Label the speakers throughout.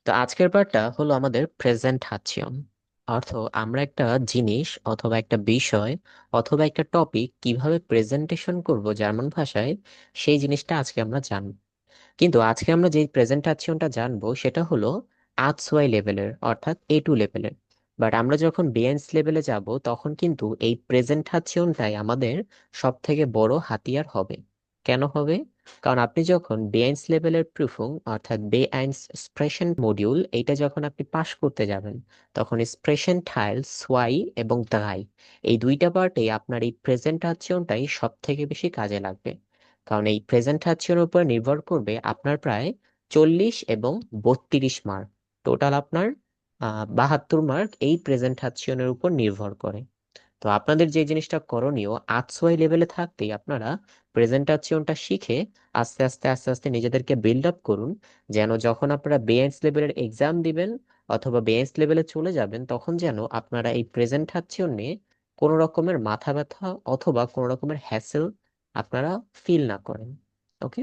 Speaker 1: তো আজকের পার্টটা হলো আমাদের প্রেজেন্টেশন। অর্থ আমরা একটা জিনিস অথবা একটা বিষয় অথবা একটা টপিক কিভাবে প্রেজেন্টেশন করব জার্মান ভাষায়, সেই জিনিসটা আজকে আমরা জানব। কিন্তু আজকে আমরা যে প্রেজেন্টেশনটা জানবো সেটা হলো আর্টস ওয়াই লেভেলের, অর্থাৎ A2 লেভেলের। বাট আমরা যখন বিএনস লেভেলে যাব তখন কিন্তু এই প্রেজেন্টেশনটাই আমাদের সব থেকে বড় হাতিয়ার হবে। কেন হবে? কারণ আপনি যখন বিএনস লেভেলের প্রুফুং অর্থাৎ বে আইনস স্প্রেশন মডিউল এইটা যখন আপনি পাশ করতে যাবেন, তখন স্প্রেশন টাইল সোয়াই এবং দ্রাই এই দুইটা পার্টে আপনার এই প্রেজেন্টেশনটাই সব থেকে বেশি কাজে লাগবে। কারণ এই প্রেজেন্টেশনের উপর নির্ভর করবে আপনার প্রায় 40 এবং 32 মার্ক। টোটাল আপনার 72 মার্ক এই প্রেজেন্টেশনের উপর নির্ভর করে। তো আপনাদের যে জিনিসটা করণীয়, আর্টস ওয়াই লেভেলে থাকতেই আপনারা প্রেজেন্টেশনটা শিখে আস্তে আস্তে আস্তে আস্তে নিজেদেরকে বিল্ড আপ করুন, যেন যখন আপনারা বেএন্স লেভেলের এক্সাম দিবেন অথবা বেএন্স লেভেলে চলে যাবেন তখন যেন আপনারা এই প্রেজেন্টেশন নিয়ে কোনো রকমের মাথা ব্যথা অথবা কোনো রকমের হ্যাসেল আপনারা ফিল না করেন। ওকে?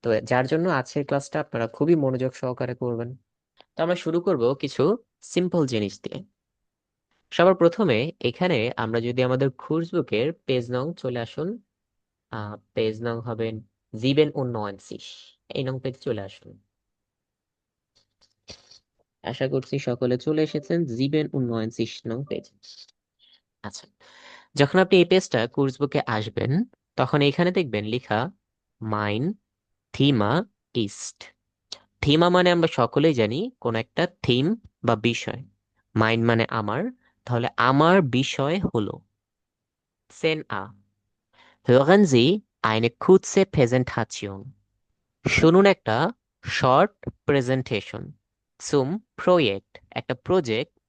Speaker 1: তো যার জন্য আজকের ক্লাসটা আপনারা খুবই মনোযোগ সহকারে করবেন। তো আমরা শুরু করব কিছু সিম্পল জিনিস দিয়ে। সবার প্রথমে এখানে আমরা যদি আমাদের কুর্সবুকের পেজ নং চলে আসুন, পেজ নং হবেন 97, এই নং পেজে চলে আসুন। আশা করছি সকলে চলে এসেছেন 97 নং পেজ। আচ্ছা, যখন আপনি এই পেজটা কুর্সবুকে আসবেন তখন এখানে দেখবেন লেখা মাইন থিমা ইস্ট। থিমা মানে আমরা সকলেই জানি কোন একটা থিম বা বিষয়। মাইন্ড মানে আমার, তাহলে আমার বিষয় হলো সেন আ। Hören Sie eine kurze Präsentation. শুনুন একটা শর্ট প্রেজেন্টেশন zum প্রজেক্ট। একটা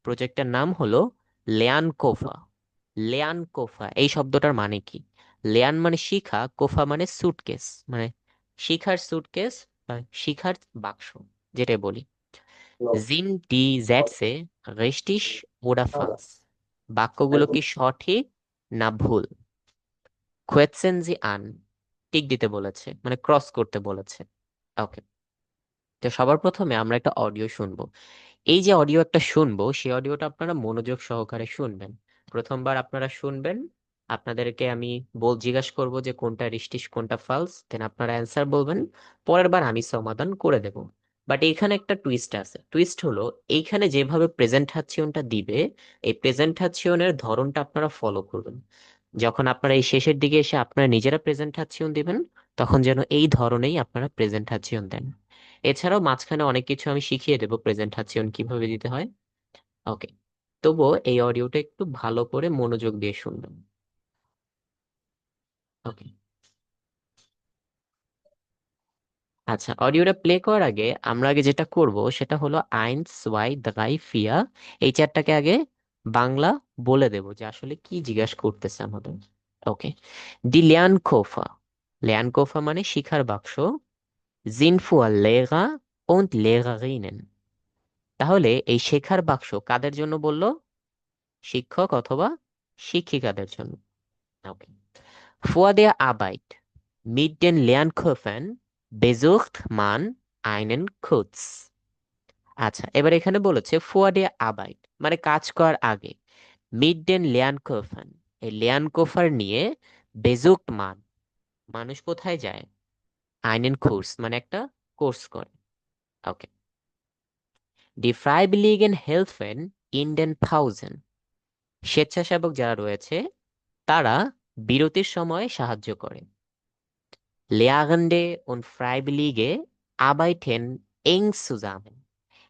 Speaker 1: প্রজেক্টের নাম হলো লেয়ান কোফা। লেয়ান কোফা এই শব্দটার মানে কি? লেয়ান মানে শিখা, কোফা মানে সুটকেস, মানে শিখার সুটকেস বা শিখার বাক্স, যেটাই বলি। Sind die Sätze richtig oder falsch? বাক্যগুলো কি সঠিক না ভুল? Kreuzen Sie an, টিক দিতে বলেছে, মানে ক্রস করতে বলেছে। ওকে, তো সবার প্রথমে আমরা একটা অডিও শুনবো। এই যে অডিও একটা শুনবো সেই অডিওটা আপনারা মনোযোগ সহকারে শুনবেন। প্রথমবার আপনারা শুনবেন, আপনাদেরকে আমি জিজ্ঞাসা করব যে কোনটা রিস্টিস কোনটা ফালস, দেন আপনারা অ্যান্সার বলবেন। পরের বার আমি সমাধান করে দেব। বাট এইখানে একটা টুইস্ট আছে। টুইস্ট হলো এইখানে যেভাবে প্রেজেন্টেশনটা দিবে, এই প্রেজেন্টেশনের ধরনটা আপনারা ফলো করবেন। যখন আপনারা এই শেষের দিকে এসে আপনারা নিজেরা প্রেজেন্টেশন দিবেন, তখন যেন এই ধরনেই আপনারা প্রেজেন্টেশন দেন। এছাড়াও মাঝখানে অনেক কিছু আমি শিখিয়ে দেবো প্রেজেন্টেশন কিভাবে দিতে হয়। ওকে, তবুও এই অডিওটা একটু ভালো করে মনোযোগ দিয়ে শুনবেন। ওকে, আচ্ছা, অডিওটা প্লে করার আগে আমরা আগে যেটা করব সেটা হলো আইনস ওয়াই দ্রাই ফিয়া, এই চারটাকে আগে বাংলা বলে দেব যে আসলে কি জিজ্ঞাসা করতেছে আমাদের। ওকে, দি লিয়ান কোফা। লিয়ান কোফা মানে শিখার বাক্স। জিনফুয়া লেগা und Lehrerinnen। তাহলে এই শেখার বাক্স কাদের জন্য বললো? শিক্ষক অথবা শিক্ষিকাদের জন্য। ওকে, Vor der Arbeit mit den Lernkurven besucht man einen Kurs। আচ্ছা, এবার এখানে বলেছে vor der Arbeit মানে কাজ করার আগে, mit den Lernkurven এই লেয়ানকোফার নিয়ে, besucht man মানুষ কোথায় যায়, einen Kurs মানে একটা কোর্স করে। ওকে, die Freiwilligen helfen in den Pausen। স্বেচ্ছাসেবক যারা রয়েছে তারা বিরতির সময় সাহায্য করে। Lehrende und Freiwillige arbeiten eng zusammen।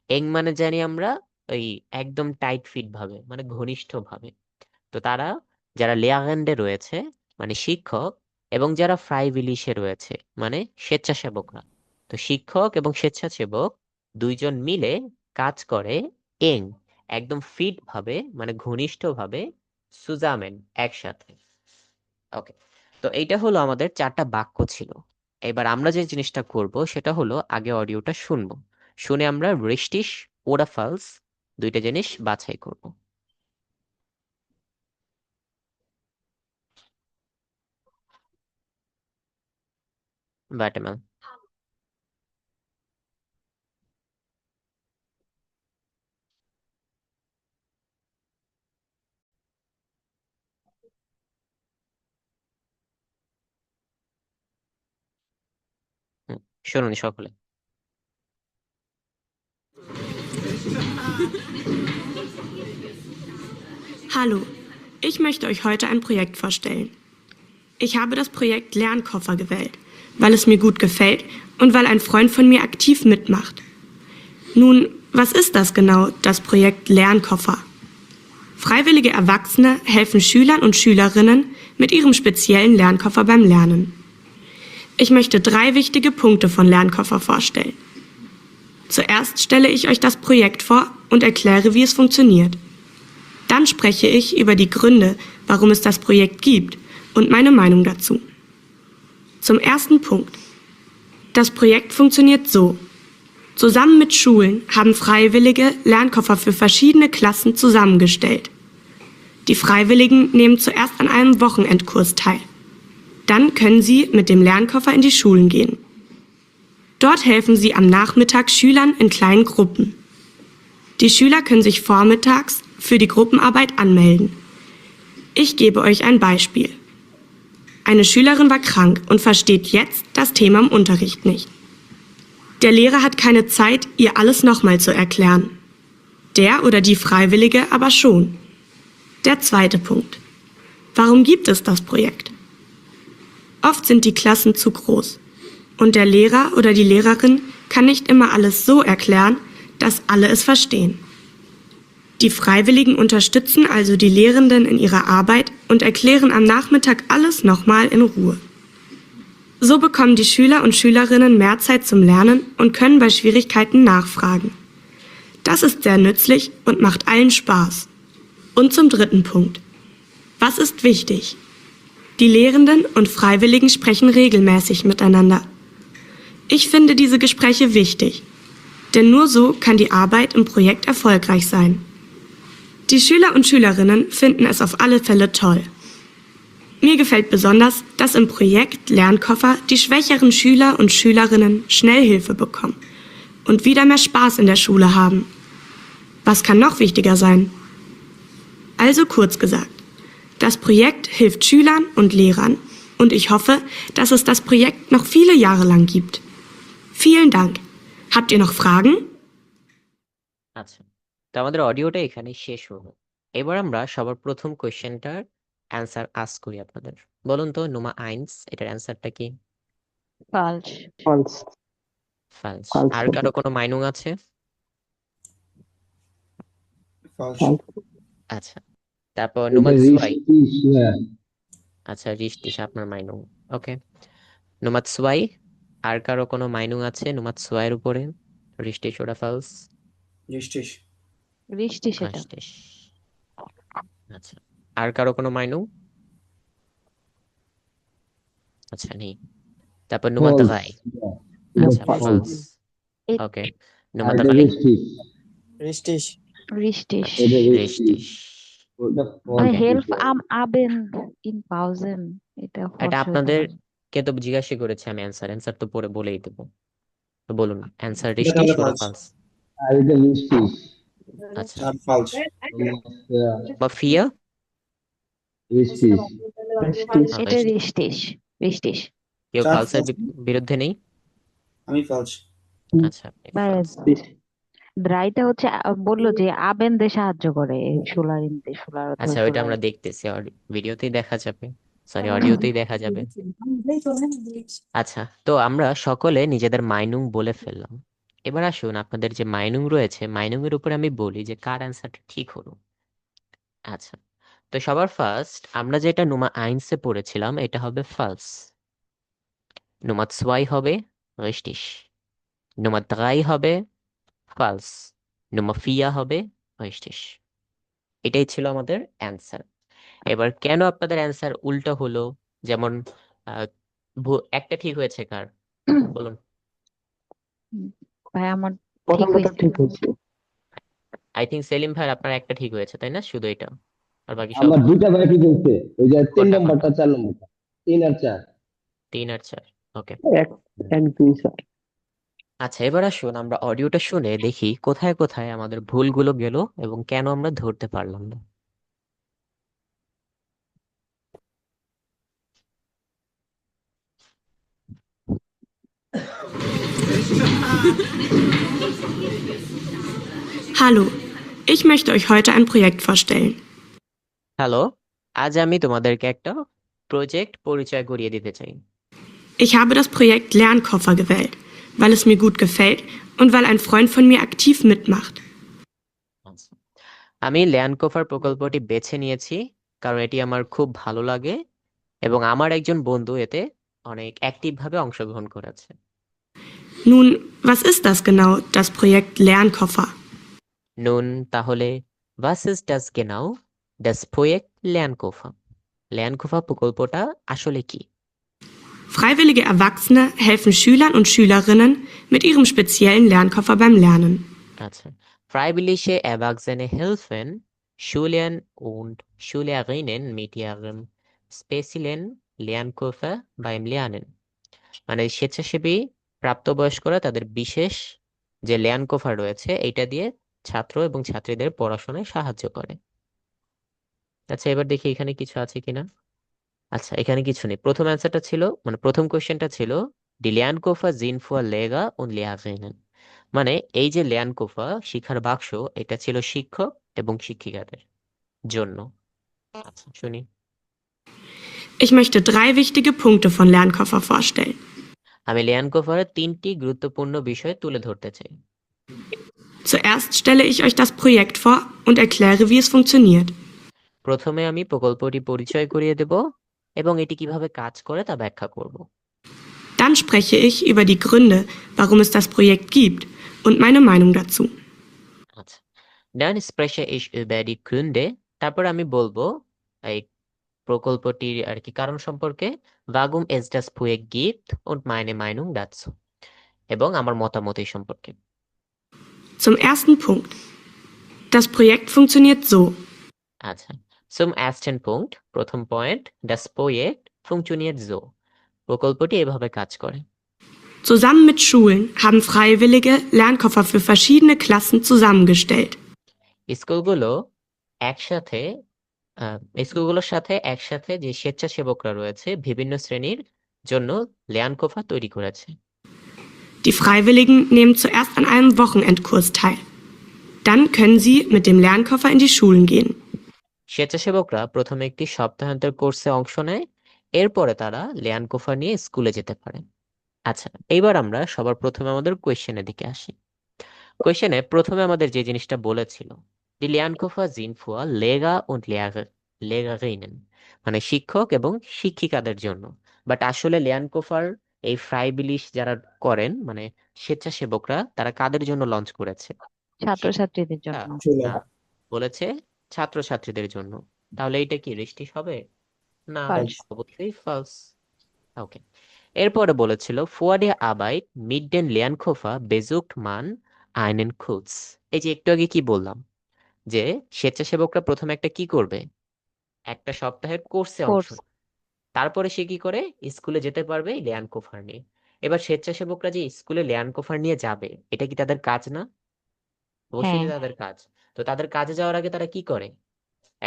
Speaker 1: এং মানে জানি আমরা ওই একদম টাইট ফিট ভাবে, মানে ঘনিষ্ঠ ভাবে। তো তারা যারা লেয়াগেন্ডে রয়েছে মানে শিক্ষক, এবং যারা ফ্রাইভিলিশে রয়েছে মানে স্বেচ্ছাসেবকরা, তো শিক্ষক এবং স্বেচ্ছাসেবক দুইজন মিলে কাজ করে এং একদম ফিট ভাবে, মানে ঘনিষ্ঠ ভাবে, সুজামেন একসাথে। ওকে, তো এইটা হলো আমাদের চারটা বাক্য ছিল। এবার আমরা যে জিনিসটা করব সেটা হলো আগে অডিওটা শুনবো, শুনে আমরা রিস্টিশ ওরা ফালস দুইটা জিনিস বাছাই করব। বাট ম্যাম, শুনুন সকলে।
Speaker 2: Hallo, ich möchte euch heute ein Projekt vorstellen. Ich habe das Projekt Lernkoffer gewählt, weil es mir gut gefällt und weil ein Freund von mir aktiv mitmacht. Nun, was ist das genau, das Projekt Lernkoffer? Freiwillige Erwachsene helfen Schülern und Schülerinnen mit ihrem speziellen Lernkoffer beim Lernen. Ich möchte 3 wichtige Punkte von Lernkoffer vorstellen. Zuerst stelle ich euch das Projekt vor und erkläre, wie es funktioniert. Dann spreche ich über die Gründe, warum es das Projekt gibt und meine Meinung dazu. Zum ersten Punkt. Das Projekt funktioniert so. Zusammen mit Schulen haben Freiwillige Lernkoffer für verschiedene Klassen zusammengestellt. Die Freiwilligen nehmen zuerst an einem Wochenendkurs teil. Dann können sie mit dem Lernkoffer in die Schulen gehen. Dort helfen sie am Nachmittag Schülern in kleinen Gruppen. Die Schüler können sich vormittags für die Gruppenarbeit anmelden. Ich gebe euch ein Beispiel. Eine Schülerin war krank und versteht jetzt das Thema im Unterricht nicht. Der Lehrer hat keine Zeit, ihr alles nochmal zu erklären. Der oder die Freiwillige aber schon. Der zweite Punkt. Warum gibt es das Projekt? Oft sind die Klassen zu groß und der Lehrer oder die Lehrerin kann nicht immer alles so erklären, dass alle es verstehen. Die Freiwilligen unterstützen also die Lehrenden in ihrer Arbeit und erklären am Nachmittag alles nochmal in Ruhe. So bekommen die Schüler und Schülerinnen mehr Zeit zum Lernen und können bei Schwierigkeiten nachfragen. Das ist sehr nützlich und macht allen Spaß. Und zum dritten Punkt. Was ist wichtig? Die Lehrenden und Freiwilligen sprechen regelmäßig miteinander. Ich finde diese Gespräche wichtig, denn nur so kann die Arbeit im Projekt erfolgreich sein. Die Schüler und Schülerinnen finden es auf alle Fälle toll. Mir gefällt besonders, dass im Projekt Lernkoffer die schwächeren Schüler und Schülerinnen schnell Hilfe bekommen und wieder mehr Spaß in der Schule haben. Was kann noch wichtiger sein? Also kurz gesagt, das Projekt hilft Schülern und Lehrern und ich hoffe, dass es das Projekt noch viele Jahre lang gibt. Vielen Dank. Habt ihr noch Fragen?
Speaker 1: আচ্ছা, তো আমাদের অডিওটা এখানে শেষ হলো। এবার আমরা সবার প্রথম কোয়েশ্চেনটার অ্যান্সার আস্ক করি আপনাদের। বলুন তো নুমা আইনস, এটার অ্যান্সারটা কি?
Speaker 3: Falsch.
Speaker 4: False.
Speaker 1: ফালস।
Speaker 4: False
Speaker 1: আর কারো কোনো মাইনুং আছে?
Speaker 5: Falsch.
Speaker 4: False.
Speaker 1: আচ্ছা, তারপর
Speaker 4: এটা
Speaker 1: নুমাদ সুয়াই।
Speaker 4: richtig, ja.
Speaker 1: আচ্ছা, রিশটিশ আপনার মাইনুং। ওকে, নুমাদ সুয়াই, আর কারো কোনো মাইনুং আছে নুমাদ সুয়াইয়ের উপরে? রিশটিশ ওটা ফালস।
Speaker 5: Richtig.
Speaker 3: Richtig এটা।
Speaker 1: রিশটিশ। আচ্ছা, আর কারো কোনো মাইনুং? আচ্ছা, নেই। তারপর নুমাদ
Speaker 4: False.
Speaker 1: গাই।
Speaker 4: Ja. এটা
Speaker 1: আচ্ছা,
Speaker 3: false.
Speaker 1: ফালস।
Speaker 3: It-
Speaker 1: ওকে,
Speaker 4: আর
Speaker 1: নুমাদ
Speaker 4: এটা
Speaker 1: গাই।
Speaker 4: richtig.
Speaker 5: Richtig.
Speaker 3: Richtig.
Speaker 4: এটা richtig.
Speaker 1: রিশটিশ।
Speaker 4: ওটা
Speaker 3: মানে
Speaker 4: false
Speaker 3: help
Speaker 4: দিছে।
Speaker 3: am Abend in Pausen এটা
Speaker 1: এটা
Speaker 3: false হইতে
Speaker 1: আপনাদের
Speaker 3: পারে।
Speaker 1: কে তো জিজ্ঞাসা করেছি আমি অ্যান্সার তো পরে বলেই দেবো। তো বলুন অ্যান্সার
Speaker 5: এটা
Speaker 1: রিশটিশ
Speaker 5: তাহলে
Speaker 1: ওটা
Speaker 5: false.
Speaker 1: ফালস।
Speaker 4: আর এটা richtig.
Speaker 1: আচ্ছা,
Speaker 5: আর falsch.
Speaker 4: Ja,
Speaker 1: বা ফিয়া?
Speaker 4: richtig.
Speaker 3: এটা
Speaker 1: বেশ।
Speaker 3: richtig. Richtig.
Speaker 1: কেউ
Speaker 5: চার
Speaker 1: ফালসের
Speaker 5: false.
Speaker 1: বিরুদ্ধে নেই?
Speaker 5: আমি falsch.
Speaker 1: আচ্ছা, আপনি
Speaker 3: ভাই,
Speaker 1: false।
Speaker 3: ড্রাইটা হচ্ছে বললো যে আবেন্দে সাহায্য করে সোলারিনতে সোলার অথবা
Speaker 1: আচ্ছা, ওইটা আমরা
Speaker 3: সোলারিন।
Speaker 1: দেখতেছি, ভিডিওতেই দেখা যাবে, সরি অডিওতেই দেখা যাবে। আচ্ছা, তো আমরা সকলে নিজেদের মাইনুং বলে ফেললাম। এবার আসুন আপনাদের যে মাইনুং রয়েছে মাইনুং এর উপরে আমি বলি যে কার অ্যান্সারটা ঠিক হলো। আচ্ছা, তো সবার ফার্স্ট আমরা যেটা নুমা আইনসে পড়েছিলাম এটা হবে ফালস। নুমা সোয়াই হবে রিশটিশ। নুমা দ্রাই হবে ফালস। নুমা ফিয়া হবে রিশটিশ। এটাই ছিল আমাদের অ্যান্সার। এবার কেন আপনাদের অ্যান্সার উল্টো হলো? যেমন আহ, একটা ঠিক হয়েছে কার বলুন?
Speaker 3: ভাই আমার ঠিক
Speaker 4: প্রথমটা
Speaker 3: হয়েছে।
Speaker 4: ঠিক হয়েছে।
Speaker 1: আই থিঙ্ক সেলিম ভাই আপনার একটা ঠিক হয়েছে তাই না? শুধু এটা, আর বাকি সব
Speaker 4: আমার দুইটা ভাই ঠিক হয়েছে। ওই যে 3
Speaker 1: কোনটা
Speaker 4: নম্বরটা
Speaker 1: কোনটা?
Speaker 4: 4 নম্বরটা। 3 আর 4।
Speaker 1: 3 আর 4। ওকে,
Speaker 4: এক এক দুই স্যার।
Speaker 1: আচ্ছা এবার আসুন আমরা অডিওটা শুনে দেখি কোথায় কোথায় আমাদের ভুলগুলো গেল এবং কেন আমরা ধরতে পারলাম না।
Speaker 2: Hallo, ich möchte euch heute ein Projekt vorstellen.
Speaker 1: Hello, আজ আমি তোমাদেরকে একটা প্রজেক্ট পরিচয় করিয়ে দিতে চাই।
Speaker 2: Ich habe das Projekt Lernkoffer gewählt, weil es mir gut gefällt und weil ein Freund von mir aktiv mitmacht.
Speaker 1: আচ্ছা। আমি ল্যান্ডকোফার প্রকল্পটি বেছে নিয়েছি কারণ এটি আমার খুব ভালো লাগে এবং আমার একজন বন্ধু এতে অনেক অ্যাক্টিভভাবে অংশগ্রহণ করেছে।
Speaker 2: Nun, was ist das genau, das Projekt Lernkoffer?
Speaker 1: নুন তাহলে was ist das genau das Projekt Lernkoffer? ল্যান্ডকোফা প্রকল্পটা আসলে কি?
Speaker 2: Freiwillige Erwachsene helfen Schülern und Schülerinnen mit ihrem speziellen Lernkoffer beim Lernen.
Speaker 1: আচ্ছা, Freiwillige Erwachsene helfen Schülern und Schülerinnen mit ihrem speziellen Lernkoffer beim Lernen. মানে স্বেচ্ছাসেবী প্রাপ্তবয়স্করা তাদের বিশেষ যে ল্যান্ডকোফার রয়েছে এইটা দিয়ে ছাত্র এবং ছাত্রীদের পড়াশোনায় সাহায্য করে। আচ্ছা, এবার দেখি এখানে কিছু আছে কিনা। আচ্ছা, এখানে কিছু নেই। প্রথম অ্যান্সারটা ছিল মানে প্রথম কোশ্চেনটা ছিল ডি ল্যান্ডকোফার জিন ফুয়ার লেগা und Lehrerinnen। মানে এই যে ল্যান্ডকোফা শিক্ষার বাক্স এটা ছিল শিক্ষক এবং শিক্ষিকাদের জন্য। আচ্ছা, শুনি।
Speaker 2: Ich möchte 3 wichtige Punkte von Lernkoffer vorstellen.
Speaker 1: আমি ল্যান্ডকোফারের 3টি গুরুত্বপূর্ণ বিষয় তুলে ধরতে চাই।
Speaker 2: Zuerst stelle ich euch das Projekt vor und erkläre, wie es funktioniert.
Speaker 1: প্রথমে আমি প্রকল্পটি পরিচয় করিয়ে দেব এবং এটি কিভাবে কাজ করে তা ব্যাখ্যা করব।
Speaker 2: Dann spreche ich über die Gründe, warum es das Projekt gibt und meine Meinung dazu.
Speaker 1: আচ্ছা, dann spreche ich über die Gründe, তারপর আমি বলবো এই প্রকল্পটির আর কি কারণ সম্পর্কে warum es das Projekt gibt und meine Meinung dazu এবং আমার মতামত এই সম্পর্কে।
Speaker 2: Zum ersten Punkt. Das Projekt funktioniert so.
Speaker 1: আচ্ছা, zum ersten Punkt, প্রথম point, das Projekt funktioniert so, প্রকল্পটি এভাবে কাজ করে।
Speaker 2: Zusammen mit Schulen haben Freiwillige Lernkoffer für verschiedene Klassen zusammengestellt.
Speaker 1: স্কুলগুলো একসাথে স্কুলগুলোর সাথে একসাথে যে স্বেচ্ছাসেবকরা রয়েছে বিভিন্ন শ্রেণীর জন্য ল্যান্ডকোফা তৈরি করেছে।
Speaker 2: Die Freiwilligen nehmen zuerst an einem Wochenendkurs teil. Dann können sie mit dem Lernkoffer in die Schulen gehen.
Speaker 1: স্বেচ্ছাসেবকরা প্রথমে একটি সপ্তাহান্তের কোর্সে অংশ নেয়, এরপরে তারা ল্যান্ডকোফা নিয়ে স্কুলে যেতে পারে। আচ্ছা, এইবার আমরা সবার প্রথমে আমাদের কোয়েশ্চেনের দিকে আসি। কোয়েশ্চেনে প্রথমে আমাদের যে জিনিসটা বলেছিল দি ল্যান্ডকোফা জিন ফুয়া লেগা und Lehrerinnen, মানে শিক্ষক এবং শিক্ষিকাদের জন্য। বাট আসলে ল্যান্ডকোফার এই ফ্রাইবিলিশ যারা করেন মানে স্বেচ্ছাসেবকরা তারা কাদের জন্য লঞ্চ করেছে?
Speaker 3: ছাত্রছাত্রীদের জন্য।
Speaker 1: না, বলেছে ছাত্রছাত্রীদের জন্য। তাহলে এটা কি রিস্টিশ হবে? না,
Speaker 3: False.
Speaker 1: অবশ্যই ফলস। ওকে, এরপরে বলেছিল vor der Arbeit mit den Lernkoffer besucht man einen Kurs। এই যে একটু আগে কি বললাম যে স্বেচ্ছাসেবকরা প্রথমে একটা কি করবে, একটা সপ্তাহের কোর্সে অংশ
Speaker 3: কোর্স।
Speaker 1: নেবে। তারপরে সে কি করে স্কুলে যেতে পারবে ল্যান্ডকোফার নিয়ে। এবার স্বেচ্ছাসেবকরা যে স্কুলে ল্যান্ডকোফার নিয়ে যাবে এটা কি তাদের কাজ না? অবশ্যই
Speaker 3: হ্যাঁ,
Speaker 1: তাদের কাজ। তো তাদের কাজে যাওয়ার আগে তারা কি করে?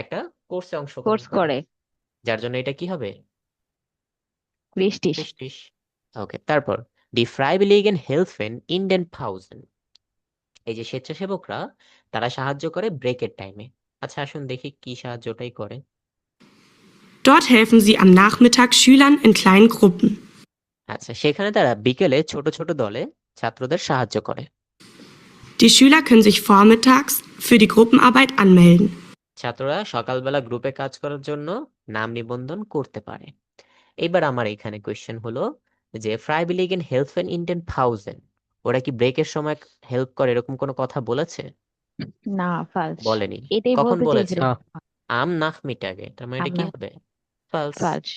Speaker 1: একটা কোর্সে অংশগ্রহণ
Speaker 3: কোর্স করে।
Speaker 1: যার জন্য এটা কি হবে?
Speaker 3: রিস্টিশ।
Speaker 1: রিস্টিশ। ওকে, তারপর die Freiwilligen helfen in den Pausen। এই যে স্বেচ্ছাসেবকরা তারা সাহায্য করে ব্রেকের টাইমে। আচ্ছা, আসুন দেখি কি সাহায্যটাই করে।
Speaker 2: Dort helfen sie am Nachmittag Schülern in kleinen Gruppen.
Speaker 1: আচ্ছা, সেখানে তারা বিকেলে ছোট ছোট দলে ছাত্রদের সাহায্য করে।
Speaker 2: Die Schüler können sich vormittags für die Gruppenarbeit anmelden.
Speaker 1: ছাত্ররা সকালবেলা গ্রুপে কাজ করার জন্য নাম নিবন্ধন করতে পারে। এবার আমার এখানে কোয়েশ্চেন হলো যে Freiwilligen helfen in den Pausen, ওরা কি ব্রেকের সময় হেল্প করে এরকম কোনো কথা বলেছে?
Speaker 3: না, ফালস।
Speaker 1: বলেনি।
Speaker 3: এটাই
Speaker 1: কখন
Speaker 3: বলতে
Speaker 1: বলেছে?
Speaker 3: চেয়েছিল।
Speaker 1: am Nachmittage, তার মানে এটা কি হবে? ফলস।
Speaker 3: ফালস।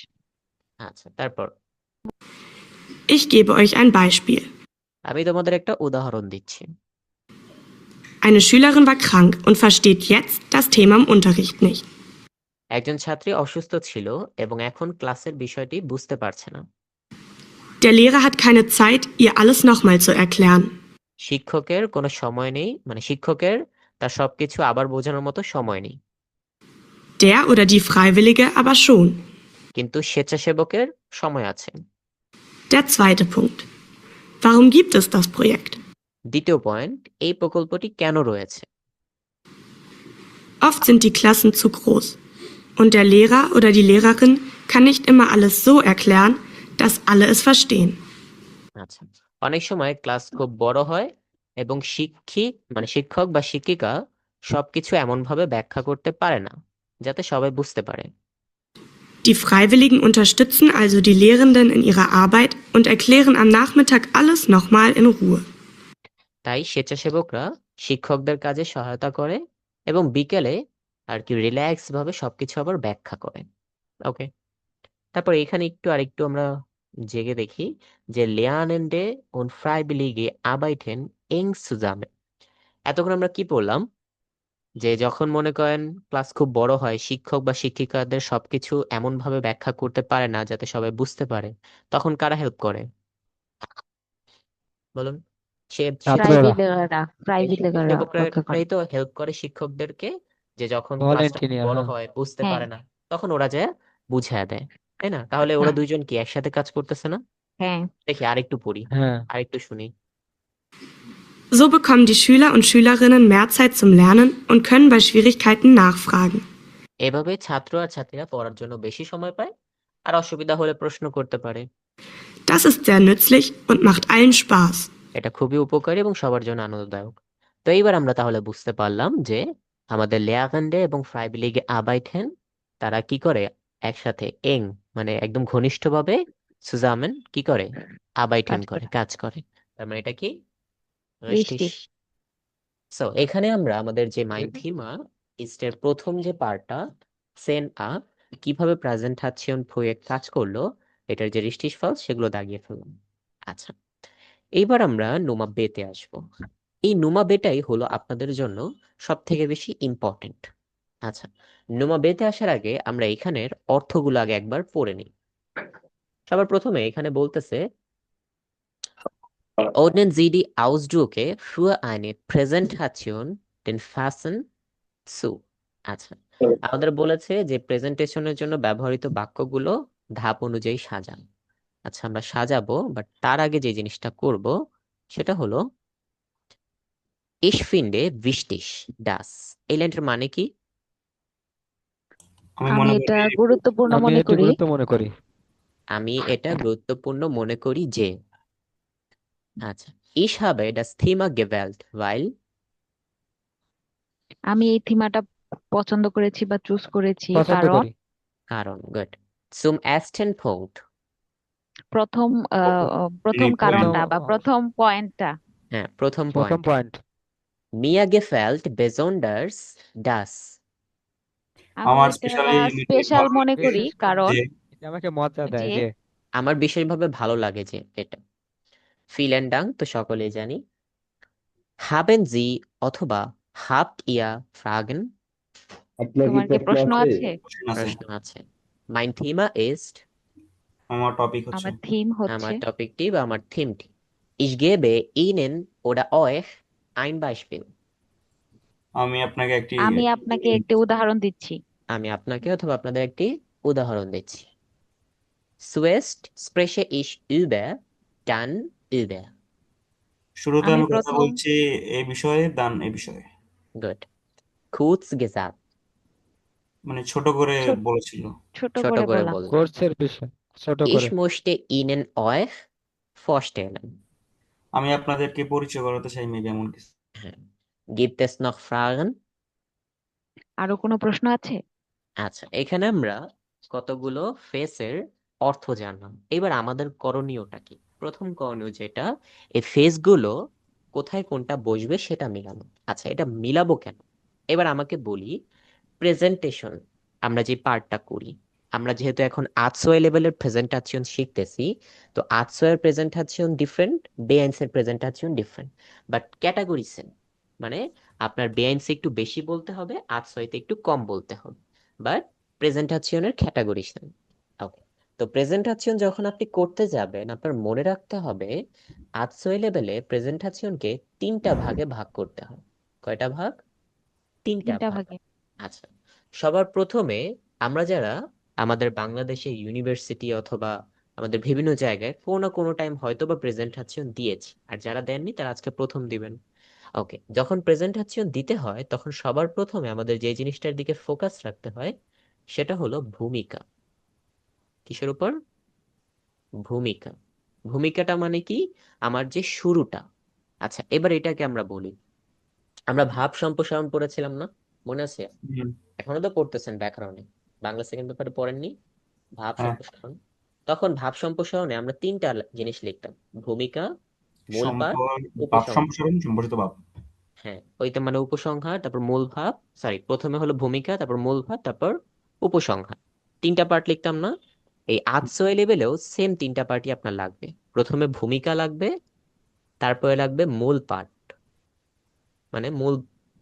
Speaker 1: আচ্ছা, তারপর
Speaker 2: Ich gebe euch ein Beispiel.
Speaker 1: আমি তোমাদের একটা উদাহরণ দিচ্ছি।
Speaker 2: Eine Schülerin war krank und versteht jetzt das Thema im Unterricht nicht.
Speaker 1: একজন ছাত্রী অসুস্থ ছিল এবং এখন ক্লাসের বিষয়টি বুঝতে পারছে না।
Speaker 2: Der Lehrer hat keine Zeit, ihr alles nochmal zu erklären.
Speaker 1: শিক্ষকের কোনো সময় নেই, মানে শিক্ষকের তার সবকিছু আবার বোঝানোর মতো সময় নেই।
Speaker 2: Der oder die Freiwillige aber schon.
Speaker 1: কিন্তু স্বেচ্ছাসেবকের সময় আছে।
Speaker 2: Der zweite Punkt. Warum gibt es das Projekt?
Speaker 1: দ্বিতীয় পয়েন্ট, এই প্রকল্পটি কেন রয়েছে?
Speaker 2: Oft sind die Klassen zu groß und der Lehrer oder die Lehrerin kann nicht immer alles so erklären, dass alle es verstehen.
Speaker 1: আচ্ছা, অনেক সময় class খুব বড় হয় এবং শিক্ষক বা শিক্ষিকা সবকিছু এমনভাবে ব্যাখ্যা করতে পারে না যাতে সবাই বুঝতে পারে।
Speaker 2: Die Freiwilligen unterstützen also die Lehrenden in ihrer Arbeit und erklären am Nachmittag alles nochmal in Ruhe.
Speaker 1: তাই স্বেচ্ছাসেবকরা শিক্ষকদের কাজে সহায়তা করে এবং বিকেলে আর কি রিল্যাক্স ভাবে সবকিছু আবার ব্যাখ্যা করে। ওকে, তারপর এখানে আরেকটু আমরা জেগে দেখি যে Lernende und Freiwillige arbeiten eng zusammen। এতক্ষণ আমরা কি পড়লাম? যে যখন মনে করেন ক্লাস খুব বড় হয়, শিক্ষক বা শিক্ষিকাদের সবকিছু এমন ভাবে ব্যাখ্যা করতে পারে না যাতে সবাই বুঝতে পারে, তখন কারা হেল্প করে বলুন? সে
Speaker 6: ছাত্ররা
Speaker 3: প্রাইভেটরা রক্ষা করে।
Speaker 1: শিক্ষকরাই তো হেল্প করে শিক্ষকদেরকে, যে যখন ক্লাসটা
Speaker 6: ভলেন্টিয়ার
Speaker 1: বড়
Speaker 6: হ্যাঁ
Speaker 1: হয় বুঝতে
Speaker 3: হ্যাঁ
Speaker 1: পারে না, তখন ওরা যায় বুঝায় দেয়, তাই না? তাহলে ওরা
Speaker 3: হ্যাঁ
Speaker 1: দুইজন কি একসাথে কাজ করতেছে না?
Speaker 3: হ্যাঁ
Speaker 1: দেখি আরেকটু পড়ি,
Speaker 6: হ্যাঁ
Speaker 1: আরেকটু শুনি।
Speaker 2: So bekommen die Schüler und Schülerinnen mehr Zeit zum Lernen und können bei Schwierigkeiten nachfragen.
Speaker 1: এভাবে ছাত্র আর ছাত্রীরা পড়ার জন্য বেশি সময় পায় আর অসুবিধা হলে প্রশ্ন করতে পারে।
Speaker 2: Das ist sehr nützlich und macht allen Spaß.
Speaker 1: এটা খুবই উপকারী এবং সবার জন্য আনন্দদায়ক। তো এইবার আমরা তাহলে বুঝতে পারলাম যে আমাদের Lehrende এবং Freiwillige arbeiten, তারা কি করে একসাথে মানে একদম ঘনিষ্ঠভাবে zusammen কি করে arbeiten
Speaker 3: কাজ
Speaker 1: করে,
Speaker 3: করে।
Speaker 1: কাজ করে। তার মানে এটা কি?
Speaker 3: Richtig.
Speaker 1: Richtig. সো এখানে আমরা আমাদের যে মাইন থিমা ইস্টের প্রথম যে পার্টটা সেন কিভাবে প্রেজেন্টেশন প্রজেক্ট কাজ করলো, এটার যে রিস্টিশ ফলস সেগুলো দাগিয়ে ফেললাম। আচ্ছা, এইবার আমরা নুমা বেতে আসব। এই নুমা বেটাই হলো আপনাদের জন্য সব থেকে বেশি ইম্পর্টেন্ট। আচ্ছা, নুমা বেতে আসার আগে আমরা এখানের অর্থগুলো আগে একবার পড়ে নিই। সবার প্রথমে এখানে বলতেছে Ordnen Sie die Ausdrücke für eine Präsentation den Fassen zu। আচ্ছা, আমাদের বলেছে যে প্রেজেন্টেশনের জন্য ব্যবহৃত বাক্যগুলো ধাপ অনুযায়ী সাজান। আচ্ছা, আমরা সাজাবো, বাট তার আগে যে জিনিসটা করব সেটা হলো Ich finde wichtig dass। এই লাইনটার মানে কি?
Speaker 5: আমি
Speaker 3: আমি
Speaker 5: মনে
Speaker 3: এটা
Speaker 5: করি
Speaker 3: গুরুত্বপূর্ণ
Speaker 6: আমি
Speaker 3: মনে
Speaker 6: এটি
Speaker 3: করি।
Speaker 6: গুরুত্ব মনে করি
Speaker 1: আমি এটা গুরুত্বপূর্ণ মনে করি যে। আচ্ছা, Ich habe das Thema gewählt weil।
Speaker 3: আমি এই থিমাটা পছন্দ করেছি বা চুজ করেছি
Speaker 6: পছন্দ
Speaker 3: কারণ
Speaker 6: করি
Speaker 1: কারণ। গুড। Zum ersten Punkt।
Speaker 3: প্রথম প্রথম
Speaker 5: প্রথম
Speaker 3: কারণটা বা
Speaker 6: প্রথম
Speaker 3: প্রথম পয়েন্টটা
Speaker 1: হ্যাঁ, প্রথম
Speaker 6: প্রথম
Speaker 1: point.
Speaker 6: Point
Speaker 1: Mir gefällt besonders dass।
Speaker 3: আমি
Speaker 5: আমার
Speaker 3: এটা
Speaker 5: স্পেশালি
Speaker 3: স্পেশাল মনে করি
Speaker 6: বিশেষ করে
Speaker 3: কারণ
Speaker 5: যে
Speaker 6: এটা আমাকে মজা দেয়
Speaker 3: যে
Speaker 6: যে
Speaker 1: আমার বিশেষভাবে ভালো লাগে যে এটা। Vielen Dank তো সকলেই জানি। Haben Sie অথবা habt ihr Fragen?
Speaker 4: আপনার কি
Speaker 3: তোমার কি
Speaker 4: প্রশ্ন
Speaker 3: প্রশ্ন
Speaker 4: আছে?
Speaker 3: আছে?
Speaker 5: কোশ্চেন আছে,
Speaker 1: প্রশ্ন আছে। Mein Thema ist।
Speaker 5: আমার টপিক হচ্ছে,
Speaker 3: আমার থিম হচ্ছে
Speaker 1: আমার টপিকটি বা আমার থিমটি। Ich gebe Ihnen oder euch ein Beispiel।
Speaker 5: আমি আপনাকে একটি
Speaker 3: আমি আপনাকে একটি উদাহরণ দিচ্ছি।
Speaker 1: আমি আপনাকে অথবা আপনাদের একটি উদাহরণ দিচ্ছি। Zuerst spreche ich über, dann über।
Speaker 5: শুরুতে
Speaker 3: আমি
Speaker 5: আমি কথা
Speaker 3: প্রথম
Speaker 5: বলছি এই বিষয়ে, দান এই বিষয়ে,
Speaker 1: Gut। Kurz gesagt।
Speaker 5: মানে ছোট করে
Speaker 3: ছোট
Speaker 5: বলেছিল।
Speaker 3: ছোট
Speaker 1: ছোট
Speaker 3: করে
Speaker 1: করে
Speaker 3: বলা।
Speaker 1: বললাম।
Speaker 6: কোর্সের বিষয় ছোট
Speaker 1: Ich
Speaker 6: করে
Speaker 1: möchte Ihnen euch vorstellen।
Speaker 5: আমি আপনাদেরকে পরিচয় করাতে চাই, মেবি এমন কিছু।
Speaker 1: হ্যাঁ। Gibt es noch Fragen?
Speaker 3: আরো কোনো প্রশ্ন আছে?
Speaker 1: আচ্ছা, এখানে আমরা কতগুলো ফেসের অর্থ জানলাম। এবার আমাদের করণীয়টা কি? প্রথম করণীয় যেটা, এই ফেসগুলো কোথায় কোনটা বসবে সেটা মিলানো। আচ্ছা, এটা মিলাবো কেন? এবার আমাকে বলি, প্রেজেন্টেশন আমরা যে পার্টটা করি, আমরা যেহেতু এখন আর্টসওয়ে লেভেলের প্রেজেন্টেশন শিখতেছি, তো আর্টসওয়ের প্রেজেন্টেশন ডিফারেন্ট, বেআইনসের presentation different, but category same. মানে আপনার বেআইনসে একটু বেশি বলতে হবে, আর্টসওয়েতে একটু কম বলতে হবে, বাট প্রেজেন্টেশনের ক্যাটাগরি সেম। ওকে, তো প্রেজেন্টেশন যখন আপনি করতে যাবেন, আপনার মনে রাখতে হবে আর্টসওয়ে লেভেলে প্রেজেন্টেশনকে 3টা ভাগে ভাগ করতে হয়। কয়টা ভাগ? 3টা
Speaker 3: তিনটা
Speaker 1: ভাগ।
Speaker 3: ভাগে।
Speaker 1: আচ্ছা, সবার প্রথমে আমরা যারা আমাদের বাংলাদেশে ইউনিভার্সিটি অথবা আমাদের বিভিন্ন জায়গায় কোনো না কোনো টাইম হয়তো বা প্রেজেন্টেশন দিয়েছি, আর যারা দেননি তারা আজকে প্রথম দিবেন। ওকে, যখন প্রেজেন্টেশন দিতে হয় তখন সবার প্রথমে আমাদের যে জিনিসটার দিকে ফোকাস রাখতে হয় সেটা হলো ভূমিকা। কিসের উপর? ভূমিকা। ভূমিকাটা মানে কি? আমার যে শুরুটা। আচ্ছা, এবার এটাকে আমরা বলি, আমরা ভাব সম্প্রসারণ পড়েছিলাম না, মনে আছে?
Speaker 5: হুম,
Speaker 1: এখনো তো পড়তেছেন ব্যাকরণে, বাংলা সেকেন্ড পেপারে পড়েননি ভাব
Speaker 5: হ্যাঁ,
Speaker 1: সম্প্রসারণ? তখন ভাব সম্প্রসারণে আমরা তিনটা জিনিস লিখতাম: ভূমিকা, মূল পাঠ,
Speaker 5: ভাব
Speaker 1: উপসংহার।
Speaker 5: সম্প্রসারণ সম্পর্কিত ভাব।
Speaker 1: হ্যাঁ, ওইটা মানে উপসংহার, তারপর মূল ভাব, সরি প্রথমে হলো ভূমিকা, তারপর মূল ভাব, তারপর উপসংহার। তিনটা পার্ট লিখতাম না? এই আর্টসওয়ে লেভেলেও সেম তিনটা পার্টই আপনার লাগবে। প্রথমে ভূমিকা লাগবে, তারপরে লাগবে মূল পাঠ, মানে মূল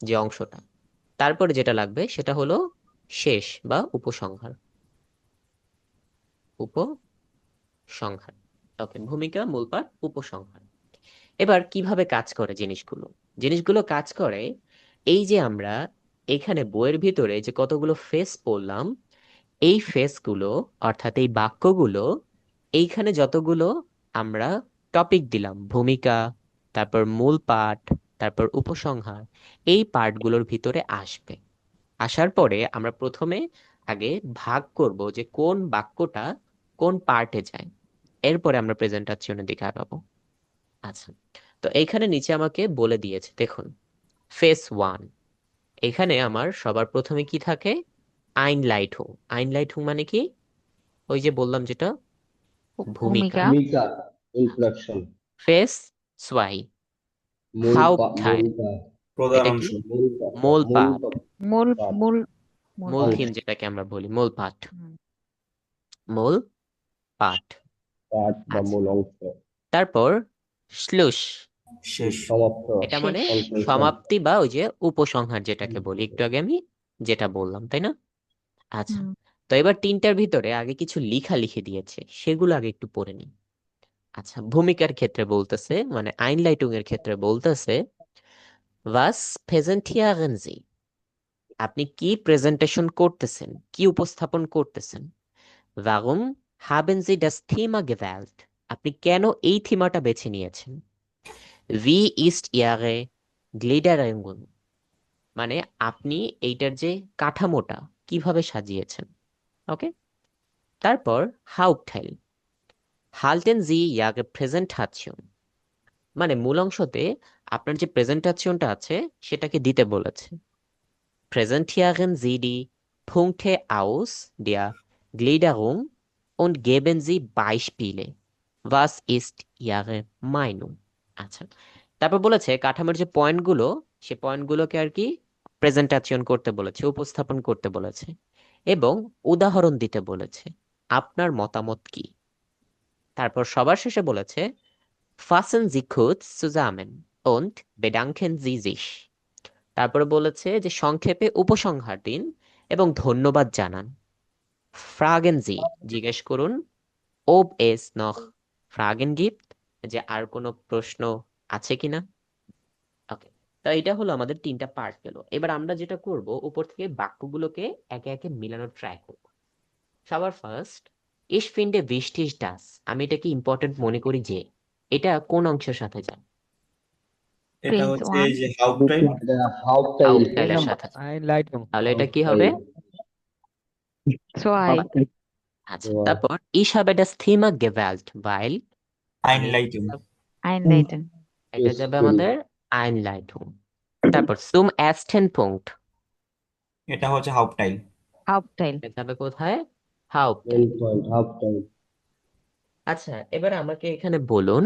Speaker 1: যে অংশটা, তারপরে যেটা লাগবে সেটা হলো শেষ বা উপসংহার। উপসংহার। ওকে, ভূমিকা, মূল পাঠ, উপসংহার। এবার কিভাবে কাজ করে জিনিসগুলো? জিনিসগুলো কাজ করে এই যে আমরা এখানে বইয়ের ভিতরে যে কতগুলো ফেস পড়লাম, এই ফেসগুলো অর্থাৎ এই বাক্যগুলো এইখানে যতগুলো আমরা টপিক দিলাম, ভূমিকা, তারপর মূল পাঠ, তারপর উপসংহার, এই পার্টগুলোর ভিতরে আসবে। আসার পরে আমরা প্রথমে আগে ভাগ করব যে কোন বাক্যটা কোন পার্টে যায়, এরপরে আমরা প্রেজেন্টেশনের দিকে আগাবো। আচ্ছা, তো এইখানে নিচে আমাকে বলে দিয়েছে, দেখুন, ফেস ওয়ান। এখানে আমার সবার প্রথমে কি থাকে? আইনলাইটুং। আইনলাইটুং মানে কি? ওই যে বললাম যেটা, ভূমিকা।
Speaker 3: ভূমিকা,
Speaker 4: ভূমিকা, ইন্ট্রোডাকশন,
Speaker 1: ফেস সোয়াই,
Speaker 4: মূল
Speaker 1: হাউপটাইল।
Speaker 5: প্রধান
Speaker 1: এটা কি?
Speaker 5: অংশ।
Speaker 4: মূল
Speaker 1: মূল
Speaker 4: মূল
Speaker 1: পাঠ,
Speaker 3: মূল
Speaker 4: পাঠ,
Speaker 3: মূল মূল
Speaker 1: মূল
Speaker 3: পাঠ।
Speaker 1: থিম যেটাকে আমরা বলি, মূল পাঠ,
Speaker 3: হুম।
Speaker 1: মূল পাঠ।
Speaker 4: পাঠ বা
Speaker 1: আচ্ছা,
Speaker 4: মূল অংশ,
Speaker 1: তারপর শ্লুস।
Speaker 5: শেষ।
Speaker 4: সমাপ্ত,
Speaker 1: এটা মানে
Speaker 3: শেষ।
Speaker 4: কনক্লুশন।
Speaker 1: সমাপ্তি বা ওই যে উপসংহার যেটাকে বলি, একটু আগে আমি যেটা বললাম, তাই না? আচ্ছা,
Speaker 3: হুম।
Speaker 1: তো এবার তিনটার ভিতরে আগে কিছু লিখা লিখে দিয়েছে, সেগুলো আগে একটু পড়ে নিই। আচ্ছা, ভূমিকার ক্ষেত্রে বলতেছে, মানে আইনলাইটুং এর ক্ষেত্রে বলতেছে, was präsentieren Sie? আপনি কি প্রেজেন্টেশন করতেছেন, কি উপস্থাপন করতেছেন? Warum haben Sie das Thema gewählt? আপনি কেন এই থিমাটা বেছে নিয়েছেন? Wie ist Ihre Gliederung? মানে আপনি এইটার যে কাঠামোটা কিভাবে সাজিয়েছেন। ওকে, তারপর Hauptteil. Halten Sie Ihre Präsentation? মানে মূল অংশতে আপনার যে প্রেজেন্টেশনটা আছে সেটাকে দিতে বলেছে। Präsentieren Sie die Punkte aus der Gliederung und geben Sie Beispiele. Was ist Ihre Meinung? আচ্ছা, তারপর বলেছে কাঠামোর যে পয়েন্টগুলো, সে পয়েন্টগুলোকে আর কি প্রেজেন্টেশন করতে বলেছে, উপস্থাপন করতে বলেছে, এবং উদাহরণ দিতে বলেছে। আপনার মতামত কি? তারপর সবার শেষে বলেছে, Fassen Sie kurz zusammen und bedanken Sie sich. তারপরে বলেছে যে সংক্ষেপে উপসংহার দিন এবং ধন্যবাদ জানান। Fragen Sie, জিজ্ঞেস করুন। Ob es noch Fragen gibt, যে আর কোনো প্রশ্ন আছে কিনা। ওকে, তো এটা হলো আমাদের তিনটা পার্ট গেল। এবার আমরা যেটা করব, উপর থেকে বাক্যগুলোকে একে একে মিলানোর ট্রাই করব। সবার first, ich finde wichtig dass, আমি এটাকে ইম্পর্টেন্ট মনে করি যে, এটা কোন অংশের সাথে যায়?
Speaker 5: এটা
Speaker 3: ফেজ
Speaker 5: হচ্ছে
Speaker 3: ওয়ান,
Speaker 5: এই যে হাউপ টাইম।
Speaker 4: এটা হাফ টাইল,
Speaker 1: আউটলাইনের সাথে যায়।
Speaker 6: আইনলাইটুং।
Speaker 1: তাহলে এটা
Speaker 4: হাফ
Speaker 1: কি হবে?
Speaker 4: টাইল,
Speaker 3: সোয়াই,
Speaker 1: আচ্ছা, তারপর ich habe das Thema gewählt weil, মানে
Speaker 5: আইনলাইটিং।
Speaker 3: আইনলাইটেন,
Speaker 1: এটা যাবে আমাদের Einleitung। তারপর zum ersten Punkt,
Speaker 5: এটা হচ্ছে হাউপ টাইম।
Speaker 3: হাউপটাইল,
Speaker 1: এটা যাবে কোথায়? Haupt।
Speaker 4: মেন পয়েন্ট, হাফ টাইল।
Speaker 1: আচ্ছা, এবার আমাকে এখানে বলুন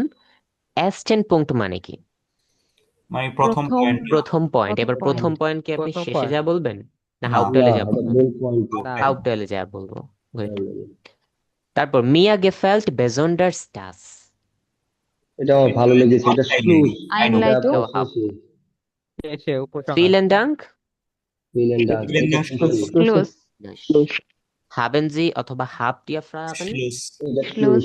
Speaker 1: ersten Punkt মানে কি?
Speaker 5: মানে প্রথম
Speaker 3: প্রথম
Speaker 5: পয়েন্ট।
Speaker 1: প্রথম পয়েন্ট।
Speaker 3: প্রথম
Speaker 1: এবার প্রথম
Speaker 3: পয়েন্ট।
Speaker 1: পয়েন্ট কি আপনি
Speaker 6: প্রথম
Speaker 1: শেষে
Speaker 6: পয়েন্ট।
Speaker 1: যা বলবেন না
Speaker 5: না,
Speaker 1: হাউপটাইলে
Speaker 4: না,
Speaker 1: যা
Speaker 4: এটা
Speaker 1: বলবেন?
Speaker 4: Main point.
Speaker 6: না,
Speaker 1: হাউপটাইলে যা বলবো। Good. তারপর mir gefällt besonders das,
Speaker 4: এটা আমার ভালো লেগেছে,
Speaker 5: হাউপ
Speaker 4: এটা
Speaker 5: টাইম।
Speaker 4: স্লুজ, এটা
Speaker 3: আইনলাইটুং,
Speaker 1: এটাও
Speaker 4: আপনার শেষে।
Speaker 6: শেষে উপসংহার।
Speaker 1: vielen Dank,
Speaker 4: vielen Dank, এটা শেষে।
Speaker 3: ক্লোজ,
Speaker 1: haben Sie অথবা habt ihr Fragen?
Speaker 4: এটা
Speaker 3: ক্লোজ,
Speaker 4: স্লুজ।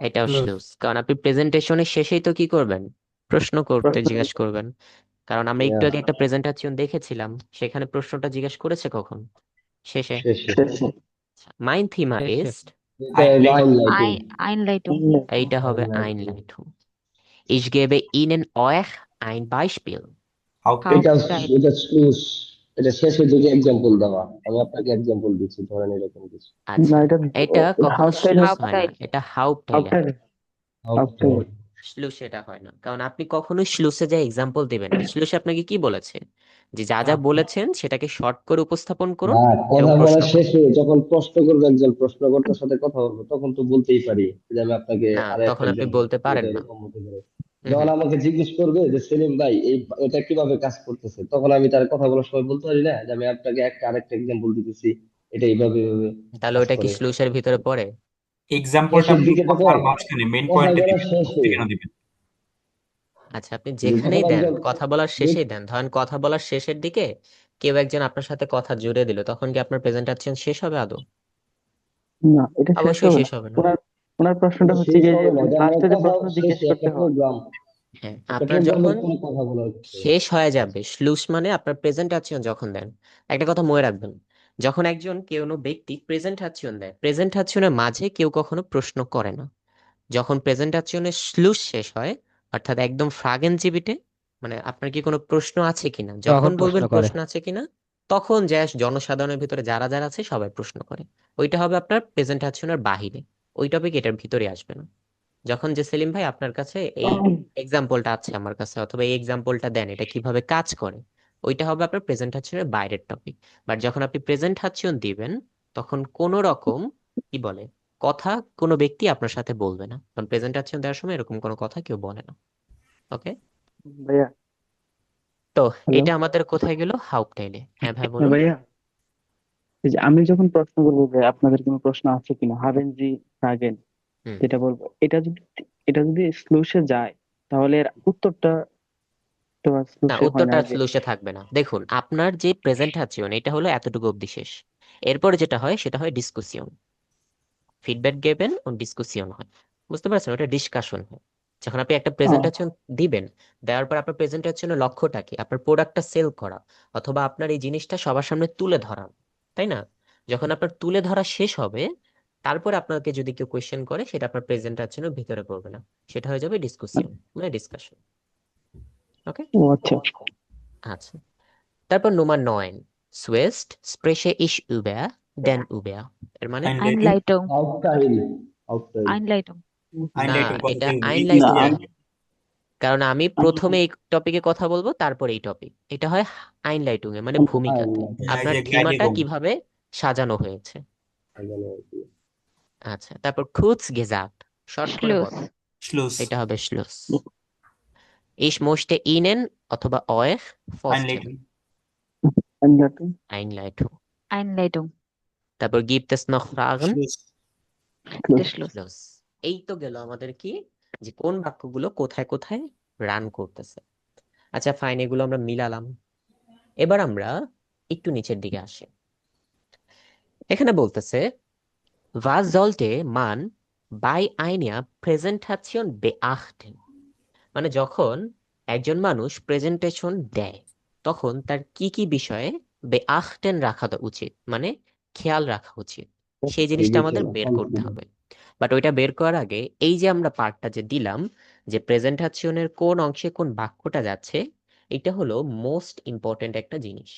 Speaker 1: এটাও শ্লুস, কারণ আপনি প্রেজেন্টেশনের শেষেই তো কি করবেন? প্রশ্ন করতে জিজ্ঞেস করবেন। কারণ আমরা একটু আগে একটা প্রেজেন্টেশন দেখেছিলাম, সেখানে প্রশ্নটা জিজ্ঞেস করেছে কখন? শেষে।
Speaker 4: শেষে।
Speaker 1: Mein Thema
Speaker 6: শেষে।
Speaker 1: ist,
Speaker 4: এটা হলো
Speaker 5: Einleitung.
Speaker 4: Einleitung।
Speaker 3: Einleitung.
Speaker 1: এইটা হবে
Speaker 4: Einleitung।
Speaker 1: Einleitung. Ich gebe Ihnen euch ein Beispiel.
Speaker 5: Hauptteil.
Speaker 4: এটা স্লুস, এটা শেষের দিকে এক্সাম্পল দেওয়া, আমি আপনাকে এক্সাম্পল দিচ্ছি, ধরেন এরকম কিছু।
Speaker 1: আচ্ছা, এটা কখনো
Speaker 3: Hauptteil
Speaker 1: শ্লুস
Speaker 3: হচ্ছে
Speaker 1: হয় না, এটা হাউপটাইলে হয়।
Speaker 4: Hauptteil।
Speaker 1: শ্লুস এটা হয় না, কারণ আপনি কখনোই শ্লুসে যে এক্সাম্পল দিবেন না। শ্লুসে আপনাকে কি বলেছে, যে যা যা বলেছেন সেটাকে শর্ট করে উপস্থাপন করুন
Speaker 4: না,
Speaker 1: এবং
Speaker 4: কথা
Speaker 1: প্রশ্ন
Speaker 4: বলার
Speaker 1: করুন।
Speaker 4: শেষে যখন প্রশ্ন করবে, একজন প্রশ্নকর্তার সাথে কথা বলবো, তখন তো বলতেই পারি যে আমি আপনাকে
Speaker 1: না,
Speaker 4: আরো একটা
Speaker 1: তখন আপনি
Speaker 4: এক্সাম্পল
Speaker 1: বলতে
Speaker 4: দিচ্ছি, এটা
Speaker 1: পারেন না।
Speaker 4: এরকম হতে পারে।
Speaker 1: হুম
Speaker 4: যখন
Speaker 1: হুম।
Speaker 4: আমাকে জিজ্ঞেস করবে যে সেলিম ভাই এটা কিভাবে কাজ করতেছে, তখন আমি তার কথা বলার সময় বলতে পারি না যে আমি আপনাকে আরেকটা এক্সাম্পল দিতেছি, এটা এইভাবে এইভাবে
Speaker 1: তাহলে
Speaker 4: কাজ
Speaker 1: ওটা কি
Speaker 4: করে।
Speaker 1: শ্লুসের ভিতরে পড়ে?
Speaker 5: এক্সাম্পলটা
Speaker 4: শেষের
Speaker 5: আপনি
Speaker 4: দিকে
Speaker 5: কথার
Speaker 4: তখন
Speaker 5: মাঝখানে মেইন
Speaker 4: কথা
Speaker 5: পয়েন্টে
Speaker 4: বলার
Speaker 5: দিবেন,
Speaker 4: শেষে,
Speaker 5: কেন দিবেন?
Speaker 1: আচ্ছা, আপনি
Speaker 4: যে যখন
Speaker 1: যেখানেই দেন,
Speaker 4: একজন
Speaker 1: কথা বলার শেষেই দেন, ধরেন কথা বলার শেষের দিকে কেউ একজন আপনার সাথে কথা জুড়ে দিল, তখন কি আপনার প্রেজেন্টেশন শেষ হবে আদৌ?
Speaker 6: না, এটা শেষ
Speaker 1: অবশ্যই
Speaker 6: হবে
Speaker 1: শেষ
Speaker 6: না।
Speaker 1: হবে না।
Speaker 6: ওনার প্রশ্নটা হচ্ছে
Speaker 4: শেষ
Speaker 6: গিয়ে যে
Speaker 4: হবে না, এটা আমার
Speaker 6: লাস্টে যে
Speaker 4: কথা
Speaker 6: প্রশ্ন জিজ্ঞেস
Speaker 4: শেষে
Speaker 6: করতে
Speaker 4: একটা
Speaker 6: হয়।
Speaker 4: প্রোগ্রাম,
Speaker 1: হ্যাঁ,
Speaker 4: একটা
Speaker 1: আপনার
Speaker 4: প্রোগ্রামের
Speaker 1: যখন
Speaker 4: কোনো কথা বলা হচ্ছে।
Speaker 1: শেষ হয়ে যাবে শ্লুস মানে আপনার প্রেজেন্টেশন যখন দেন, একটা কথা মনে রাখবেন, যখন একজন কোনো ব্যক্তি প্রেজেন্টেশন দেয়, প্রেজেন্টেশনের মাঝে কেউ কখনো প্রশ্ন করে না। যখন প্রেজেন্টেশনের শ্লুস শেষ হয়, অর্থাৎ একদম ফ্রাগেনজিবিটে, মানে আপনার কি কোনো প্রশ্ন আছে কিনা, যখন
Speaker 6: তখন প্রশ্ন
Speaker 1: বলবেন
Speaker 6: করে।
Speaker 1: প্রশ্ন আছে কিনা, তখন যে জনসাধারণের ভিতরে যারা যারা আছে সবাই প্রশ্ন করে। ওইটা হবে আপনার প্রেজেন্টেশনের বাহিরে, ওই টপিক এটার ভিতরে আসবে না। যখন যে সেলিম ভাই আপনার কাছে এই এক্সাম্পলটা আছে আমার কাছে, অথবা এই এক্সাম্পলটা দেন, এটা কিভাবে কাজ করে, ওইটা হবে আপনার প্রেজেন্টেশনের বাইরের টপিক। বাট যখন আপনি প্রেজেন্টেশন দিবেন, তখন কোনো রকম কি বলে কথা কোনো ব্যক্তি আপনার সাথে বলবে না, কারণ প্রেজেন্টেশন দেওয়ার সময় এরকম কোনো কথা কেউ বলে না। ওকে,
Speaker 6: ভাইয়া,
Speaker 1: তো
Speaker 6: হ্যালো।
Speaker 1: এটা আমাদের কোথায় গেল? হাউপটাইলে। হ্যাঁ ভাই
Speaker 6: হ্যাঁ
Speaker 1: বলুন।
Speaker 6: ভাইয়া, এই যে আমি যখন প্রশ্ন করবো যে আপনাদের কোনো প্রশ্ন আছে কিনা, হাভেন জি ফ্রাগেন,
Speaker 1: হুম।
Speaker 6: যেটা বলবো, এটা যদি স্লুশে যায়, তাহলে এর উত্তরটা তো আর
Speaker 1: না,
Speaker 6: স্লুশে হয় না।
Speaker 1: উত্তরটা
Speaker 6: যে
Speaker 1: স্লুসে থাকবে না। দেখুন, আপনার যে প্রেজেন্টেশন এটা হলো এতটুকু অবধি শেষ। এরপরে যেটা হয় সেটা হয় ডিসকাশন। ফিডব্যাক গেবেন ও ডিসকাশন হয়, বুঝতে পারছেন? ওটা ডিসকাশন হয়। যখন আপনি একটা
Speaker 6: আহ,
Speaker 1: প্রেজেন্টেশন দিবেন, দেওয়ার পর আপনার প্রেজেন্টেশনের লক্ষ্যটা কি? আপনার প্রোডাক্টটা সেল করা, অথবা আপনার এই জিনিসটা সবার সামনে তুলে ধরা, তাই না? যখন আপনার তুলে ধরা শেষ হবে, তারপরে আপনাকে যদি কেউ কোয়েশ্চেন করে, সেটা আপনার প্রেজেন্টেশনের ভিতরে পড়বে না, সেটা হয়ে যাবে ডিসকাশন, মানে ডিসকাশন। ওকে,
Speaker 6: ও আচ্ছা।
Speaker 1: আচ্ছা। তারপর নম্বর 9, সুয়েস্ট স্প্রেশে ইশ উবের দেন উবের, এর মানে
Speaker 5: Einleitung.
Speaker 3: Einleitung.
Speaker 4: Hauptteil। Hauptteil।
Speaker 3: Einleitung.
Speaker 1: না,
Speaker 5: Einleitung কথা
Speaker 1: এটা
Speaker 5: থেকে
Speaker 1: আইনলাইটু
Speaker 5: ইজি
Speaker 1: না,
Speaker 5: আগে।
Speaker 1: কারণ আমি প্রথমে এই টপিকে কথা বলবো, তারপর এই টপিক। এটা হয় আইনলাইটুং এ, মানে ভূমিকাতে
Speaker 5: হ্যাঁ, এই
Speaker 1: আপনার
Speaker 5: যে
Speaker 1: থিমাটা
Speaker 5: গাইডিগম।
Speaker 1: কিভাবে সাজানো হয়েছে।
Speaker 4: Einleitung।
Speaker 1: আচ্ছা, তারপর খুঁজ গেজাট, শর্ট করে
Speaker 3: Schluss.
Speaker 1: বলো,
Speaker 5: Schluss.
Speaker 1: এটা হবে শ্লুস। ইশ মোস্টে ইনেন অথবা অয়েখ ফস্টেন,
Speaker 5: Einleitung.
Speaker 1: আইনলাইটু।
Speaker 3: Einleitung.
Speaker 1: তারপর গিবট এস নখ ফ্রাগেন?
Speaker 5: Schluss.
Speaker 3: Der Schluss.
Speaker 1: শ্লুস। এই তো গেল আমাদের কি, যে কোন বাক্যগুলো কোথায় কোথায় রান করতেছে। আচ্ছা ফাইন, এগুলো আমরা মিলালাম। এবার আমরা একটু নিচের দিকে আসি। এখানে বলতেছে was sollte man bei einer Präsentation beachten, মানে যখন একজন মানুষ প্রেজেন্টেশন দেয়, তখন তার কি কি বিষয়ে beachten রাখা উচিত, মানে খেয়াল রাখা উচিত, সেই জিনিসটা আমাদের
Speaker 4: বিবেচনা,
Speaker 1: বের করতে
Speaker 4: কনসিডার।
Speaker 1: হবে। বাট ওইটা বের করার আগে, এই যে আমরা পার্টটা যে দিলাম, যে প্রেজেন্টেশনের কোন অংশে কোন বাক্যটা যাচ্ছে, এটা হলো মোস্ট ইম্পর্টেন্ট একটা জিনিস।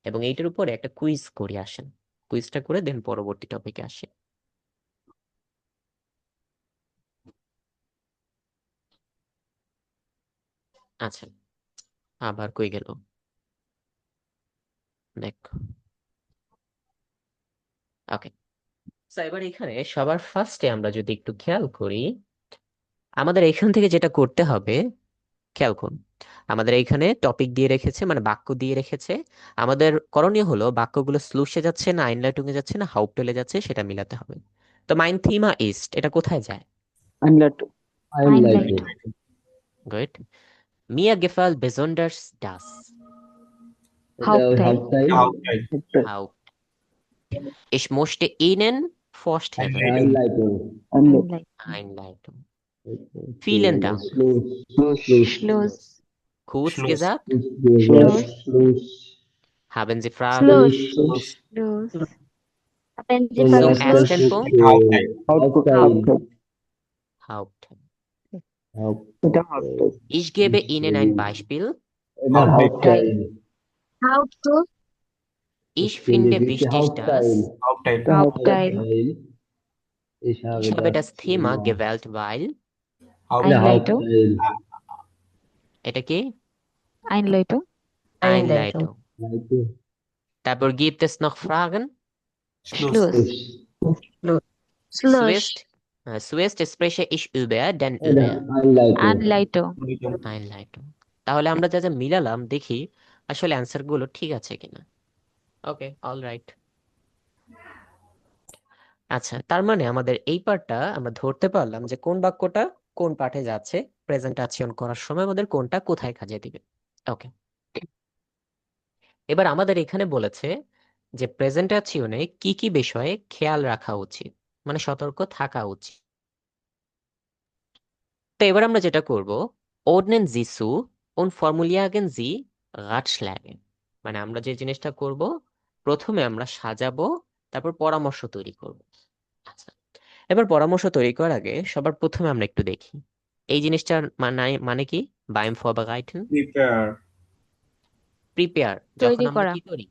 Speaker 1: এবং এইটার উপরে একটা কুইজ করি, আসেন কুইজটা করে দেন পরবর্তী টপিকে আসি। আচ্ছা, আবার কই গেল, দেখ। ওকে, তো এবার এখানে সবার ফার্স্টে আমরা যদি একটু খেয়াল করি, আমাদের এখান থেকে যেটা করতে হবে, খেয়াল করুন, আমাদের এইখানে টপিক দিয়ে রেখেছে, মানে বাক্য দিয়ে রেখেছে। আমাদের করণীয় হলো বাক্যগুলো স্লুশে যাচ্ছে না আইনলাইটুং এ যাচ্ছে না হাউপটেলে যাচ্ছে, সেটা মিলাতে হবে। তো মাইন থিমা ইস্ট, এটা কোথায় যায়?
Speaker 6: Einleitung.
Speaker 4: Einleitung।
Speaker 5: Einleitung.
Speaker 1: গুড। মিয়া গেফাল বেজন্ডার্স ডাস,
Speaker 4: এটা ওই
Speaker 3: Hauptteil.
Speaker 4: Hauptteil।
Speaker 5: Hauptteil.
Speaker 1: How ich möchte Ihnen vorstellen,
Speaker 5: Einleitung.
Speaker 4: Einleitung।
Speaker 3: Einleitung.
Speaker 1: Einleitung. Vielen Dank.
Speaker 4: Schluss।
Speaker 6: Schluss.
Speaker 4: Schluss।
Speaker 3: Schluss.
Speaker 1: Kurz
Speaker 5: Schluss.
Speaker 1: gesagt,
Speaker 4: Schluss।
Speaker 3: Schluss.
Speaker 4: Schluss।
Speaker 1: haben Sie Fragen?
Speaker 3: Schluss.
Speaker 4: Schluss।
Speaker 3: Schluss. Haben Sie
Speaker 4: Zum
Speaker 1: Zum
Speaker 3: vergessen?
Speaker 1: ersten
Speaker 4: ersten
Speaker 1: Punkt
Speaker 5: Hauptteil.
Speaker 6: Output
Speaker 4: Hauptteil.
Speaker 1: Hauptteil.
Speaker 6: এটা
Speaker 4: Hauptteil.
Speaker 1: Ich gebe
Speaker 4: Ich
Speaker 1: Ihnen ein Beispiel.
Speaker 4: এটা
Speaker 5: Hauptteil.
Speaker 4: Hauptteil.
Speaker 3: How to
Speaker 1: Ich
Speaker 4: Ich finde
Speaker 1: finde
Speaker 4: diese
Speaker 1: wichtig,
Speaker 4: Hauptteil.
Speaker 1: dass
Speaker 5: Hauptteil.
Speaker 6: এটা Hauptteil
Speaker 4: Hauptteil. Ich habe
Speaker 1: ich habe das
Speaker 4: das
Speaker 1: Thema
Speaker 4: Thema.
Speaker 1: gewählt, weil
Speaker 5: Hauptteil.
Speaker 4: এটা
Speaker 3: Einleitung?
Speaker 4: Hauptteil.
Speaker 1: এটা কি
Speaker 3: Einleitung?
Speaker 1: Einleitung.
Speaker 4: Leute,
Speaker 1: তারপর gibt es noch Fragen?
Speaker 5: Schluss.
Speaker 3: Schluss.
Speaker 4: Schluss.
Speaker 1: Zuerst, zuerst spreche ich über, dann
Speaker 4: এটা
Speaker 1: über
Speaker 4: Einleitung.
Speaker 3: Anleitung.
Speaker 1: Einleitung. তাহলে আমরা যা যা মিলালাম দেখি আসলে অ্যান্সার গুলো ঠিক আছে কিনা। ওকে, অল রাইট। আচ্ছা, তার মানে আমাদের এই পার্টটা আমরা ধরতে পারলাম যে কোন বাক্যটা কোন পার্টে যাচ্ছে, প্রেজেন্টেশন করার সময় আমাদের কোনটা কোথায় কাজে দিবে। ওকে, এবার আমাদের এখানে বলেছে যে প্রেজেন্টেশনে কি কি বিষয়ে খেয়াল রাখা উচিত, মানে সতর্ক থাকা উচিত। তো এবার আমরা যেটা করব, ordnen Sie zu und formulieren Sie Ratschläge, মানে আমরা যে জিনিসটা করব প্রথমে আমরা সাজাবো, তারপর পরামর্শ তৈরি করব। আচ্ছা, এবার পরামর্শ তৈরি করার আগে সবার প্রথমে আমরা একটু দেখি এই জিনিসটার মানে কি। beim Vorbereiten,
Speaker 5: Prepare.
Speaker 1: প্রিপেয়ার, যখন
Speaker 3: তৈরি
Speaker 1: আমরা
Speaker 3: করা।
Speaker 1: কি করি,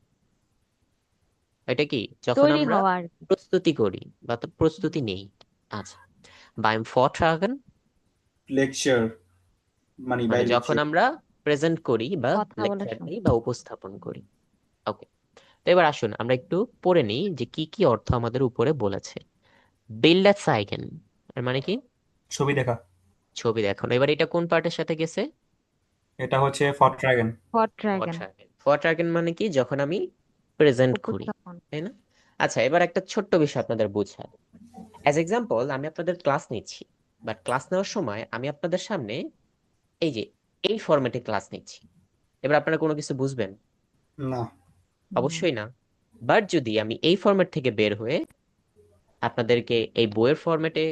Speaker 1: এটা কি যখন
Speaker 3: তৈরি
Speaker 1: আমরা
Speaker 3: হওয়া আর কি।
Speaker 1: প্রস্তুতি করি বা তো প্রস্তুতি নেই। আচ্ছা, beim Vortragen,
Speaker 5: Lecture. মানে
Speaker 1: মানে
Speaker 5: বাইরে
Speaker 1: যখন আমরা প্রেজেন্ট করি বা
Speaker 3: কথা বলার
Speaker 1: লেকচার
Speaker 3: সময়।
Speaker 1: দিই বা উপস্থাপন করি। ওকে, তো এবার আসুন আমরা একটু পড়ে নিই যে কি কি অর্থ আমাদের উপরে বলেছে। Bilder zeigen, এর মানে কি
Speaker 5: ছবি দেখা।
Speaker 1: ছবি দেখানো। এবার এটা কোন পার্টের সাথে গেছে?
Speaker 5: এটা হচ্ছে Vortragen.
Speaker 3: Vortragen.
Speaker 1: Vortragen মানে কি যখন আমি প্রেজেন্ট করি,
Speaker 3: উপস্থাপন।
Speaker 1: তাই না? আচ্ছা, এবার একটা ছোট্ট বিষয় আপনাদের বুঝাই। অ্যাজ এক্সাম্পল আমি আপনাদের ক্লাস নিচ্ছি, বাট ক্লাস নেওয়ার সময় আমি আপনাদের সামনে এই যে এই ফরম্যাটে ক্লাস নিচ্ছি। এবার আপনারা কোনো কিছু বুঝবেন?
Speaker 5: না।
Speaker 1: অবশ্যই না। বাট যদি আমি এই ফরম্যাট থেকে বের হয়ে আপনাদেরকে এই বইয়ের ফরম্যাটে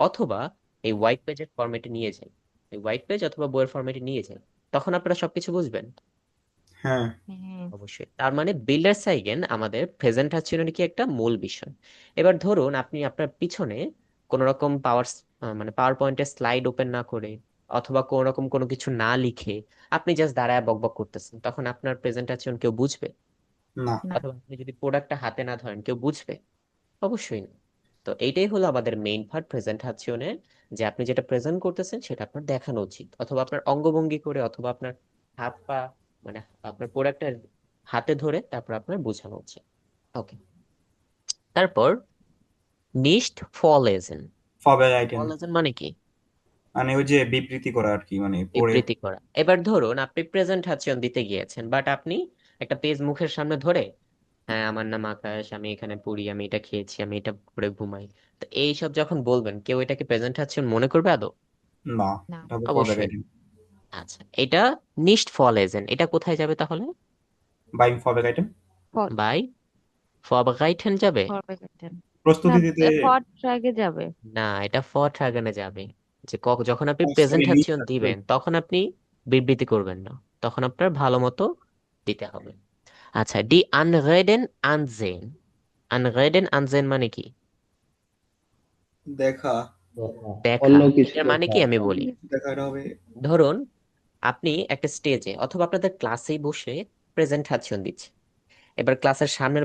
Speaker 1: অথবা এই হোয়াইট পেজের ফরম্যাটে নিয়ে যাই, এই হোয়াইট পেজ অথবা বইয়ের ফরম্যাটে নিয়ে যাই, তখন আপনারা সবকিছু বুঝবেন।
Speaker 5: হ্যাঁ।
Speaker 3: হ্যাঁ।
Speaker 1: অবশ্যই। তার মানে বিল্ডার সাইগেন আমাদের প্রেজেন্টেশনের কি একটা মূল বিষয়। এবার ধরুন আপনি আপনার পিছনে কোন রকম মানে পাওয়ার পয়েন্টের স্লাইড ওপেন না করে অথবা কোন রকম কোনো কিছু না লিখে আপনি জাস্ট দাঁড়ায় বকবক করতেছেন, তখন আপনার প্রেজেন্টেশন কেউ বুঝবে?
Speaker 5: না।
Speaker 3: না।
Speaker 1: অথবা আপনি যদি প্রোডাক্টটা হাতে না ধরেন কেউ বুঝবে? অবশ্যই না। তো এইটাই হলো আমাদের মেইন পার্ট প্রেজেন্টেশনের, যে আপনি যেটা প্রেজেন্ট করতেছেন সেটা আপনার দেখানো উচিত, অথবা আপনার অঙ্গভঙ্গি করে অথবা আপনার হাত পা, মানে আপনার প্রোডাক্টটা হাতে ধরে তারপর আপনার বোঝানো উচিত। ওকে, তারপর nicht vorlesen।
Speaker 5: Vorbereiten.
Speaker 1: vorlesen মানে কি?
Speaker 5: মানে ওই যে বিবৃতি করা আর কি, মানে পড়ে।
Speaker 1: বিবৃতি করা। এবার ধরুন আপনি প্রেজেন্টেশন দিতে গিয়েছেন, বাট আপনি একটা পেজ মুখের সামনে ধরে, হ্যাঁ আমার নাম আকাশ, আমি এখানে পড়ি, আমি এটা খেয়েছি, আমি এটা করে ঘুমাই, তো এইসব যখন বলবেন কেউ এটাকে প্রেজেন্টেশন মনে করবে আদৌ?
Speaker 5: না।
Speaker 3: না।
Speaker 5: এটা হবে
Speaker 1: অবশ্যই।
Speaker 5: Vorbereiten.
Speaker 1: আচ্ছা, এটা nicht vorlesen, এটা কোথায় যাবে তাহলে?
Speaker 5: Beim Vorbereiten.
Speaker 1: বাই vorbereiten যাবে?
Speaker 3: Vorbereiten. না,
Speaker 5: প্রস্তুতি দিতে।
Speaker 3: Vorträge যাবে।
Speaker 1: না, এটা vortragen যাবে। যে যখন আপনি
Speaker 5: সরি,
Speaker 1: প্রেজেন্টেশন দিবেন তখন আপনি বিবৃতি করবেন না, তখন আপনার ভালো মতো দিতে হবে। আচ্ছা, die Anreden ansehen, Anreden ansehen মানে কি?
Speaker 5: দেখা।
Speaker 4: দেখা।
Speaker 1: দেখা।
Speaker 4: অন্য কিছু
Speaker 1: এটার মানে
Speaker 4: দেখা।
Speaker 1: কি আমি বলি।
Speaker 5: দেখা এটা হবে।
Speaker 1: ধরুন আপনি একটা স্টেজে অথবা আপনাদের ক্লাসেই বসে প্রেজেন্টেশন দিচ্ছে। এবার ক্লাসের সামনের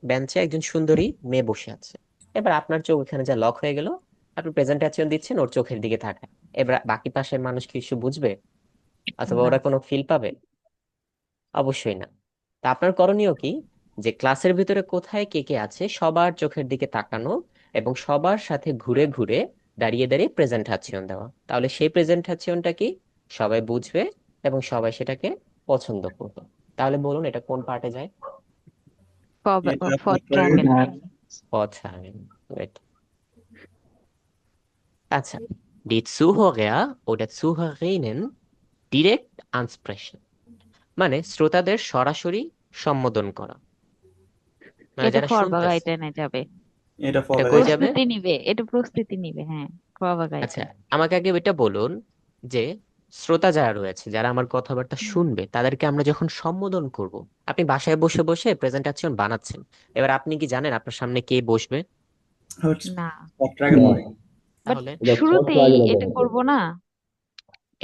Speaker 1: বেঞ্চে একজন সুন্দরী মেয়ে বসে আছে। এবার আপনার চোখ এখানে যা লক হয়ে গেল, আপনি প্রেজেন্টেশন দিচ্ছেন, ওর চোখের দিকে তাকায়। এবার বাকি পাশের মানুষ কিছু বুঝবে অথবা
Speaker 3: না।
Speaker 1: ওরা কোনো ফিল পাবে? অবশ্যই না। তা আপনার করণীয় কি, যে ক্লাসের ভিতরে কোথায় কে কে আছে সবার চোখের দিকে তাকানো এবং সবার সাথে ঘুরে ঘুরে দাঁড়িয়ে দাঁড়িয়ে প্রেজেন্টেশন দেওয়া, তাহলে সেই প্রেজেন্টেশনটা কি সবাই বুঝবে এবং সবাই সেটাকে পছন্দ করবে। তাহলে বলুন এটা কোন পার্টে যায়?
Speaker 5: এটা
Speaker 3: Vortragen.
Speaker 1: Vortragen. Gut. আচ্ছা, die Zuhörer oder Zuhörerinnen direkt ansprechen, মানে শ্রোতাদের সরাসরি সম্বোধন করা, মানে
Speaker 3: এটা
Speaker 1: যারা শুনতেছে।
Speaker 3: Vorbereiten যাবে।
Speaker 5: এটা
Speaker 1: এটা কই
Speaker 5: Vorbereiten.
Speaker 1: যাবে?
Speaker 3: প্রস্তুতি নিবে। এটা প্রস্তুতি নিবে। হ্যাঁ।
Speaker 1: আচ্ছা,
Speaker 3: Vorbereiten.
Speaker 1: আমাকে আগে এটা বলুন যে শ্রোতা যারা রয়েছে, যারা আমার কথাবার্তা শুনবে, তাদেরকে আমরা যখন সম্বোধন করব, আপনি বাসায় বসে বসে প্রেজেন্টেশন বানাচ্ছেন, এবার আপনি কি জানেন আপনার সামনে কে বসবে?
Speaker 3: না,
Speaker 5: পত্রাগের
Speaker 4: না,
Speaker 5: পরে
Speaker 3: বাট
Speaker 1: তাহলে
Speaker 4: এটা ফোর্থ
Speaker 3: শুরুতেই
Speaker 4: লাগে না
Speaker 3: এটা
Speaker 4: কেন?
Speaker 3: করব না।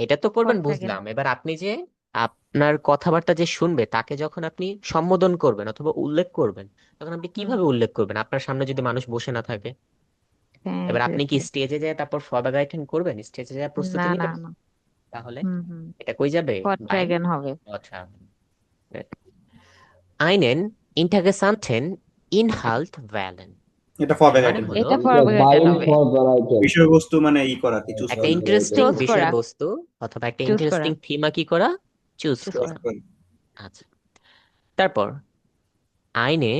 Speaker 1: এটা তো করবেন
Speaker 3: ফট লাগে না।
Speaker 1: বুঝলাম, এবার আপনি যে আপনার কথাবার্তা যে শুনবে তাকে যখন আপনি সম্বোধন করবেন অথবা উল্লেখ করবেন, তখন আপনি
Speaker 3: হুম,
Speaker 1: কিভাবে উল্লেখ করবেন আপনার সামনে যদি মানুষ বসে না থাকে?
Speaker 3: হ্যাঁ,
Speaker 1: এবার আপনি কি
Speaker 3: এক্স্যাক্টলি।
Speaker 1: স্টেজে যায় তারপর ফরওয়ার্ড করবেন, স্টেজে যায় প্রস্তুতি
Speaker 3: না, না,
Speaker 1: নেবেন?
Speaker 3: না।
Speaker 1: তাহলে
Speaker 3: হুম।
Speaker 1: এটা কই যাবে?
Speaker 3: ফট
Speaker 1: বাইম
Speaker 3: ড্রাগন হবে।
Speaker 1: কথা einen interessanten Inhalt wählen।
Speaker 5: এটা
Speaker 1: এর মানে
Speaker 5: ফরব্যাগাইটেন
Speaker 1: হলো
Speaker 3: এটা
Speaker 4: এটা
Speaker 3: ফরওয়ার্ড
Speaker 4: বাইম
Speaker 3: হবে।
Speaker 4: ফর ভ্যারাইটেন।
Speaker 5: বিষয়বস্তু মানে ই করা কি চুজ
Speaker 1: একটা
Speaker 5: করা
Speaker 1: ইন্টারেস্টিং
Speaker 3: চুজ করা।
Speaker 1: বিষয়বস্তু অথবা একটা
Speaker 3: চুজ করা।
Speaker 1: ইন্টারেস্টিং থিমা কি করা, চুজ
Speaker 3: চুজ
Speaker 1: করা।
Speaker 3: করা।
Speaker 1: আচ্ছা, তারপর আইনে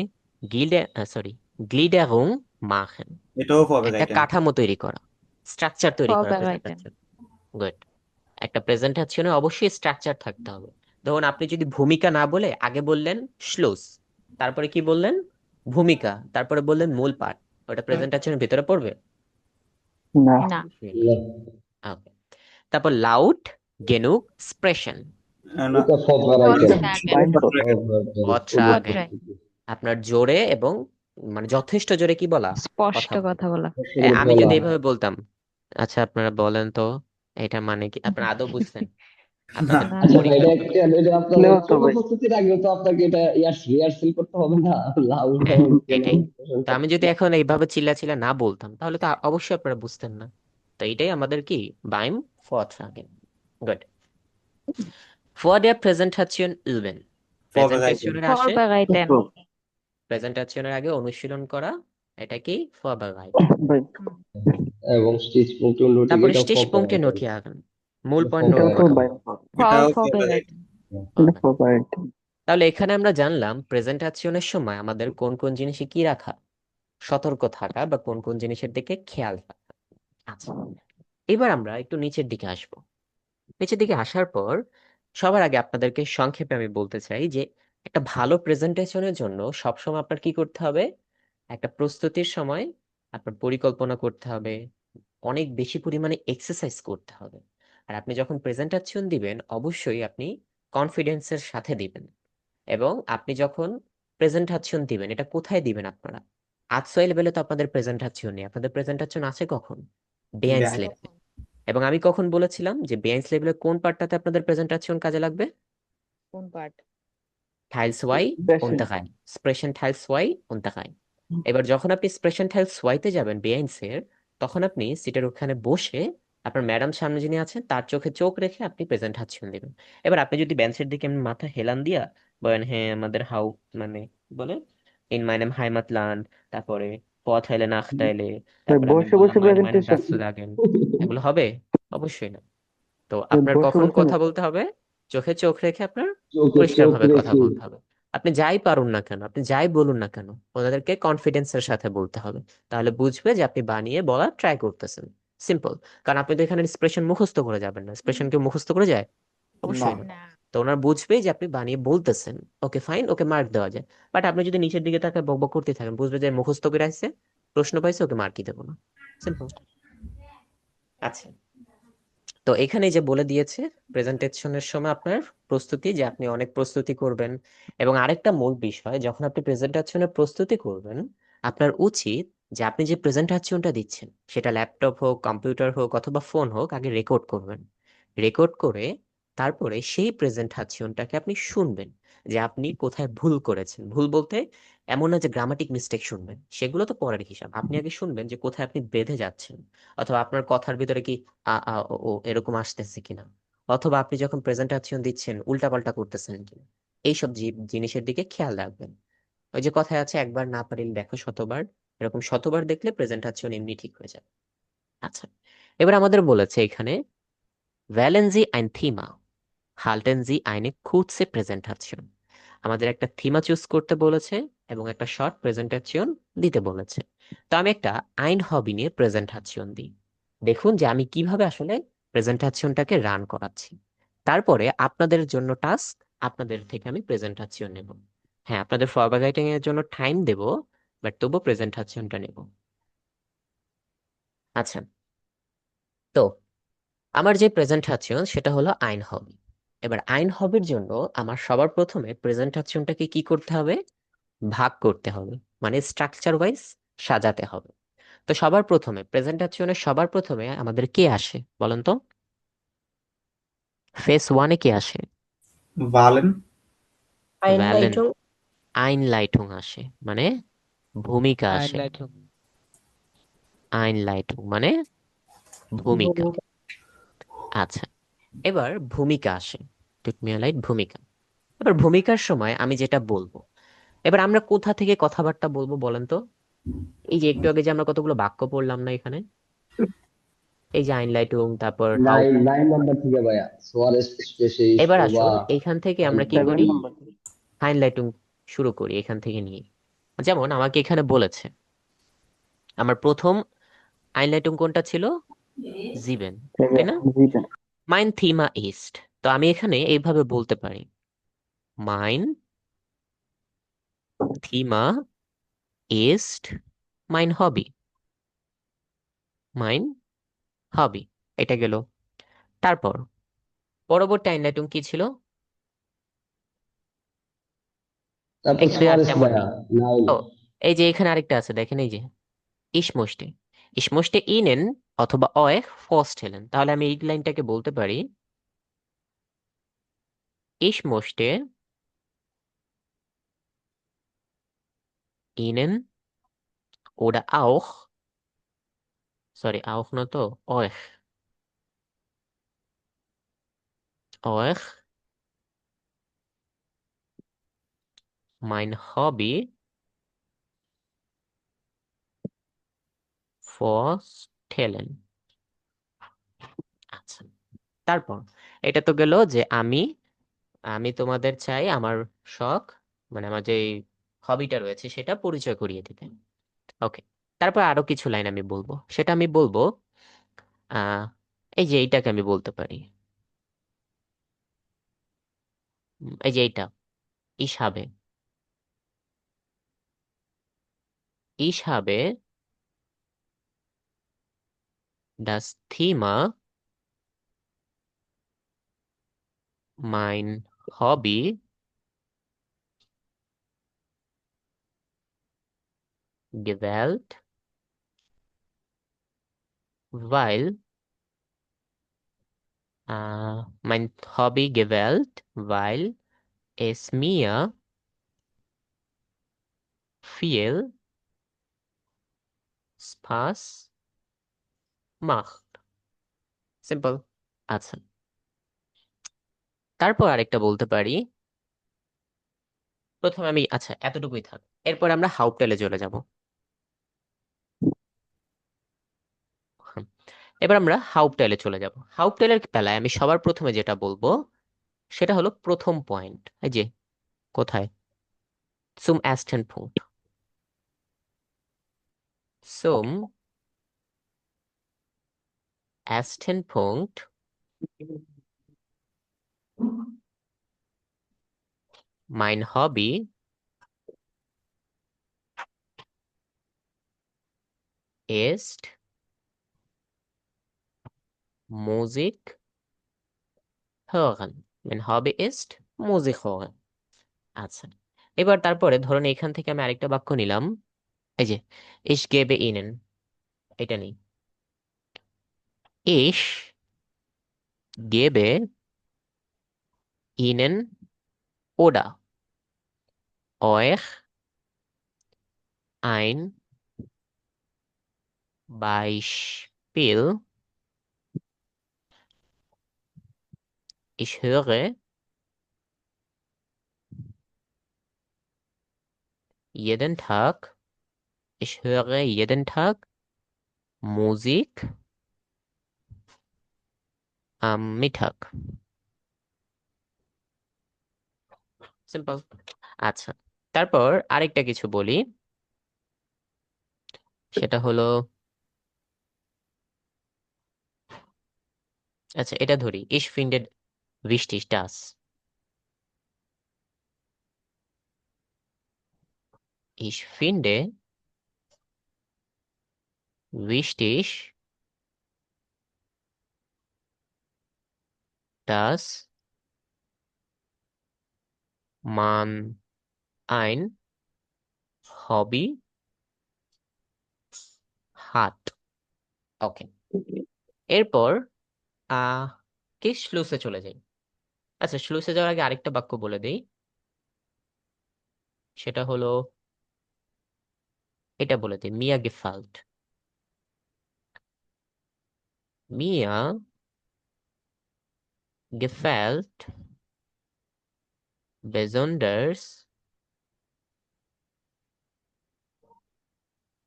Speaker 1: সরি গ্লিডারুং machen,
Speaker 5: এটাও
Speaker 1: একটা
Speaker 5: ফরব্যাগাইটেন।
Speaker 1: কাঠামো তৈরি করা, স্ট্রাকচার তৈরি করা
Speaker 3: ফরওয়ার্ড।
Speaker 1: প্রেজেন্টেশন। গুড। একটা প্রেজেন্টেশনে অবশ্যই স্ট্রাকচার থাকতে হবে। ধরুন আপনি যদি ভূমিকা না বলে আগে বললেন শ্লোস, তারপরে কি বললেন ভূমিকা, তারপরে বললেন মূল পাঠ, ওটা প্রেজেন্টেশনের ভিতরে পড়বে?
Speaker 6: না,
Speaker 3: না,
Speaker 1: অবশ্যই না।
Speaker 4: না,
Speaker 1: ওকে, তারপর লাউট গেনুগ স্প্রেশন,
Speaker 5: না,
Speaker 4: এটা ফর
Speaker 3: ফট
Speaker 4: ভ্যারাইটেন।
Speaker 3: ড্রাগন।
Speaker 6: বাইম ফর।
Speaker 3: ফট
Speaker 1: অট্রাগেন,
Speaker 3: ড্রাগন।
Speaker 1: আপনার জোরে এবং মানে যথেষ্ট জোরে কি বলা,
Speaker 3: স্পষ্ট
Speaker 1: কথা বলা।
Speaker 3: কথা বলা।
Speaker 1: আমি
Speaker 4: বলা।
Speaker 1: যদি এইভাবে বলতাম, আচ্ছা আপনারা বলেন তো এটা মানে কি, আপনারা আদৌ বুঝছেন?
Speaker 5: না,
Speaker 1: আপনাদের
Speaker 3: না,
Speaker 4: আচ্ছা ভাই,
Speaker 1: পরীক্ষা,
Speaker 4: এটা আপনাদের
Speaker 6: নেওয়া তো
Speaker 4: পূর্ব
Speaker 6: ভাই।
Speaker 4: প্রস্তুতির আগে তো আপনাকে এটা রিহার্সেল করতে হবে না? লাউড
Speaker 1: হ্যাঁ
Speaker 4: এবং কেন
Speaker 1: এটাই। তো
Speaker 4: প্রশংসা
Speaker 1: আমি যদি এখন এইভাবে চিল্লা না বলতাম তাহলে তো অবশ্যই আপনারা বুঝতেন না। তো এটাই আমাদের কি বাইম ফরট্রাগেন। Good. Vor der Präsentation üben,
Speaker 5: ফরব্যাগাইটেন।
Speaker 1: প্রেজেন্টেশনের আসে,
Speaker 3: ফরওয়ার্ড।
Speaker 1: প্রেজেন্টেশনের আগে অনুশীলন করা, এটা কি ফরবারাইটেন।
Speaker 6: ভাই,
Speaker 4: এবং স্টিচ পুংটি নোটিং,
Speaker 1: তারপরে
Speaker 4: এটা ফর
Speaker 1: স্টিchpunkte
Speaker 4: ভ্যারাইটেন।
Speaker 1: notieren, মূল
Speaker 4: এটা
Speaker 1: পয়েন্ট
Speaker 4: ফর
Speaker 1: নোট
Speaker 6: এটাও তো
Speaker 1: করা।
Speaker 4: ভ্যারাইটেন।
Speaker 6: বাইম ফর।
Speaker 5: এটাও
Speaker 3: ফরওয়ার্ড।
Speaker 5: ফরব্যাগাইটেন।
Speaker 6: এটা
Speaker 1: Alright.
Speaker 6: ফরওয়ার্ড।
Speaker 1: তাহলে এখানে আমরা জানলাম প্রেজেন্টেশনের সময় আমাদের কোন কোন জিনিসে কি রাখা, সতর্ক থাকা বা কোন কোন জিনিসের দিকে খেয়াল রাখা। আচ্ছা, এবার আমরা একটু নিচের দিকে আসবো। নিচের দিকে আসার পর সবার আগে আপনাদেরকে সংক্ষেপে আমি বলতে চাই যে একটা ভালো প্রেজেন্টেশনের জন্য সবসময় আপনার কি করতে হবে, একটা প্রস্তুতির সময় আপনার পরিকল্পনা করতে হবে, অনেক বেশি পরিমাণে এক্সারসাইজ করতে হবে। আর আপনি যখন প্রেজেন্টেশন দিবেন অবশ্যই আপনি কনফিডেন্সের সাথে দিবেন। এবং আপনি যখন প্রেজেন্টেশন দিবেন এটা কোথায় দিবেন আপনারা? আজসই লেভেলে তো আপনাদের প্রেজেন্টেশন নেই, আপনাদের প্রেজেন্টেশন আছে কখন? বেআইন্স
Speaker 5: ব্যাংক।
Speaker 1: লেভেলে। এবং আমি কখন বলেছিলাম যে বেআইন্স লেভেলে কোন পার্টটাতে আপনাদের প্রেজেন্টেশন কাজে লাগবে?
Speaker 3: কোন পার্ট?
Speaker 1: Teil 2
Speaker 6: বেশি।
Speaker 1: und 3, Sprechen Teil 2 und 3। এবার যখন আপনি Sprechen Teil 2 তে যাবেন বেআইন্স এর, তখন আপনি সিটের ওখানে বসে আপনার ম্যাডাম সামনে যিনি আছেন তার চোখে চোখ রেখে আপনি প্রেজেন্টেশন দিবেন। এবার আপনি যদি বেঞ্চের দিকে এমনি মাথা হেলান দিয়া বলেন হ্যাঁ আমাদের হাউ মানে কি বলে ইন মাইনেম হাইমাতল্যান্ড, তারপরে পথ হেলে নাখতাইলে,
Speaker 6: ভাই,
Speaker 1: তারপরে আমি
Speaker 6: বসে
Speaker 1: বললাম
Speaker 6: বসে
Speaker 1: মাইনেম
Speaker 6: প্রেজেন্টেশন।
Speaker 1: দাসু লাগেন, এগুলো হবে? অবশ্যই না। তো আপনার
Speaker 6: বসে
Speaker 1: কখন
Speaker 6: বসে
Speaker 1: কথা বলতে হবে? চোখে চোখ রেখে আপনার
Speaker 4: চোখে চোখ
Speaker 1: পরিষ্কারভাবে কথা
Speaker 4: রেখে।
Speaker 1: বলতে হবে। আপনি যাই পারুন না কেন, আপনি যাই বলুন না কেন, ওনাদেরকে কনফিডেন্সের সাথে বলতে হবে। তাহলে বুঝবে যে আপনি বানিয়ে বলার ট্রাই করতেছেন। সিম্পল। কারণ আপনি তো এখানে এক্সপ্রেশন মুখস্থ করে যাবেন না, এক্সপ্রেশন কেউ মুখস্থ করে যায়?
Speaker 6: না।
Speaker 1: অবশ্যই না।
Speaker 3: না।
Speaker 1: তো ওনার বুঝবে যে আপনি বানিয়ে বলতেছেন, ওকে ফাইন, ওকে মার্ক দেওয়া যায়। বাট আপনি যদি নিচের দিকে তাকে বকবক করতে থাকেন, বুঝবে যে মুখস্থ করে আসছে, প্রশ্ন পাইছে, ওকে মার্কই দেবো না। সিম্পল। আচ্ছা, তো এখানে যে বলে দিয়েছে প্রেজেন্টেশনের সময় আপনার প্রস্তুতি, যে আপনি অনেক প্রস্তুতি করবেন। এবং আরেকটা মূল বিষয়, যখন আপনি প্রেজেন্টেশনের প্রস্তুতি করবেন আপনার উচিত যে আপনি যে প্রেজেন্টেশনটা দিচ্ছেন সেটা ল্যাপটপ হোক, কম্পিউটার হোক অথবা ফোন হোক, আগে রেকর্ড করবেন। রেকর্ড করে তারপরে সেই প্রেজেন্টেশনটাকে আপনি শুনবেন যে আপনি কোথায় ভুল করেছেন। ভুল বলতে এমন না যে গ্রামাটিক মিস্টেক শুনবেন, সেগুলো তো পরের হিসাব। আপনি আগে শুনবেন যে কোথায় আপনি বেঁধে যাচ্ছেন, অথবা আপনার কথার ভিতরে কি ও এরকম আসতেছে কিনা, অথবা আপনি যখন প্রেজেন্টেশন দিচ্ছেন উল্টাপাল্টা করতেছেন কিনা। এইসব জিনিসের দিকে খেয়াল রাখবেন। ওই যে কথায় আছে একবার না পারিলে দেখো শতবার, এরকম শতবার দেখলে প্রেজেন্টেশন এমনি ঠিক হয়ে যাবে। আচ্ছা, এবার আমাদের বলেছে এখানে wählen Sie ein Thema, halten Sie eine kurze Präsentation। আমাদের একটা থিমা চুজ করতে বলেছে এবং একটা শর্ট প্রেজেন্টেশন দিতে বলেছে। তো আমি একটা আইন হবি নিয়ে প্রেজেন্টেশন দিই। দেখুন যে আমি কিভাবে আসলে প্রেজেন্টেশনটাকে রান করাচ্ছি। তারপরে আপনাদের জন্য টাস্ক, আপনাদের থেকে আমি প্রেজেন্টেশন নেব। হ্যাঁ, আপনাদের ফরওয়ার্ডিং এর জন্য টাইম দেব, বাট তবু প্রেজেন্টেশনটা নেব। আচ্ছা, তো আমার যে প্রেজেন্টেশন সেটা হলো আইন হবি। এবার আইন হবির জন্য আমার সবার প্রথমে প্রেজেন্টেশনটাকে কি করতে হবে? ভাগ করতে হবে, মানে স্ট্রাকচার ওয়াইজ সাজাতে হবে। তো সবার প্রথমে প্রেজেন্টেশনের সবার প্রথমে আমাদের কে আসে বলেন তো? ফেস ওয়ানে কে আসে?
Speaker 5: ভালেন।
Speaker 1: ভ্যালেন। আইন লাইটুং আসে, মানে ভূমিকা আসে।
Speaker 7: Einleitung.
Speaker 1: আইন লাইটুং মানে ভূমিকা। আচ্ছা, এবার ভূমিকা আসে। টুট মি লাইট ভূমিকা। এবার ভূমিকার সময় আমি যেটা বলবো, এবার আমরা কোথা থেকে কথাবার্তা বলবো বলেন তো? এই যে একটু আগে যে আমরা কতগুলো বাক্য পড়লাম না এখানে, এই যে আইনলাইটুং, তারপর হাউ।
Speaker 4: 9 নাম্বার থেকে ভাইয়া সোয়ারেস স্পেশিস
Speaker 1: এবার
Speaker 4: বা
Speaker 1: আসুন এইখান থেকে আমরা কি
Speaker 6: সেভেন
Speaker 1: করি?
Speaker 6: নাম্বার
Speaker 1: আইনলাইটুং শুরু করি এখান থেকে নিয়ে। যেমন আমাকে এখানে বলেছে আমার প্রথম আইনলাইটুং কোনটা ছিল? জিবেন, তাই না?
Speaker 6: দিবেন।
Speaker 1: মাইন থিমা ইস্ট। তো আমি এখানে এইভাবে বলতে পারি, মাইন থিমা ইস্ট মাইন হবি। মাইন হবি, এটা গেল। তারপর পরবর্তী আইনলাইটুং কি ছিল?
Speaker 4: তারপর
Speaker 1: এখানে আর
Speaker 4: সোয়ারেস
Speaker 1: তেমন
Speaker 4: ভাইয়া
Speaker 1: নেই।
Speaker 4: 9।
Speaker 1: ও, এই যে এখানে আরেকটা আছে দেখেন, এই যে Ich möchte. Ich möchte Ihnen অথবা euch vorstellen। তাহলে আমি এই লাইনটাকে বলতে পারি, Ich möchte Ihnen oder auch, sorry, auch না তো, euch mein Hobby vorstellen। আচ্ছা, তারপর এটা তো গেল যে আমি আমি তোমাদের চাই আমার শখ, মানে আমার যে হবিটা রয়েছে সেটা পরিচয় করিয়ে দিতে। ওকে, তারপর আরো কিছু লাইন আমি বলবো, সেটা আমি বলবো আহ এই যে এইটাকে আমি বলতে পারি, এই যে এইটা, ich habe, ich habe das Thema mein Hobby gewählt, weil mein Hobby gewählt, weil es mir viel Spaß macht। Simple. আচ্ছা, তারপর আরেকটা বলতে পারি, প্রথমে আমি, আচ্ছা এতটুকুই থাক, এরপর আমরা হাউপটেলে চলে যাব। হুম, এবার আমরা হাউপটেলে চলে যাব। হাউপটেলের বেলায় আমি সবার প্রথমে যেটা বলবো সেটা হলো প্রথম পয়েন্ট, এই যে কোথায়, zum ersten Punkt, zum ersten Punkt, mein Hobby ist Musik hören। mein Hobby ist Musik hören। আচ্ছা, এবার তারপরে ধরুন এখান থেকে আমি আরেকটা বাক্য নিলাম, এই যে ich gebe ihnen, এটা নেই, ich gebe ihnen oder euch ein Beispiel, ich höre jeden Tag, ich höre jeden Tag Musik am Mittag। Simple. আচ্ছা, তারপর আরেকটা কিছু বলি, সেটা হলো, আচ্ছা এটা ধরি, ich finde wichtig das, ich finde wichtig Das মান আইন হবি হাট। ওকে, এরপর আহ কি শ্লুসে চলে যাই। আচ্ছা, শ্লুসে যাওয়ার আগে আরেকটা বাক্য বলে দেই, সেটা হলো এটা বলে দিই, মিয়া গেফাল্ট। মিয়া গেফাল্ট besonders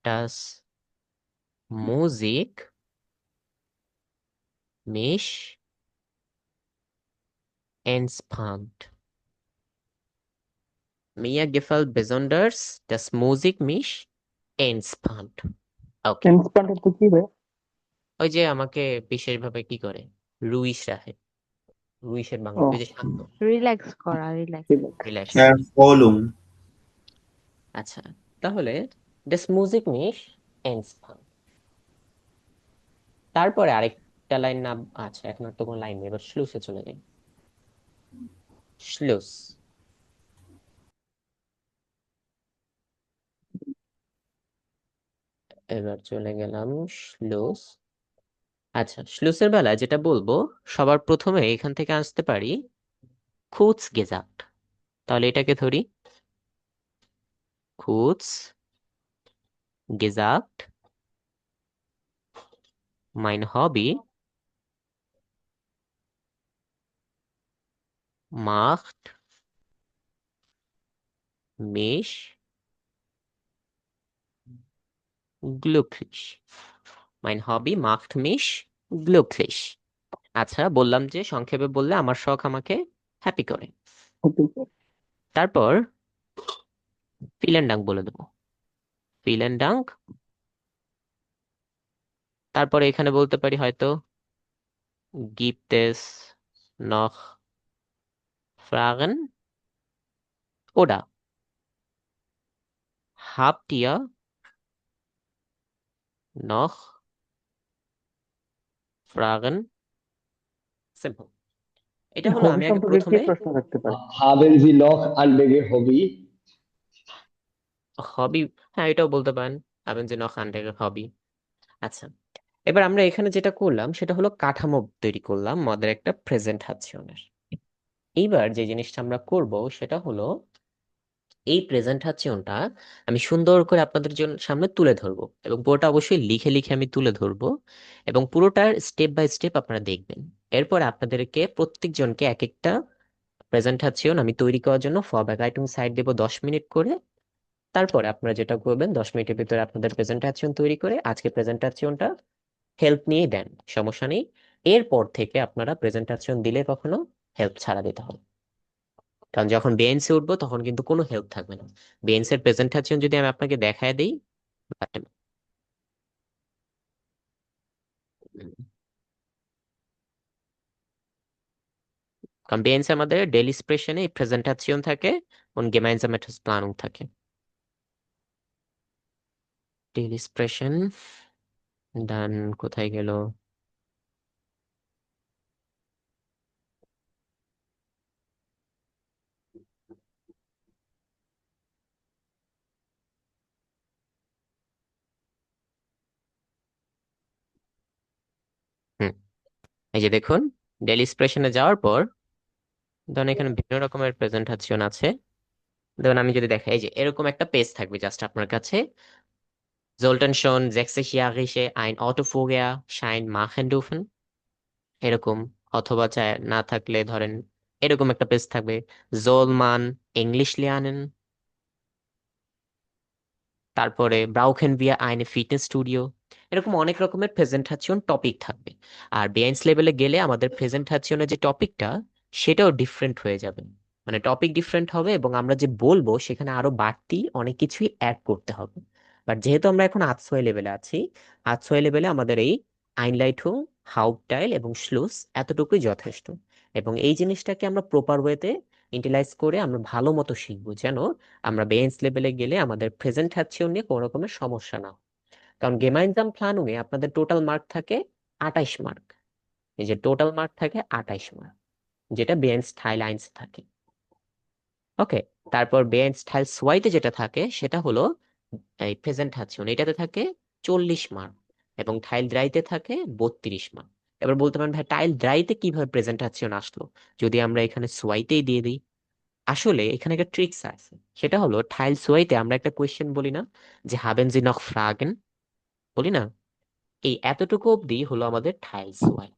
Speaker 1: das Musik mich entspannt. Mir gefällt besonders das Musik mich entspannt. ওকে,
Speaker 6: ইনস্ট্যান্ট তো কি রে?
Speaker 1: ওই যে আমাকে বিশেষভাবে কি করে, রুইস রাখে। রুইসের বাংলা
Speaker 6: ও,
Speaker 1: ওই যে শান্ত,
Speaker 3: রিল্যাক্স করা, রিল্যাক্স।
Speaker 6: ঠিক আছে।
Speaker 1: রিল্যাক্স।
Speaker 5: Erholung.
Speaker 1: আচ্ছা, তাহলে das Musik mich entspannt। তারপরে আরেকটা লাইন না, আচ্ছা এখন আর তো কোনো লাইন নেই, এবার শ্লুসে চলে যাই। শ্লুস, এবার চলে গেলাম শ্লুস। আচ্ছা, শ্লুসের বেলায় যেটা বলবো, সবার প্রথমে এখান থেকে আসতে পারি খুঁজ গেজাক্ট। তাহলে এটাকে ধরি, খুঁজ গেজাক্ট মাইন হবি মাcht mich glücklich। মাইন হবি macht mich glücklich। আচ্ছা, বললাম যে সংক্ষেপে বললে আমার শখ আমাকে হ্যাপি করে। তারপর ফিলেন ডাঙ্ক বলে দেবো, ফিলেন ডাঙ্ক। তারপরে এখানে বলতে পারি হয়তো gibt es noch Fragen oder habt ihr noch Fragen? Simple. এটা হলো
Speaker 6: হবি
Speaker 1: আমি আগে
Speaker 6: সম্পর্কে কি
Speaker 1: প্রথমে
Speaker 6: প্রশ্ন রাখতে পারি?
Speaker 4: haben Sie noch andere Hobby?
Speaker 1: হবি, হ্যাঁ এটাও বলতে পারেন, আবেন যে নখ আন্ডার হবি। আচ্ছা, এবার আমরা এখানে যেটা করলাম সেটা হলো কাঠামো তৈরি করলাম আমাদের একটা প্রেজেন্টেশনের। এইবার যে জিনিসটা আমরা করব সেটা হলো এই প্রেজেন্টেশনটা আমি সুন্দর করে আপনাদের জন্য সামনে তুলে ধরবো, এবং পুরোটা অবশ্যই লিখে লিখে আমি তুলে ধরবো, এবং পুরোটার স্টেপ বাই স্টেপ আপনারা দেখবেন। এরপর আপনাদেরকে প্রত্যেকজনকে এক একটা প্রেজেন্টেশন আমি তৈরি করার জন্য ফরব্যাক আইটেম সাইড দেবো 10 মিনিট করে। তারপরে আপনারা যেটা করবেন 10 মিনিটের ভিতরে আপনাদের প্রেজেন্টেশন তৈরি করে আজকে প্রেজেন্টেশনটা হেল্প নিয়ে দেন, সমস্যা নেই। এরপর থেকে আপনারা প্রেজেন্টেশন দিলে কখনো হেল্প ছাড়া দিতে হবে, কারণ যখন বেঞ্চে উঠবো তখন কিন্তু কোনো হেল্প থাকবে না। বেঞ্চের প্রেজেন্টেশন যদি আমি আপনাকে দেখায় দিই, but, কারণ বেঞ্চে আমাদের ডেইলি স্প্রেশনে প্রেজেন্টেশন থাকে und gemeinsame Planung থাকে। ডেইলি স্প্রেশন ডান, কোথায় গেল? হুম, এই যে দেখুন, ডেইলি স্প্রেশনে যাওয়ার পর ধরুন এখানে বিভিন্ন রকমের প্রেজেন্টেশন আছে। ধরুন আমি যদি দেখাই, এই যে এরকম একটা পেজ থাকবে জাস্ট আপনার কাছে, sollten schon 60-jährige ein Autoführerschein machen dürfen, এরকম। অথবা চায় না থাকলে ধরেন এরকম একটা পেজ থাকবে, soll man English lernen, তারপরে brauchen wir eine Fitnessstudio। এরকম অনেক রকমের প্রেজেন্টেশন টপিক থাকবে। আর বেঞ্চ লেভেলে গেলে আমাদের প্রেজেন্টেশনের যে টপিকটা সেটাও ডিফারেন্ট হয়ে যাবে, মানে টপিক ডিফারেন্ট হবে, এবং আমরা যে বলবো সেখানে আরো বাড়তি অনেক কিছুই অ্যাড করতে হবে। বাট যেহেতু আমরা এখন আতসোয় লেভেলে আছি, আতসোয় লেভেলে আমাদের এই আইনলাইটুং, হাউপটাইল এবং শ্লুস এতটুকুই যথেষ্ট। এবং এই জিনিসটাকে আমরা প্রপার ওয়েতে ইউটিলাইজ করে আমরা ভালো মতো শিখবো, যেন আমরা বেঞ্চ লেভেলে গেলে আমাদের প্রেজেন্টেশন নিয়ে কোনো রকমের সমস্যা না হয়। কারণ গেমাইনজাম প্ল্যানুং এ আপনাদের টোটাল মার্ক থাকে 28 মার্ক। এই যে টোটাল মার্ক থাকে 28 মার্ক। যেটা বেয়েনস্টাইল আইনসে থাকে। ওকে, তারপর বেয়েনস্টাইল সোয়াইতে যেটা থাকে সেটা হলো এই প্রেজেন্টেশন, এটাতে থাকে 40 মার্ক, এবং টাইল ড্রাইতে থাকে 32 মার্ক। এবার বলতে পারেন ভাই টাইল ড্রাইতে কিভাবে প্রেজেন্টেশন আসলো যদি আমরা এখানে সোয়াইতেই দিয়ে দিই। আসলে এখানে একটা ট্রিক্স আছে, সেটা হলো টাইল সোয়াইতে আমরা একটা কোয়েশ্চেন বলি না, যে হাবেন জি নখ ফ্রাগেন, বলি না? এই এতটুকু অবধি হলো আমাদের টাইল সোয়াই,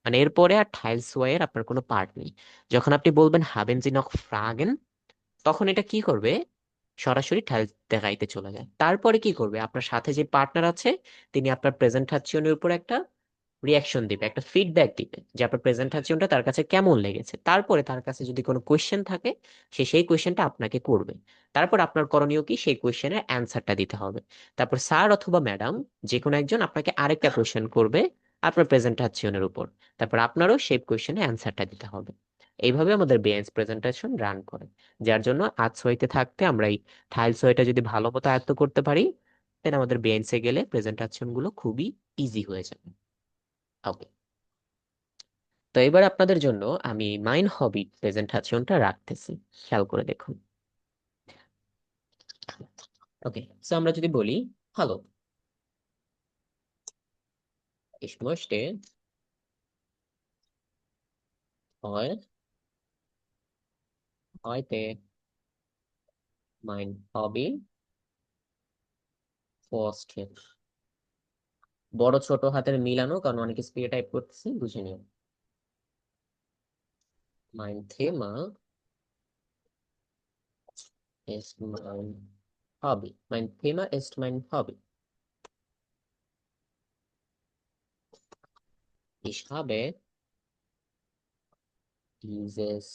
Speaker 1: মানে এরপরে আর টাইল সোয়াইয়ের আপনার কোনো পার্ট নেই। যখন আপনি বলবেন হাবেন জি নখ ফ্রাগেন, তখন এটা কি করবে, সরাসরি টাইলস দেখাইতে চলে যায়। তারপরে কি করবে, আপনার সাথে যে পার্টনার আছে তিনি আপনার প্রেজেন্টেশনের উপর একটা রিয়াকশন দিবে, একটা ফিডব্যাক দিবে যে আপনার প্রেজেন্টেশনটা তার কাছে কেমন লেগেছে। তারপরে তার কাছে যদি কোনো কোয়েশ্চেন থাকে সে সেই কোয়েশ্চেনটা আপনাকে করবে। তারপর আপনার করণীয় কি, সেই কোয়েশ্চেনের অ্যান্সারটা দিতে হবে। তারপর স্যার অথবা ম্যাডাম যে কোনো একজন আপনাকে আরেকটা কোয়েশ্চেন করবে আপনার প্রেজেন্টেশনের উপর, তারপর আপনারও সেই কোয়েশ্চেনের অ্যান্সারটা দিতে হবে। এইভাবে আমাদের বেঞ্চ প্রেজেন্টেশন রান করে, যার জন্য আজ হইতে থাকতে আমরা এই টাইলস হইটা যদি ভালো মতো আয়ত্ত করতে পারি, দেন আমাদের বেঞ্চে গেলে প্রেজেন্টেশন গুলো খুবই ইজি হয়ে যাবে। ওকে, তো এবার আপনাদের জন্য আমি মাইন হবি প্রেজেন্টেশনটা রাখতেছি, খেয়াল করে দেখুন। ওকে, সো আমরা যদি বলি hello, ich möchte heute mein Hobby vorstellen। বড় ছোট হাতের মিলানো, কারণ অনেক স্পিডে টাইপ করতেছি, বুঝে নিও। Mein Thema ist mein Hobby, mein Thema ist mein Hobby। Ich habe dieses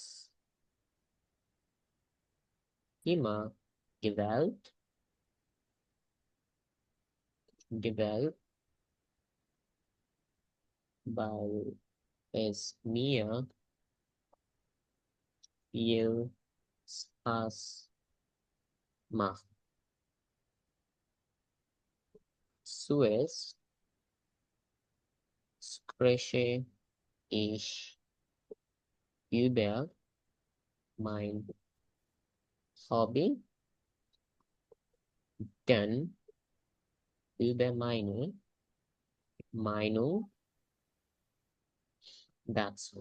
Speaker 1: Thema gewählt, weil es mir viel Spaß macht. Zuerst spreche ich über mein Hobby, dann über meine Meinung dazu.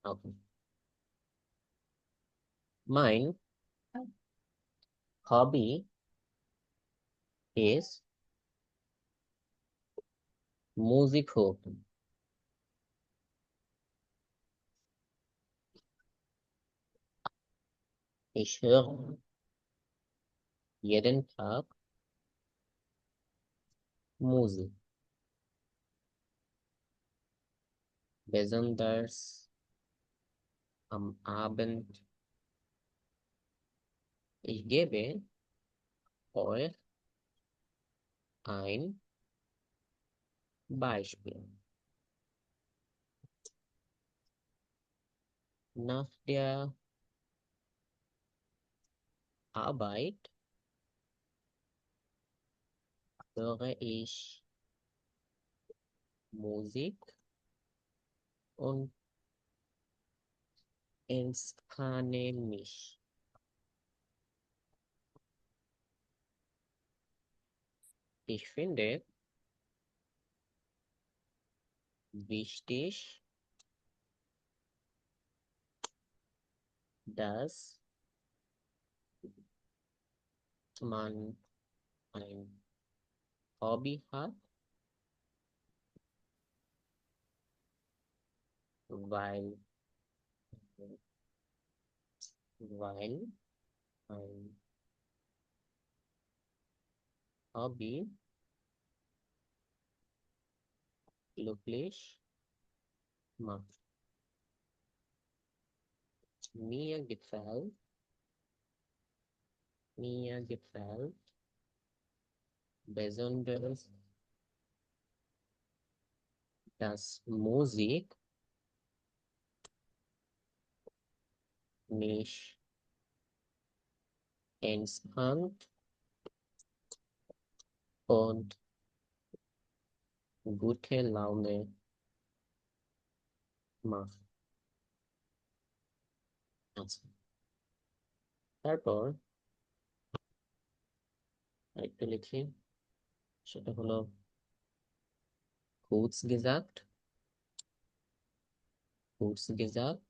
Speaker 1: Okay. Mein Hobby ist Musik hören। Ich höre jeden Tag Musik, besonders am Abend. Ich gebe euch ein Beispiel. Nach der Arbeit höre ich Musik und entspanne mich। Ich finde wichtig, dass man ein Hobby hat, weil, weil ein Hobby glücklich macht. Mir gefällt, mir gefällt besonders, dass Musik mich entspannt und gute Laune macht। আচ্ছা, তারপর আরেকটু লিখি, সেটা হলো কুর্স গেজাক্ট। কুর্স গেজাক্ট,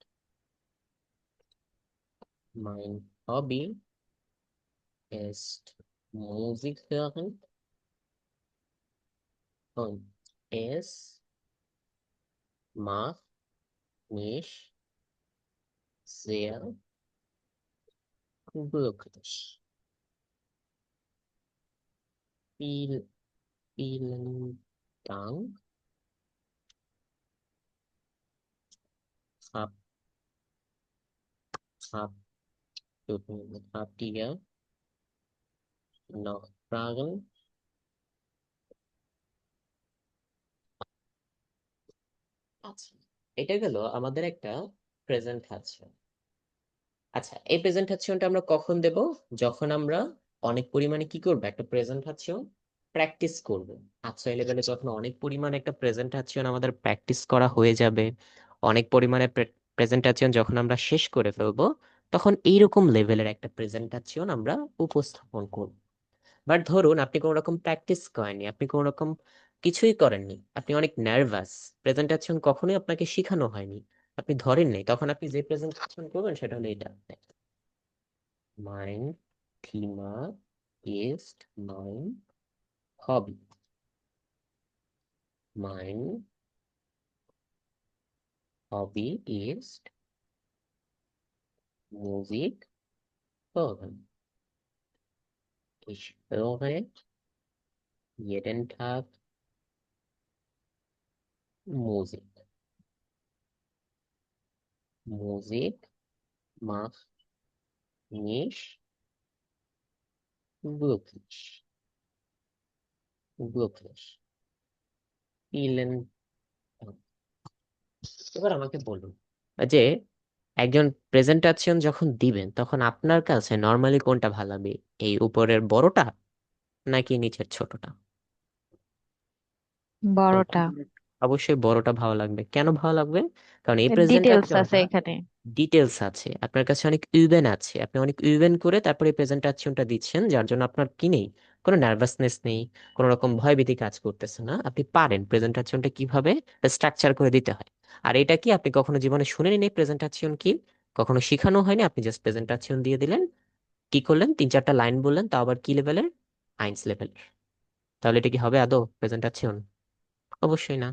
Speaker 1: mein Hobby ist Musik hören und es macht mich sehr glücklich. Viel, vielen Dank. Hab, hab, habt ihr noch Fragen? আচ্ছা, এটা গেল আমাদের একটা প্রেজেন্টেশন। আচ্ছা, এই প্রেজেন্টেশনটা আমরা কখন দেব? যখন আমরা অনেক পরিমাণে কি করব, একটা প্রেজেন্টেশন প্র্যাকটিস করব। আচ্ছা, এই লেভেলে যখন অনেক পরিমাণে একটা প্রেজেন্টেশন আমাদের প্র্যাকটিস করা হয়ে যাবে, অনেক পরিমাণে প্রেজেন্টেশন যখন আমরা শেষ করে ফেলবো, তখন এইরকম লেভেলের একটা প্রেজেন্টেশন আমরা উপস্থাপন করব। বাট ধরুন আপনি কোনো রকম প্র্যাকটিস করেননি, আপনি কোনো রকম কিছুই করেননি, আপনি অনেক নার্ভাস, প্রেজেন্টেশন কখনোই আপনাকে শেখানো হয়নি, আপনি ধরেন নাই, তখন আপনি যে প্রেজেন্টেশন করবেন সেটা হলো এটা। Mein Thema ist mein Hobby. Mein Hobby ist Musik hören. Ich höre jeden Tag Musik. Musik macht mich glücklich. Glücklich. Vielen Dank. এবার আমাকে বলুন যে একজন প্রেজেন্টেশন যখন দিবেন তখন আপনার কাছে নর্মালি কোনটা ভালো লাগবে, এই উপরের বড়টা নাকি নিচের ছোটটা? কোনটা?
Speaker 3: বড়টা।
Speaker 1: অবশ্যই বড়টা ভালো লাগবে। কেন ভালো লাগবে? কারণ এই
Speaker 3: ডিটেলস আছে
Speaker 1: প্রেজেন্টেশনটা
Speaker 3: এখানে।
Speaker 1: ডিটেলস আছে, আপনার কাছে অনেক ইভেন আছে, আপনি অনেক ইভেন করে তারপরে এই প্রেজেন্টেশনটা দিচ্ছেন, যার জন্য আপনার কি নেই, কোনো নার্ভাসনেস নেই, কোনো রকম ভয়ভীতি কাজ করতেছে না, আপনি পারেন প্রেজেন্টেশনটা কিভাবে স্ট্রাকচার করে দিতে হয়। আর এটা কি আপনি কখনো জীবনে শুনেনি, এই প্রেজেন্টেশন কি কখনো শিখানো হয়নি, আপনি জাস্ট প্রেজেন্টেশন দিয়ে দিলেন, কি করলেন, 3-4টা লাইন বললেন, তাও আবার কি লেভেলের, আইনস লেভেলের। তাহলে এটা কি হবে আদৌ প্রেজেন্টেশন? অবশ্যই না।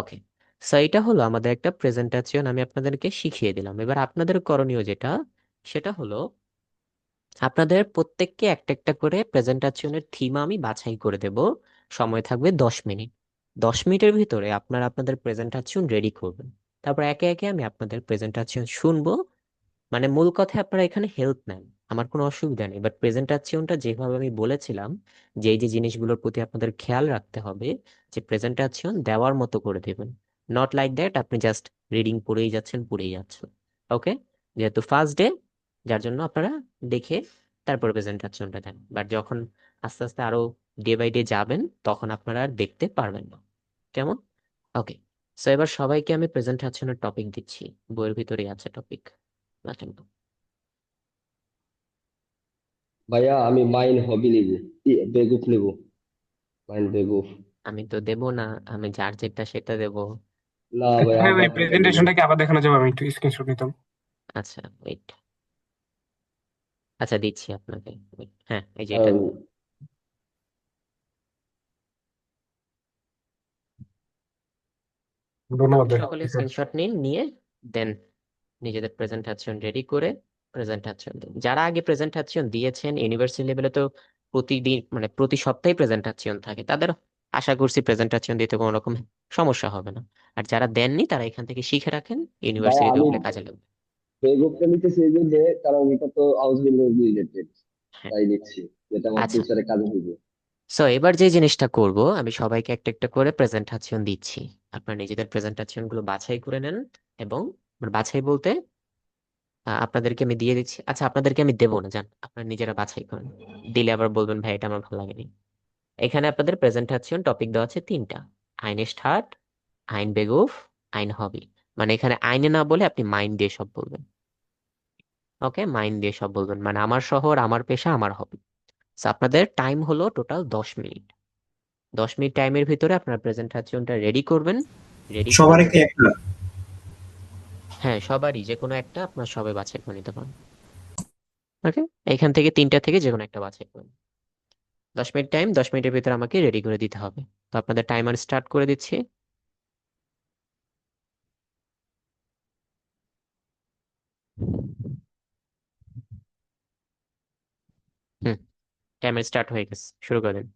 Speaker 1: ওকে, সো এটা হলো আমাদের একটা প্রেজেন্টেশন, আমি আপনাদেরকে শিখিয়ে দিলাম। এবার আপনাদের করণীয় যেটা, সেটা হলো আপনাদের প্রত্যেককে একটা একটা করে প্রেজেন্টেশনের থিম আমি বাছাই করে দেব। সময় থাকবে 10 মিনিট। 10 মিনিটের ভিতরে আপনারা আপনাদের প্রেজেন্টেশন রেডি করবেন। তারপর একে একে আমি আপনাদের প্রেজেন্টেশন শুনবো। মানে মূল কথা আপনারা এখানে হেল্প নেন, আমার কোনো অসুবিধা নেই, বাট প্রেজেন্টেশনটা যেভাবে আমি বলেছিলাম যে এই যে জিনিসগুলোর প্রতি আপনাদের খেয়াল রাখতে হবে, যে প্রেজেন্টেশন দেওয়ার মতো করে দেবেন, নট লাইক দ্যাট আপনি জাস্ট রিডিং পড়েই যাচ্ছেন পড়েই যাচ্ছেন। ওকে, যেহেতু ফার্স্ট ডে, যার জন্য আপনারা দেখে তারপর প্রেজেন্টেশনটা দেন, বাট যখন আস্তে আস্তে আরো ডে বাই ডে যাবেন তখন আপনারা আর দেখতে পারবেন না। কেমন? ওকে, সো এবার সবাইকে আমি প্রেজেন্টেশনের টপিক দিচ্ছি, বইয়ের ভিতরেই আছে টপিক।
Speaker 4: ভাইয়া আমি মাইন হবি নিব, বেগুফ নিব, মাইন বেগুফ।
Speaker 1: আমি তো দেব না, আমি যার যেটা সেটা দেব।
Speaker 4: না ভাই,
Speaker 7: হ্যাঁ ভাই,
Speaker 4: আমারটা নিব।
Speaker 7: প্রেজেন্টেশনটা কি আবার দেখানো যাবে? আমি একটু স্ক্রিনশট নিতাম।
Speaker 1: আচ্ছা ওয়েট, আচ্ছা দিচ্ছি আপনাকে। Wait, হ্যাঁ এই যে এটা।
Speaker 4: কারণ
Speaker 7: ধন্যবাদ
Speaker 1: আপনি
Speaker 7: ভাই।
Speaker 1: সকলে
Speaker 7: ঠিক আছে।
Speaker 1: স্ক্রিনশট নিন, নিয়ে দেন নিজেদের প্রেজেন্টেশন রেডি করে প্রেজেন্টেশন দিন। যারা আগে প্রেজেন্টেশন দিয়েছেন ইউনিভার্সিটি লেভেলে, তো প্রতিদিন মানে প্রতি সপ্তাহে প্রেজেন্টেশন থাকে, তাদের আশা করছি প্রেজেন্টেশন দিতে কোনো রকম সমস্যা হবে না। আর যারা দেননি তারা এখান থেকে শিখে রাখেন,
Speaker 4: ভাইয়া
Speaker 1: ইউনিভার্সিটিতে
Speaker 4: আমি
Speaker 1: উঠলে কাজে লাগবে।
Speaker 4: বেগুফটা নিতেছি এই জন্য, কারণ এটা তো আউটবিল্ডিং রিলেটেড,
Speaker 1: হ্যাঁ,
Speaker 4: তাই নিচ্ছি, যেটা আমার
Speaker 1: আচ্ছা,
Speaker 4: ফিউচারে কাজে দিবে।
Speaker 1: সো এবার যে জিনিসটা করব, আমি সবাইকে একটা একটা করে প্রেজেন্টেশন দিচ্ছি, আপনারা নিজেদের প্রেজেন্টেশন গুলো বাছাই করে নেন। এবং মানে বাছাই বলতে আপনাদেরকে আমি দিয়ে দিচ্ছি, আচ্ছা আপনাদেরকে আমি দেবো না, জান আপনারা নিজেরা বাছাই করেন, দিলে আবার বলবেন ভাই এটা আমার ভালো লাগেনি। এখানে আপনাদের প্রেজেন্টেশন টপিক দেওয়া আছে 3টা: আইনে স্টার্ট, আইন বেগুফ, আইন হবি। মানে এখানে আইনে না বলে আপনি মাইন্ড দিয়ে সব বলবেন। ওকে, মাইন্ড দিয়ে সব বলবেন, মানে আমার শহর, আমার পেশা, আমার হবি। আপনাদের টাইম হলো টোটাল 10 মিনিট। 10 মিনিট টাইমের ভিতরে আপনার প্রেজেন্টেশনটা রেডি করবেন। রেডি করে
Speaker 8: সবার কি একটা?
Speaker 1: হ্যাঁ, সবারই যে কোনো একটা আপনার সবাই বাছাই করে নিতে পারেন। ওকে, এখান থেকে 3টা থেকে যে কোনো একটা বাছাই করুন। 10 মিনিট টাইম, 10 মিনিটের ভিতরে আমাকে রেডি করে দিতে হবে। তো আপনাদের টাইমার স্টার্ট করে দিচ্ছি। হুম, টাইমার স্টার্ট হয়ে গেছে, শুরু করেন।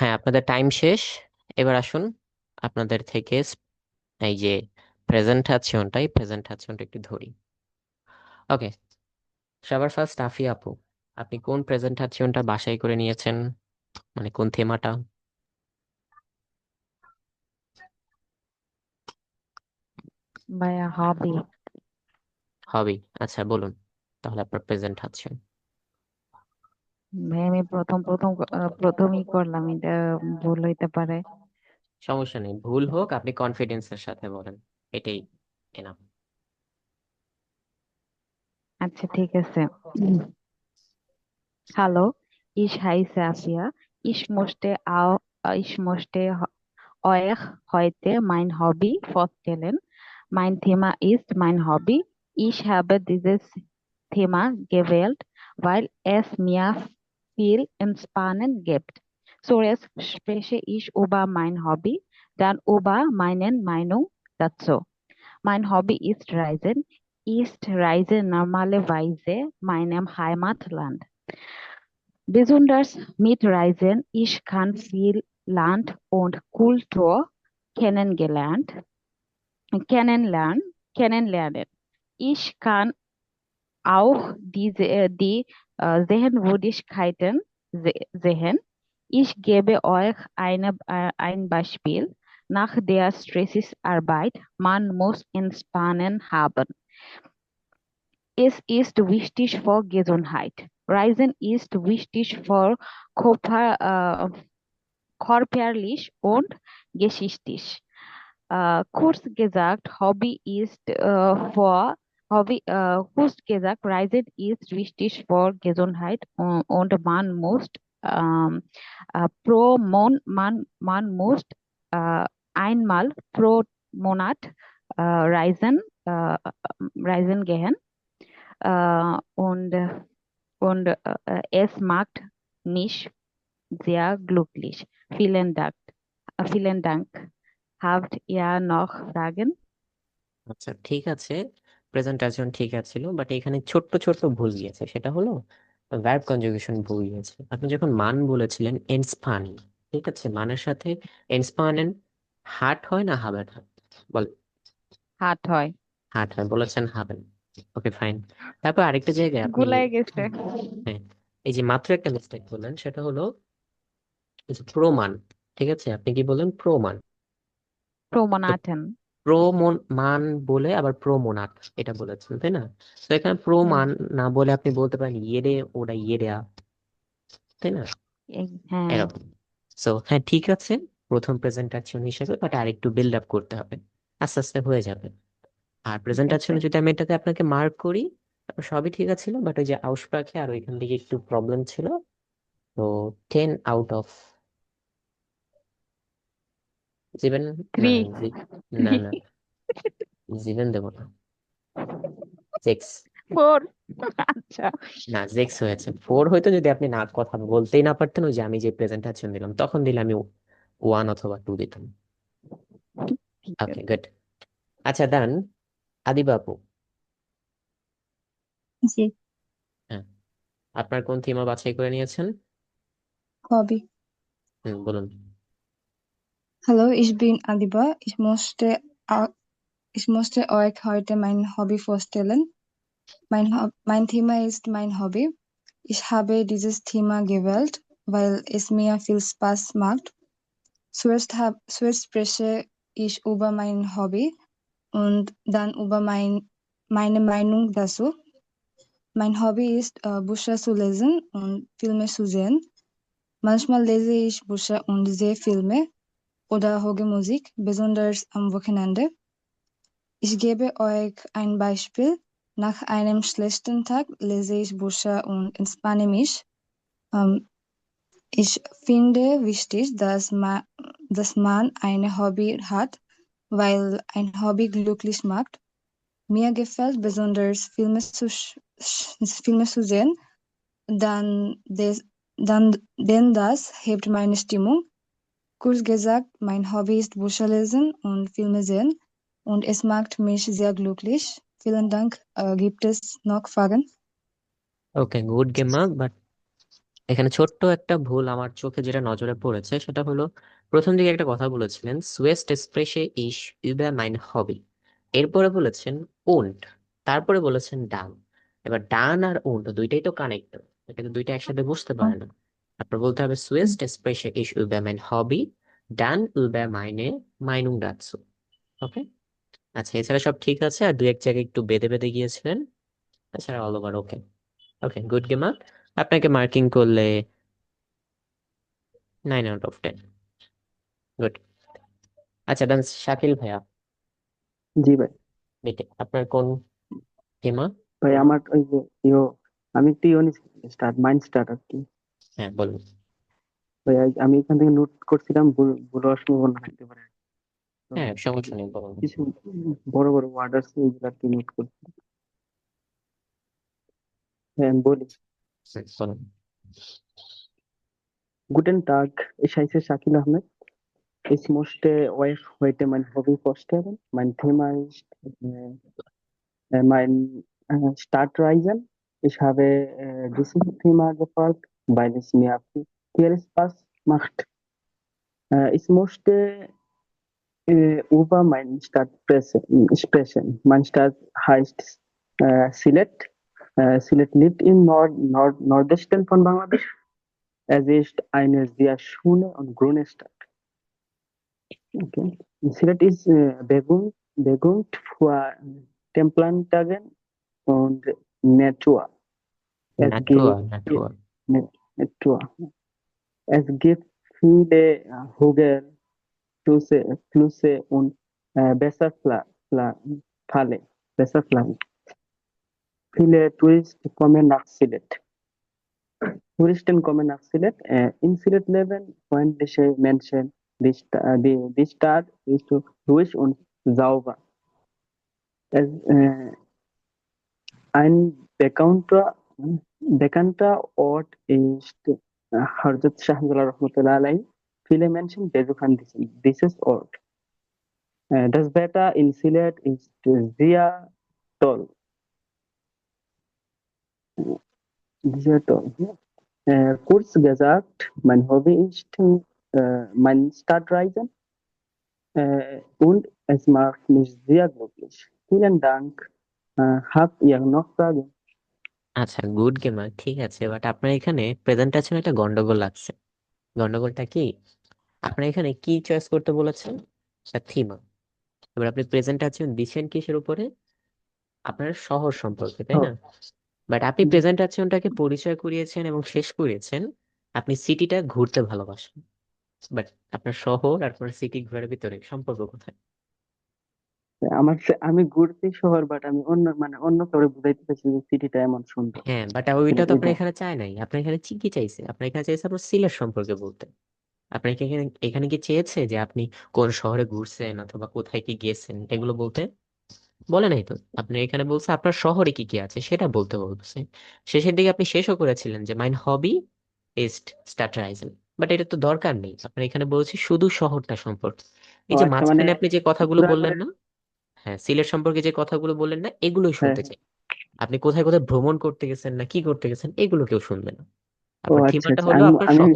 Speaker 1: হ্যাঁ, আপনাদের টাইম শেষ। এবার আসুন আপনাদের থেকে এই যে প্রেজেন্টেশনটা একটু ধরি। ওকে, সবার ফার্স্ট আফিয়া আপু, আপনি কোন প্রেজেন্টেশনটা বাছাই করে নিয়েছেন, মানে কোন থেমাটা?
Speaker 3: ভাইয়া হবি।
Speaker 1: হবি। আচ্ছা বলুন তাহলে আপনার প্রেজেন্টেশন।
Speaker 3: ভাই আমি প্রথমই করলাম, এটা ভুল হইতে পারে।
Speaker 1: সমস্যা নেই, ভুল হোক, আপনি কনফিডেন্সের সাথে বলেন, এটাই এনাফ।
Speaker 3: আচ্ছা ঠিক আছে। Hallo, ich heiße Asia. Ich möchte euch heute mein Hobby vorstellen. Mein Thema ist mein Hobby. Ich habe dieses Thema gewählt, weil es mir viel Entspannung gibt. Zuerst spreche ich über mein Hobby, dann über meine Meinung dazu. Mein Hobby ist Reisen. Ich reise normalerweise meinem Heimatland. Besonders mit Reisen, ich kann viel Land und Kultur kennengelernt, kennenlernen. Ich kann auch die Sehenswürdigkeiten sehen. Ich gebe euch ein Beispiel. Nach der Stressarbeit, man muss Entspannen haben. Es ist wichtig für Gesundheit. Reisen ist wichtig für Körper, körperlich und geschichtlich. Kurz gesagt, Reisen ist wichtig für Gesundheit und man muss einmal pro Monat reisen gehen. Und, es macht mich sehr glücklich. Vielen Dank. Vielen Dank. Habt ihr noch Fragen?
Speaker 1: আচ্ছা ঠিক আছে, presentation ঠিক আছিল, but এখানে ছোট্ট ছোট্ট ভুল গিয়েছে। সেটা হলো ভার্ব কনজুগেশন ভুল গিয়েছে। আপনি যখন মান বলেছিলেন এনস্পানি, ঠিক আছে, মানের সাথে এনস্পানেন হার্ট হয় না হাবেন হয়? বল।
Speaker 3: হাট হয়।
Speaker 1: হার্ট হয় বলেছেন, হাবেন। Okay fine. তারপর আরেকটা জায়গায় আপনি,
Speaker 3: গুলাই গেছে।
Speaker 1: হ্যাঁ, এই যে মাত্র একটা মিস্টেক করলেন, সেটা হলো এই যে প্রমাণ। ঠিক আছে, আপনি কি বললেন? প্রমাণ। তো
Speaker 3: প্রমাণাতেন।
Speaker 1: মান বলে আবার প্রমোনাট এটা বলেছেন, তাই না? তো এখানে
Speaker 3: হুম,
Speaker 1: প্রমাণ না বলে আপনি বলতে পারেন ইয়েরে ওরা ইয়েরা, তাই না?
Speaker 3: হ্যাঁ।
Speaker 1: এরকম। সো হ্যাঁ ঠিক আছে, প্রথম প্রেজেন্টেশন হিসেবে, বাট আর একটু বিল্ড আপ করতে হবে, আস্তে আস্তে হয়ে যাবে। আর
Speaker 3: ঠিক আছে।
Speaker 1: প্রেজেন্টেশনে যদি আমি এটাকে আপনাকে মার্ক করি, তারপর সবই ঠিক আছে, বাট ওই যে আউসপ্রাখে আর ওইখান থেকে একটু প্রবলেম ছিল। তো 10 আউট অফ 7। না,
Speaker 3: থ্রি।
Speaker 1: না না, 7 দেবো না, 6।
Speaker 3: ফোর। আচ্ছা।
Speaker 1: না, 6 হয়েছে। 4 হয়তো যদি আপনি না কথা বলতেই না পারতেন, ওই যে আমি যে প্রেজেন্টেশন দিলাম তখন দিলে আমি 1 অথবা 2 দিতাম।
Speaker 3: ঠিক
Speaker 1: ওকে
Speaker 3: আছে।
Speaker 1: গুড। আচ্ছা ডান। আদিবা আপু,
Speaker 8: জি,
Speaker 1: হ্যাঁ, আপনার কোন থিমা বাছাই করে নিয়েছেন?
Speaker 8: Hobby.
Speaker 1: বলুন।
Speaker 8: Hallo, ich bin Adiba. Ich möchte euch heute mein Hobby vorstellen. Mein Thema ist mein Hobby. Ich habe dieses Thema gewählt, weil es mir viel Spaß macht. Zuerst spreche ich über mein Hobby und dann über meine Meinung dazu. Mein Hobby ist, Bücher zu lesen und Filme zu sehen. Manchmal lese ich Bücher und sehe Filme oder höre Musik, besonders am Wochenende. Ich gebe euch ein Beispiel. Nach einem schlechten Tag lese ich Bücher und entspanne mich. Ähm, Ich finde wichtig, dass man ein Hobby hat, weil ein Hobby glücklich macht. Mir gefällt besonders Filme zu sehen, dann denn das hebt meine Stimmung. Kurz gesagt, mein Hobby ist Bücher lesen und Filme sehen und es macht mich sehr glücklich. Vielen Dank. Gibt es noch Fragen?
Speaker 1: Okay good গেমা, but এখানে ছোট্ট একটা ভুল আমার চোখে যেটা নজরে পড়েছে সেটা হলো প্রথম দিকে একটা কথা বলেছিলেন সুয়েস্ট স্প্রেশে ইশ ইউবে মাইন হবি, এরপরে বলেছেন উন্ট, তারপরে বলেছেন ডান। এবার ডান আর উন্ট দুইটাই তো কানেক্টেড, কিন্তু দুইটা একসাথে বুঝতে পারে না। আপনার বলতে হবে সুয়েস্ট স্প্রেশে ইশ ইউবে মাইন হবি, ডান ইউবে মাইনে মাইনুং দাৎসু। ওকে, আচ্ছা এছাড়া সব ঠিক আছে, আর দুই এক জায়গায় একটু বেঁধে বেঁধে গিয়েছিলেন, তাছাড়া অল ওভার ওকে। ওকে, গুড গেমা, আপনাকে মার্কিং করলে 9 out of 10। গুড। আচ্ছা ডান, শাকিল ভাইয়া,
Speaker 6: জি ভাই।
Speaker 1: আপনার কোন টেমা?
Speaker 6: ভাই আমার ওই যে ইয়ো, আমি একটু ইউনিক স্টার্ট মাইন্ড স্টার্ট আর কি।
Speaker 1: হ্যাঁ বলুন।
Speaker 6: ভাই আমি এখান থেকে নোট করছিলাম, ভুল ভুল হওয়ার সম্ভাবনা থাকতে পারে। তো
Speaker 1: হ্যাঁ সমস্যা নেই, বলুন।
Speaker 6: কিছু বড় বড় ওয়ার্ড আছে, এগুলো আর কি নোট করছি। হ্যাঁ আমি বলি।
Speaker 1: বলুন।
Speaker 6: Guten Tag, ich heiße Shakil Ahmed. Ich möchte euch heute mein Hobby vorstellen. Mein Thema ist mein Startreisen. Ich habe dieses Thema gewählt, weil es mir viel Spaß macht. Ich möchte über meine Stadt sprechen. Meine Stadt heißt Sylhet. Sylhet liegt im Nordwesten von Bangladesch. Es ist eine sehr schöne und grüne Stadt. Okay. Sylhet ist berühmt für Tempeltagen und Natur. Es
Speaker 1: Natua
Speaker 6: gibt
Speaker 1: Natua.
Speaker 6: Natur. Es gibt viele Hügel, Flüsse und Wasserfälle. Wasserfälle. Viele Touristen kommen nach Sylhet. In Sylhet leben freundliche Menschen. Die Stadt ist ruhig und sauber. Ein bekannter Ort ist Hazrat Shahjalal Rahmatullah Alayhi. Viele Menschen besuchen dieses Ort. Das Wetter in Sylhet ist sehr toll. Sehr toll. Kurz gesagt, mein Hobby ist mein Stadtreisen und es macht mich sehr glücklich. Vielen Dank. Habt ihr noch Fragen?
Speaker 1: আচ্ছা good gamer, ঠিক আছে, but আপনার এখানে প্রেজেন্টেশনে একটা গন্ডগোল লাগছে। গন্ডগোলটা কি? আপনার এখানে কি চয়েস করতে বলেছেন? থিমা। এবার আপনি প্রেজেন্টেশন দিচ্ছেন কিসের উপরে? আপনার শহর সম্পর্কে, তাই না? বাট আপনি প্রেজেন্টেশনটাকে পরিচয় করিয়েছেন এবং শেষ করিয়েছেন আপনি সিটিটা ঘুরতে ভালোবাসেন, বাট আপনার শহর আর আপনার সিটি ঘোরার ভিতরে সম্পর্ক কোথায়?
Speaker 6: আমি ঘুরতে শহর, বাট আমি অন্য কাউকে বুঝাইতে চাইছি যে সিটিটা এমন সুন্দর।
Speaker 1: হ্যাঁ, বাট ওইটা তো আপনার
Speaker 6: এটা
Speaker 1: এখানে চায় নাই, আপনার এখানে কি চাইছে? আপনার এখানে চাইছে আপনার সিলেট সম্পর্কে বলতে। আপনার কি এখানে এখানে কি চেয়েছে যে আপনি কোন শহরে ঘুরছেন অথবা কোথায় কি গেছেন এগুলো বলতে? বলে নাই তো। আপনি এখানে বলছে আপনার শহরে কি কি আছে সেটা বলতে বলছে। শেষের দিকে আপনি শেষও করেছিলেন যে মাইন হবি ইজ স্টার্টারাইজিং, বাট এটা তো দরকার নেই। আপনার এখানে বলছি শুধু শহরটা সম্পর্কে। এই যে
Speaker 6: আচ্ছা,
Speaker 1: মাঝখানে আপনি যে কথাগুলো
Speaker 6: পুরা
Speaker 1: বললেন
Speaker 6: করে।
Speaker 1: না, হ্যাঁ সিলেট সম্পর্কে যে কথাগুলো বললেন না, এগুলোই
Speaker 6: হ্যাঁ,
Speaker 1: শুনতে চাই। আপনি কোথায় কোথায় ভ্রমণ করতে গেছেন না কি করতে গেছেন এগুলো কেউ শুনবে না।
Speaker 6: ও
Speaker 1: আপনার
Speaker 6: আচ্ছা
Speaker 1: থিমাটা
Speaker 6: আচ্ছা,
Speaker 1: হলো
Speaker 6: আমি
Speaker 1: আপনার
Speaker 6: আমি
Speaker 1: শহর।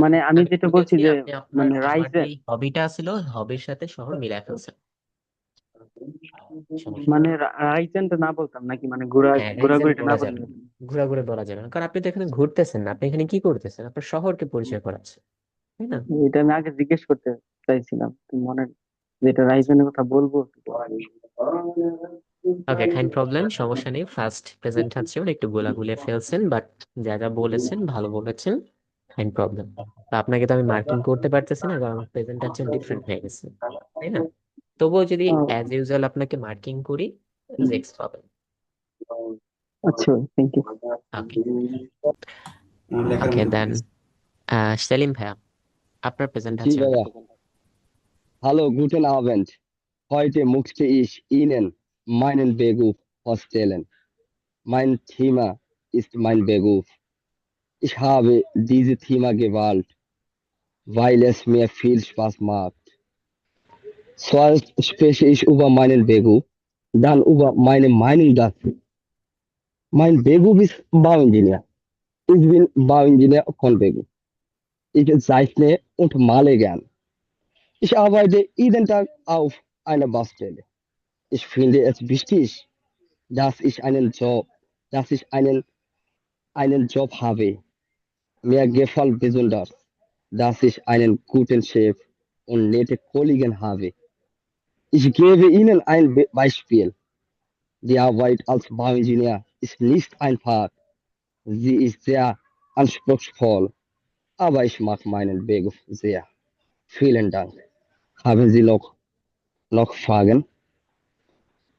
Speaker 6: আমি
Speaker 1: আমি
Speaker 6: যেটা বলছি
Speaker 1: বুঝেছি
Speaker 6: যে
Speaker 1: আপনি আপনার আমার
Speaker 6: রাইজে,
Speaker 1: যে হবিটা ছিল হবির সাথে শহর মিলাই ফেলছেন। সমস্যা নেই।
Speaker 6: রাইজেনটা না বলতাম নাকি,
Speaker 1: হ্যাঁ রাইজেন্ট
Speaker 6: ঘোরাঘুরিটা না
Speaker 1: বলা
Speaker 6: বলি?
Speaker 1: যাবে না, ঘোরাঘুরি বলা যাবে না, কারণ আপনি তো এখানে ঘুরতেছেন না, আপনি এখানে কি করতেছেন? আপনার শহরকে পরিচয় করাচ্ছেন, তাই না?
Speaker 6: এটা আমি আগে জিজ্ঞেস করতে চাইছিলাম, তো যেটা রাইজেনের কথা বলবো।
Speaker 1: ওকে, ফাইন, প্রবলেম, সমস্যা নেই। ফার্স্ট প্রেজেন্টেশন একটু গোলাগুলে ফেলছেন, বাট যা যা বলেছেন ভালো বলেছেন, ফাইন প্রবলেম। তো আপনাকে তো আমি মার্কিং করতে পারতেছি না, কারণ প্রেজেন্টেশন ডিফারেন্ট হয়ে গেছে, তাই না? তবুও যদি অ্যাজ ইউজুয়াল আপনাকে মার্কিং করি, এক্স পাবেন।
Speaker 6: আচ্ছা, থ্যাংক ইউ।
Speaker 1: ওকে।
Speaker 5: লেখার
Speaker 1: ওকে
Speaker 5: মধ্যে
Speaker 1: দেন, সেলিম ভাইয়া, আপনার
Speaker 4: জি
Speaker 1: প্রেজেন্টেশনটা।
Speaker 4: ভাইয়া। Hallo, guten Abend. Heute möchte ich Ihnen meinen Beruf vorstellen. Mein Thema ist mein Beruf. Ich habe dieses Thema gewählt, weil es mir viel Spaß macht. Zuerst spreche ich über meinen Beruf, dann über meine Meinung dazu. Mein Beruf ist Bauingenieur. Ich bin Bauingenieur von Begu. Ich zeichne und male gern. Ich arbeite jeden Tag auf einer Baustelle. Ich finde es wichtig, dass ich einen Job, dass ich einen Job habe. Mir gefällt besonders, dass ich einen guten Chef und nette Kollegen habe. Ich gebe Ihnen ein Beispiel. Die Arbeit als Bauingenieur ist nicht einfach. Sie ist sehr anspruchsvoll, aber ich mag meinen Beruf sehr. Vielen Dank. Haben Sie noch Fragen?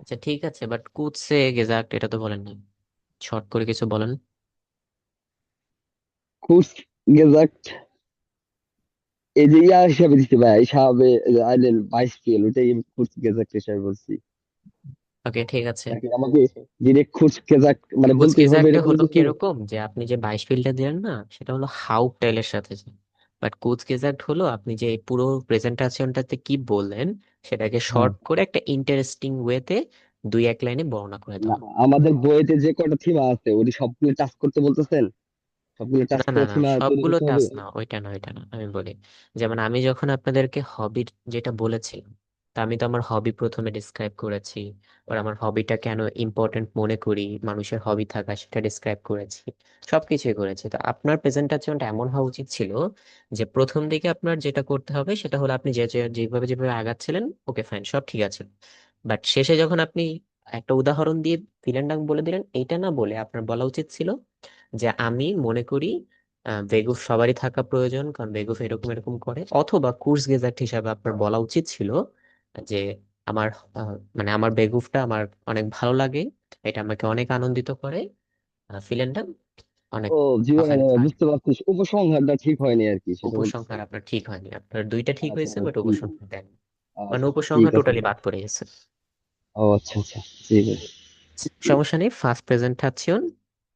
Speaker 1: আচ্ছা ঠিক আছে, but কুৎসে গেজাক্ট এটা তো বলেন না, short করে কিছু বলেন।
Speaker 4: Kurz gesagt, ja, ich habe dich dabei. Ich habe einen Beispiel ওটাই আমি kurz gesagt হিসাবে বলছি।
Speaker 1: ওকে ঠিক আছে।
Speaker 4: নাকি আমাকে ডিরেক্ট kurz gesagt মানে
Speaker 1: কুৎস
Speaker 4: বলতেই হবে
Speaker 1: গেজাক্টে
Speaker 4: এরকম
Speaker 1: হলো
Speaker 4: কিছু?
Speaker 1: কিরকম যে আপনি যে বাইশফিলটা দিলেন না, সেটা হলো হাউপ টেলের সাথে যায়। বাট কুৎস গেজাক্ট হলো আপনি যে পুরো প্রেজেন্টেশনটাতে কি বললেন সেটাকে
Speaker 4: হ্যাঁ।
Speaker 1: শর্ট করে একটা ইন্টারেস্টিং ওয়েতে 2-1 লাইনে বর্ণনা করে
Speaker 4: না,
Speaker 1: দেওয়া।
Speaker 4: আমাদের বইতে যে কয়টা থিমা আছে ওটি সবগুলো টাচ করতে বলতেছেন? সবগুলো টাচ
Speaker 1: না না
Speaker 4: করে
Speaker 1: না,
Speaker 4: থিমা তৈরি
Speaker 1: সবগুলো
Speaker 4: করতে হবে?
Speaker 1: টাস্ক না, ওইটা না আমি বলি। যেমন আমি যখন আপনাদেরকে হবির যেটা বলেছিলাম, তা আমি তো আমার হবি প্রথমে ডিসক্রাইব করেছি, আর আমার হবিটা কেন ইম্পর্টেন্ট মনে করি, মানুষের হবি থাকা সেটা ডিসক্রাইব করেছি, সবকিছুই করেছি। তো আপনার প্রেজেন্টেশনটা এমন হওয়া উচিত ছিল যে প্রথম দিকে আপনার যেটা করতে হবে সেটা হলো আপনি যেভাবে যেভাবে আগাচ্ছিলেন, ওকে ফাইন, সব ঠিক আছে। বাট শেষে যখন আপনি একটা উদাহরণ দিয়ে ভিলেনডাং বলে দিলেন, এইটা না বলে আপনার বলা উচিত ছিল যে আমি মনে করি বেগুফ সবারই থাকা প্রয়োজন, কারণ বেগুফ এরকম এরকম করে। অথবা কোর্স গেজেট হিসাবে আপনার বলা উচিত ছিল যে আমার মানে আমার বেগুফটা আমার অনেক ভালো লাগে, এটা আমাকে অনেক আনন্দিত করে, ফিলেনটা অনেক
Speaker 4: ও জীবনে
Speaker 1: ফাইন ফাইন।
Speaker 4: বুঝতে পারছি, উপসংহারটা ঠিক হয়নি আর কি, সেটা
Speaker 1: উপসংহার
Speaker 4: বলতেছেন।
Speaker 1: আপনার ঠিক হয়নি, আপনার দুইটা ঠিক
Speaker 4: আচ্ছা,
Speaker 1: হয়েছে বাট
Speaker 4: ঠিক আছে।
Speaker 1: উপসংহার দেন, মানে
Speaker 4: আচ্ছা, ঠিক
Speaker 1: উপসংহার
Speaker 4: আছে।
Speaker 1: টোটালি বাদ পড়ে গেছে।
Speaker 4: ও আচ্ছা, আচ্ছা, ঠিক আছে।
Speaker 1: সমস্যা নেই, ফার্স্ট প্রেজেন্টেশন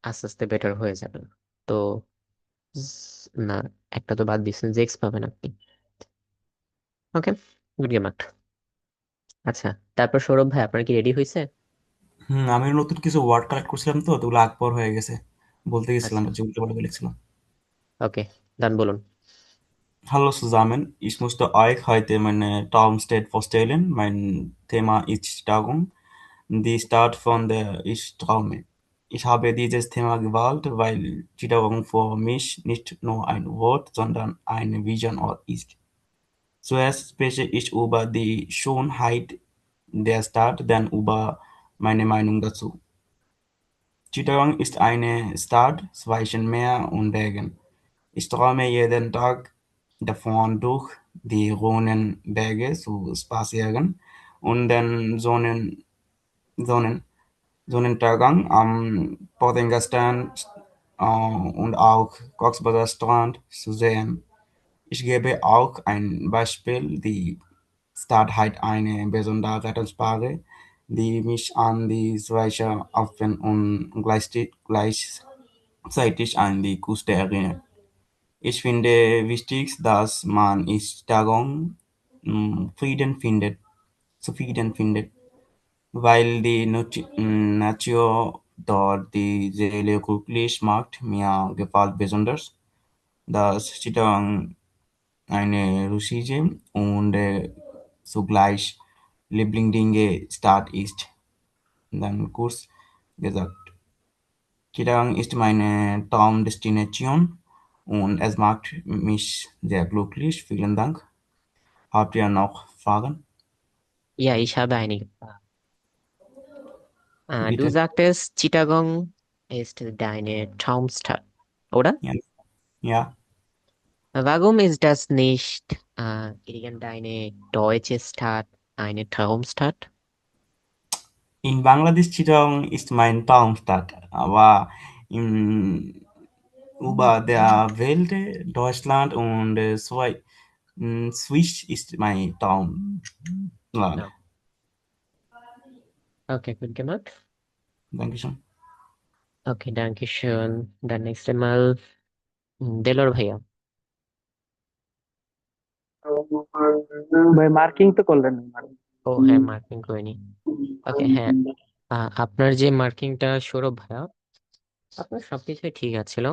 Speaker 1: আস্তে আস্তে বেটার হয়ে যাবে। তো না, একটা তো বাদ দিচ্ছেন, যে এক্স পাবেন আপনি। ওকে, গুড গেম। আচ্ছা, তারপর সৌরভ ভাই আপনার কি রেডি হয়েছে?
Speaker 5: আমি নতুন কিছু ওয়ার্ড কালেক্ট করছিলাম, তো ওগুলো আকবর হয়ে গেছে, বলতে গেছিলাম
Speaker 1: আচ্ছা
Speaker 5: যে উল্টো পাল্টা লিখছিলাম।
Speaker 1: ওকে, ডান, বলুন।
Speaker 5: Hallo zusammen, ich möchte euch heute meine Traumstadt vorstellen. Mein Thema ist Stärkung. Die Stadt von der ich träume. Ich habe dieses Thema gewählt, weil Stärkung für mich nicht nur ein Wort, sondern eine Vision ist. Zuerst spreche ich über die Schönheit der Stadt, dann über meine Meinung dazu. Chittagong ist eine Stadt zwischen Meer und Bergen. Ich träume jeden Tag davon, durch die grünen Berge zu spazieren und den Sonnen, Sonnenuntergang am Pottinger Strand und auch Coxbader Strand zu sehen. Ich gebe auch ein Beispiel. Die Stadt hat eine besondere Atmosphäre, die mich an die Schweizer Alpen und gleichzeitig an die Küste erinnert. Ich finde wichtig, dass man in Stärkung Frieden findet, weil die Natur dort die Seele glücklich macht. Mir gefällt besonders, dass Chittagong eine ruhige und zugleich lebendige Stadt ist. Dann kurz gesagt, Chittagong ist meine Traumdestination und es macht mich sehr glücklich. Vielen Dank. Habt ihr noch Fragen?
Speaker 1: Ja, ich habe einige Fragen. Du
Speaker 5: Bitte.
Speaker 1: sagtest, Chittagong ist deine Traumstadt, oder?
Speaker 5: Ja. Ja.
Speaker 1: Warum ist das nicht irgendeine deutsche Stadt, eine Traumstadt?
Speaker 5: In Bangladesch Chittagong ist mein Traumstadt, aber in, über der Welt, Deutschland und Swiss ist mein Traumland.
Speaker 1: No. Okay, gut gemacht.
Speaker 5: Dankeschön.
Speaker 1: Okay, danke schön. Dann nächste Mal Delwar ভাইয়া।
Speaker 6: ভাই marking তো করলেন না।
Speaker 1: ও হ্যাঁ, marking করিনি। ওকে হ্যাঁ, আপনার যে মার্কিংটা সৌরভ ভাইয়া, আপনার সবকিছুই ঠিক আছিল,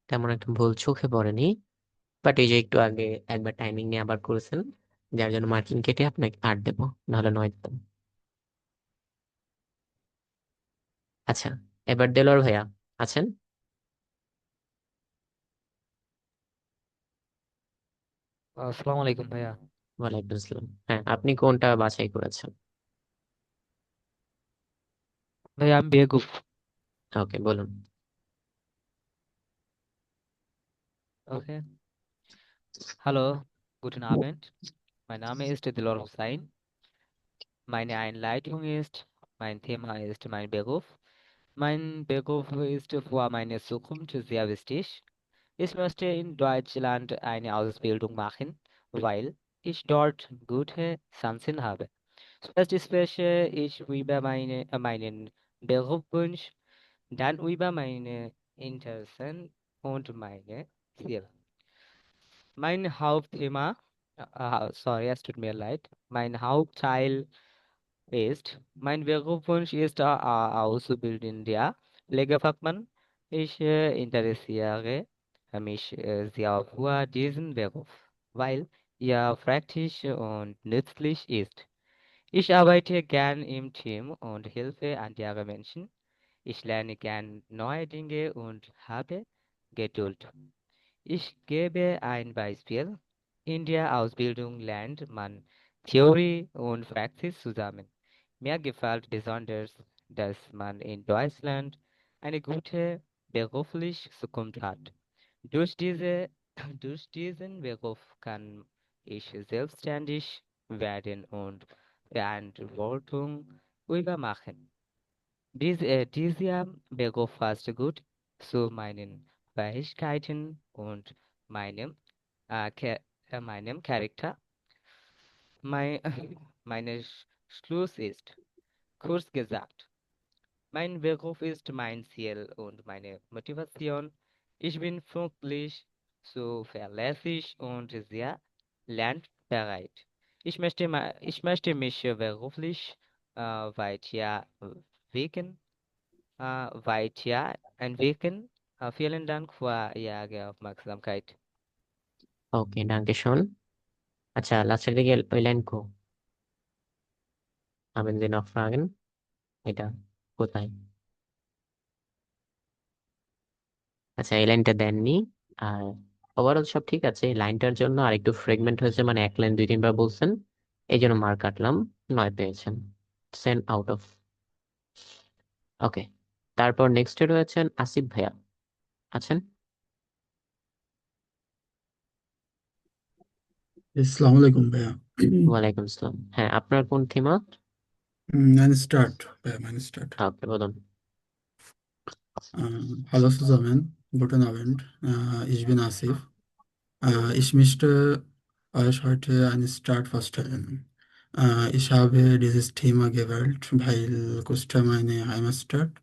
Speaker 1: তেমন একটা ভুল চোখে পড়েনি, বাট এই যে একটু আগে একবার টাইমিং নিয়ে আবার করেছেন, যার জন্য মার্কিং কেটে আপনাকে 8 দেবো, নাহলে 9 দিতাম। আচ্ছা, এবার দেলোয়ার ভাইয়া আছেন?
Speaker 9: আসসালামু আলাইকুম ভাইয়া।
Speaker 1: ওয়ালাইকুম আসসালাম। হ্যাঁ, আপনি কোনটা বাছাই করেছেন?
Speaker 9: ভাইয়া আমি বেকুব।
Speaker 1: ওকে, বলুন।
Speaker 9: Okay. Hallo, guten Abend. Mein Name ist Dilor Hussein. Meine Einleitung ist, mein Thema ist mein Beruf. Mein Beruf ist für meine Zukunft sehr wichtig. Ich möchte in Deutschland eine Ausbildung machen, weil ich dort gute Chancen habe. Zuerst spreche ich über meinen Berufswunsch, dann über meine Interessen und meine Ziele. Mein Hauptthema, sorry, es tut mir leid. Mein Hauptteil ist, mein Berufswunsch ist Auszubildender Pflegefachmann. Ich interessiere mich sehr für diesen Beruf, weil er praktisch und nützlich ist. Ich arbeite gern im Team und helfe anderen Menschen. Ich lerne gern neue Dinge und habe Geduld. Ich gebe ein Beispiel. In der Ausbildung lernt man Theorie und Praxis zusammen. Mir gefällt besonders, dass man in Deutschland eine gute berufliche Zukunft hat. Durch diese, durch diesen Beruf kann ich selbstständig werden und Verantwortung übermachen. Dieser Beruf passt gut zu meinen Fähigkeiten und meinem, meinem Charakter. Mein, meine Schluss ist, kurz gesagt, mein Beruf ist mein Ziel und meine Motivation. Ich bin pünktlich, zuverlässig und sehr lernbereit. Ich möchte mich beruflich weiterentwickeln. Weiterentwickeln. Vielen Dank für Ihre Aufmerksamkeit.
Speaker 1: ওকে, ডাঙ্কে শোন। আচ্ছা, লাস্টের দিকে ওই line কো, haben Sie noch Fragen? এটা কোথায়? আচ্ছা, এই লাইনটা দেননি। আর ওভারঅল সব ঠিক আছে, এই লাইনটার জন্য আর একটু ফ্রেগমেন্ট হয়েছে, মানে এক লাইন 2-3 বার বলছেন, এই জন্য মার্ক কাটলাম, 9 পেয়েছেন, 10 আউট অফ। ওকে, তারপর নেক্সটে রয়েছেন আসিফ ভাইয়া, আছেন?
Speaker 10: আসসালামু আলাইকুম ভাইয়া।
Speaker 1: ওয়ালাইকুম আসসালাম। হ্যাঁ, আপনার কোন থিমা?
Speaker 10: Meine Start, ভাইয়া meine Start.
Speaker 1: ওকে, বলুন।
Speaker 10: Hallo zusammen, guten Abend. Ich bin Asif. Ich möchte euch heute eine Start vorstellen. Ich habe dieses Thema gewählt, weil Costa meine Heimatstadt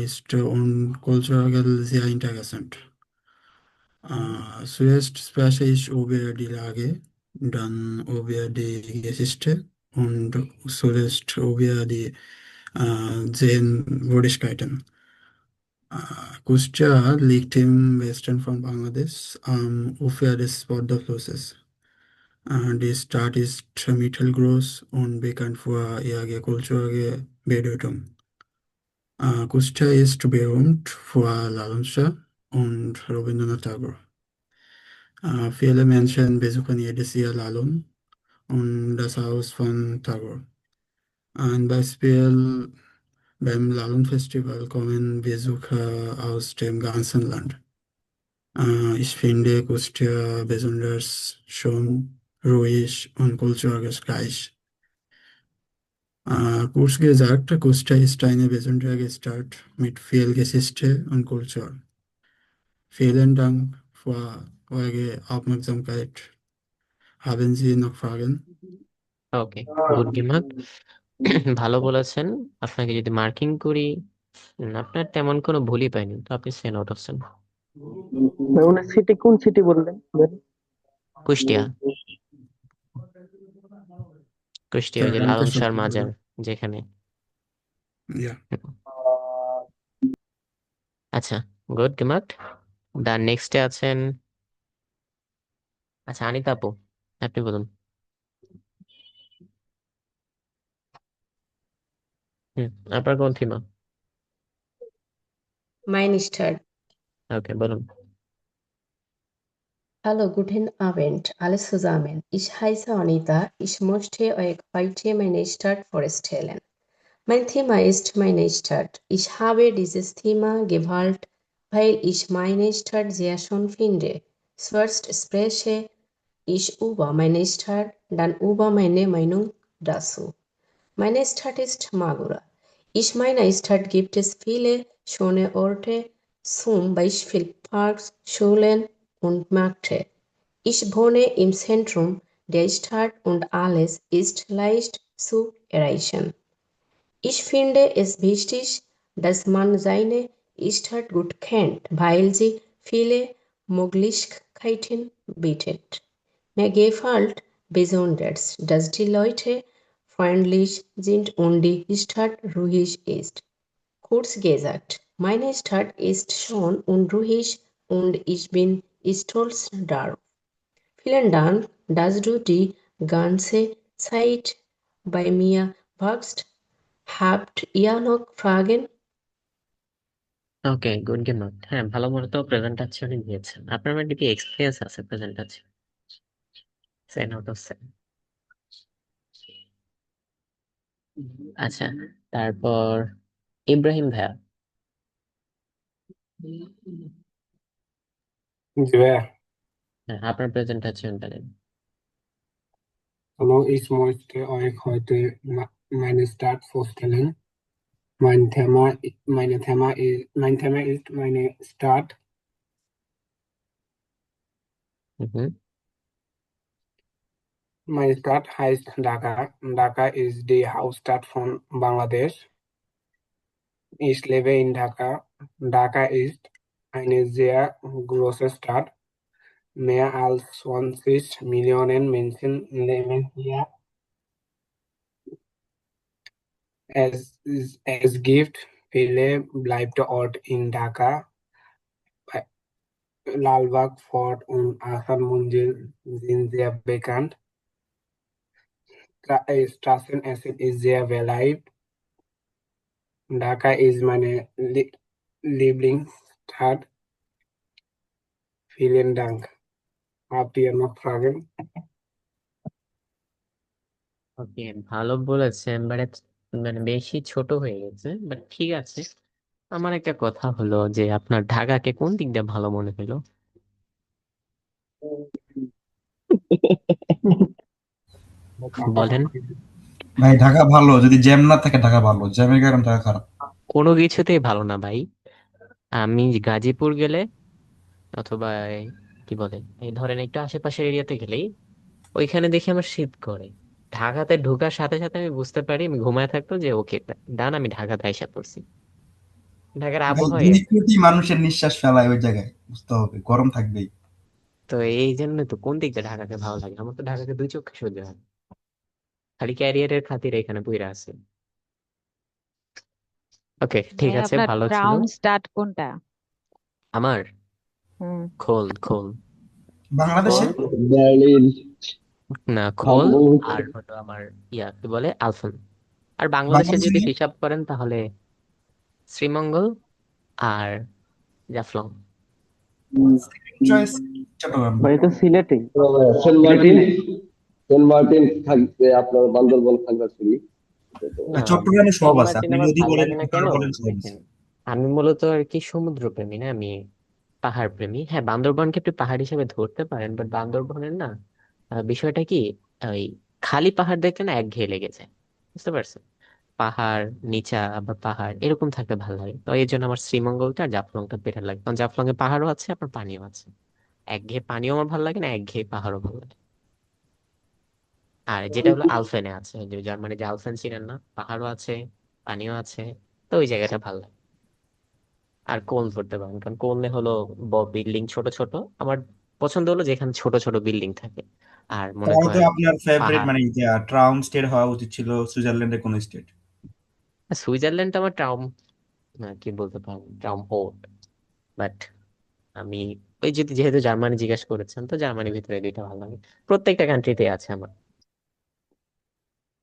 Speaker 10: ist und kulturell sehr interessant. Zuerst spreche ich über die Lage, dann über die Geschichte und zuletzt über die Sehenswürdigkeiten. Kuschia liegt im Westen von Bangladesch am Ufer des Podda-Flusses. Die Stadt ist mittelgroß und bekannt für ihre kulturelle Bedeutung. Kuschia ist berühmt für Lalan Shah und Rabindranath Tagore. Viele Menschen besuchen jedes Jahr Lalun und das Haus von Tagore. Ein Beispiel: beim Lalun-Festival kommen Besucher aus dem ganzen Land. Ich finde Kustia besonders schön, ruhig und kulturreich. Kurz gesagt, Kustia ist eine besondere Stadt mit viel Geschichte und Kultur. Vielen Dank für eure Aufmerksamkeit. Haben Sie noch Fragen?
Speaker 1: Okay, good গেমাক, ভালো বলেছেন। আপনাকে যদি marking করি, আপনার তেমন কোনো ভুলই পাইনি, তো আপনি 10 আউট অফ 10।
Speaker 6: ভাই ওনার সিটি কোন সিটি বললেন?
Speaker 1: কুষ্টিয়া, কুষ্টিয়া ওই যে
Speaker 10: Danke
Speaker 1: লালন
Speaker 10: schön.
Speaker 1: শাহর মাজার যেখানে।
Speaker 10: Ja.
Speaker 1: আচ্ছা, গুড গেমাক। দ্য নেক্সটে আছেন, আচ্ছা আনিতা আপু, আপনি বলুন। আপনার কোন থিমা?
Speaker 11: Mein Start.
Speaker 1: ওকে বলুন।
Speaker 11: Hallo, guten Abend, alle zusammen. Ich heiße Anita. Ich möchte euch heute meine Stadt vorstellen. Mein Thema ist meine Stadt. Ich habe dieses Thema gewählt, weil ich meine Stadt sehr schön finde. Zuerst spreche ich über meine Stadt, dann über meine Meinung dazu. Meine Stadt ist Magura. In meiner Stadt gibt es viele schöne Orte, zum Beispiel Parks, Schulen und Märkte. Ich wohne im Zentrum der Stadt und alles ist leicht zu erreichen. Ich finde es wichtig, dass man seine Stadt gut kennt, weil sie viele Möglichkeiten bietet. Mir gefällt besonders, dass die Leute freundlich sind und die Stadt ruhig ist. Kurz gesagt, meine Stadt ist schön und ruhig und ich bin stolz darauf. Vielen Dank, dass du die ganze Zeit bei mir warst. Habt ihr noch Fragen?
Speaker 1: Okay, good game. হ্যাঁ, ভালো মনে তো প্রেজেন্টেশনই দিয়েছেন। আপনার মধ্যে কি experience আছে presentation? 10 out of 7। আচ্ছা, তারপর ইব্রাহিম ভাইয়া।
Speaker 7: জি ভাইয়া।
Speaker 1: হ্যাঁ, আপনার প্রেজেন্টেশনটা দিন।
Speaker 7: Hallo, ich möchte euch heute meine Stadt vorstellen. Mein Thema ist meine Stadt.
Speaker 1: Hmm.
Speaker 7: Meine Stadt heißt Dhaka. Dhaka ist die Hauptstadt von Bangladesch. Ich lebe in Dhaka. Dhaka ist eine sehr große Stadt. Mehr als 20 Millionen Menschen leben hier. Es gibt viele Bleiborte in Dhaka. Lalbagh Fort und Ahsan Munzil sind sehr bekannt. Straßenessen ist sehr beliebt. Dhaka ist meine Lieblingsstadt. Vielen Dank. Habt ihr noch Fragen?
Speaker 1: ওকে, ভালো বলেছেন, but মানে বেশি ছোট হয়ে গেছে, but ঠিক আছে। আমার একটা কথা হলো যে আপনার ঢাকাকে কোন দিক দিয়ে ভালো মনে হলো? বলেন।
Speaker 12: ভাই ঢাকা ভালো, যদি জ্যাম না থাকে ঢাকা ভালো, জ্যামের কারণে ঢাকা খারাপ।
Speaker 1: কোনো কিছুতেই ভালো না ভাই। আমি গাজীপুর গেলে অথবা কি বলে এই ধরেন একটু আশেপাশের এরিয়াতে গেলেই ওইখানে দেখি আমার শীত করে। ঢাকাতে ঢোকার সাথে সাথে আমি বুঝতে পারি, আমি ঘুমায় থাকতো যে ওকে ডান, আমি ঢাকাতে আইসা পড়ছি। ঢাকার
Speaker 12: ভাই
Speaker 1: আবহাওয়া
Speaker 12: দিনে
Speaker 1: এরকম।
Speaker 12: কোটি মানুষের নিঃশ্বাস ফেলায় ওই জায়গায়, বুঝতে হবে গরম থাকবেই।
Speaker 1: তো এই জন্য তো কোন দিক দিয়ে ঢাকাকে ভালো লাগে, আমার তো ঢাকাকে দুই চোখে সহ্য হয় না। খালি ক্যারিয়ারের খাতিরে এখানে বইরা আছে। ওকে, ঠিক
Speaker 3: ভাই
Speaker 1: আছে,
Speaker 3: আপনার
Speaker 1: ভালো ছিল।
Speaker 3: টাউন স্টার্ট কোনটা?
Speaker 1: আমার
Speaker 3: হুম।
Speaker 1: খোল খোল
Speaker 12: বাংলাদেশে
Speaker 4: বার্লিন,
Speaker 1: না, খোল
Speaker 4: হামবুর্গ,
Speaker 1: আর হলো আমার কি বলে আলফান। আর বাংলাদেশে
Speaker 12: বাংলাদেশে
Speaker 1: যদি হিসাব করেন তাহলে শ্রীমঙ্গল আর জাফলং।
Speaker 12: চয়েস চট্টগ্রাম।
Speaker 6: ভাই এটা সিলেটে।
Speaker 4: সেন্ট মার্টিন, সেন্ট মার্টিন থাকবে আপনার, বান্দরবন খাগড়াছড়ি।
Speaker 1: না,
Speaker 12: চট্টগ্রামে সব
Speaker 1: সেন্ট
Speaker 12: আছে,
Speaker 1: মার্টিন
Speaker 12: আপনি
Speaker 1: আমার
Speaker 12: যদি
Speaker 1: ভাল
Speaker 12: বলেন
Speaker 1: লাগে না কেন,
Speaker 12: কার বলেন সব আছে।
Speaker 1: দেখেন আমি মূলত আর কি সমুদ্র প্রেমী না, আমি পাহাড় প্রেমী। হ্যাঁ, বান্দরবনকে একটু পাহাড় হিসেবে ধরতে পারেন, বাট বান্দরবনের না বিষয়টা কি, ওই খালি পাহাড় দেখলে না একঘেয়ে লেগে যায়, বুঝতে পারছেন? পাহাড়, নিচা আবার পাহাড় এরকম থাকতে ভালো লাগে। তো এই জন্য আমার শ্রীমঙ্গলটা আর জাফলংটা বেটার লাগে, কারণ জাফলং এ পাহাড়ও আছে আবার পানিও আছে। একঘেয়ে পানিও আমার ভালো লাগে না, একঘেয়ে পাহাড়ও ভালো লাগে। আর যেটা হলো আলফেনে আছে, যে জার্মানি যে আলফেন ছিলেন না, পাহাড়ও আছে পানিও আছে, তো ওই জায়গাটা ভালো লাগে। আর কোল ধরতে পারেন, কারণ কোলে হলো বিল্ডিং ছোট ছোট, আমার পছন্দ হলো যেখানে ছোট ছোট বিল্ডিং থাকে। আর মনে
Speaker 12: তাহলে তো
Speaker 1: করেন
Speaker 12: আপনার ফেভারিট
Speaker 1: পাহাড়,
Speaker 12: মানে ট্রাউন স্টেট হওয়া উচিত ছিল, সুইজারল্যান্ডের কোন স্টেট?
Speaker 1: সুইজারল্যান্ড আমার ট্রাউম, কি বলতে পারেন ট্রাউম হোক, বাট আমি ওই যেহেতু জার্মানি জিজ্ঞেস করেছেন, তো জার্মানির ভিতরে দুইটা ভালো লাগে, প্রত্যেকটা কান্ট্রিতে আছে আমার।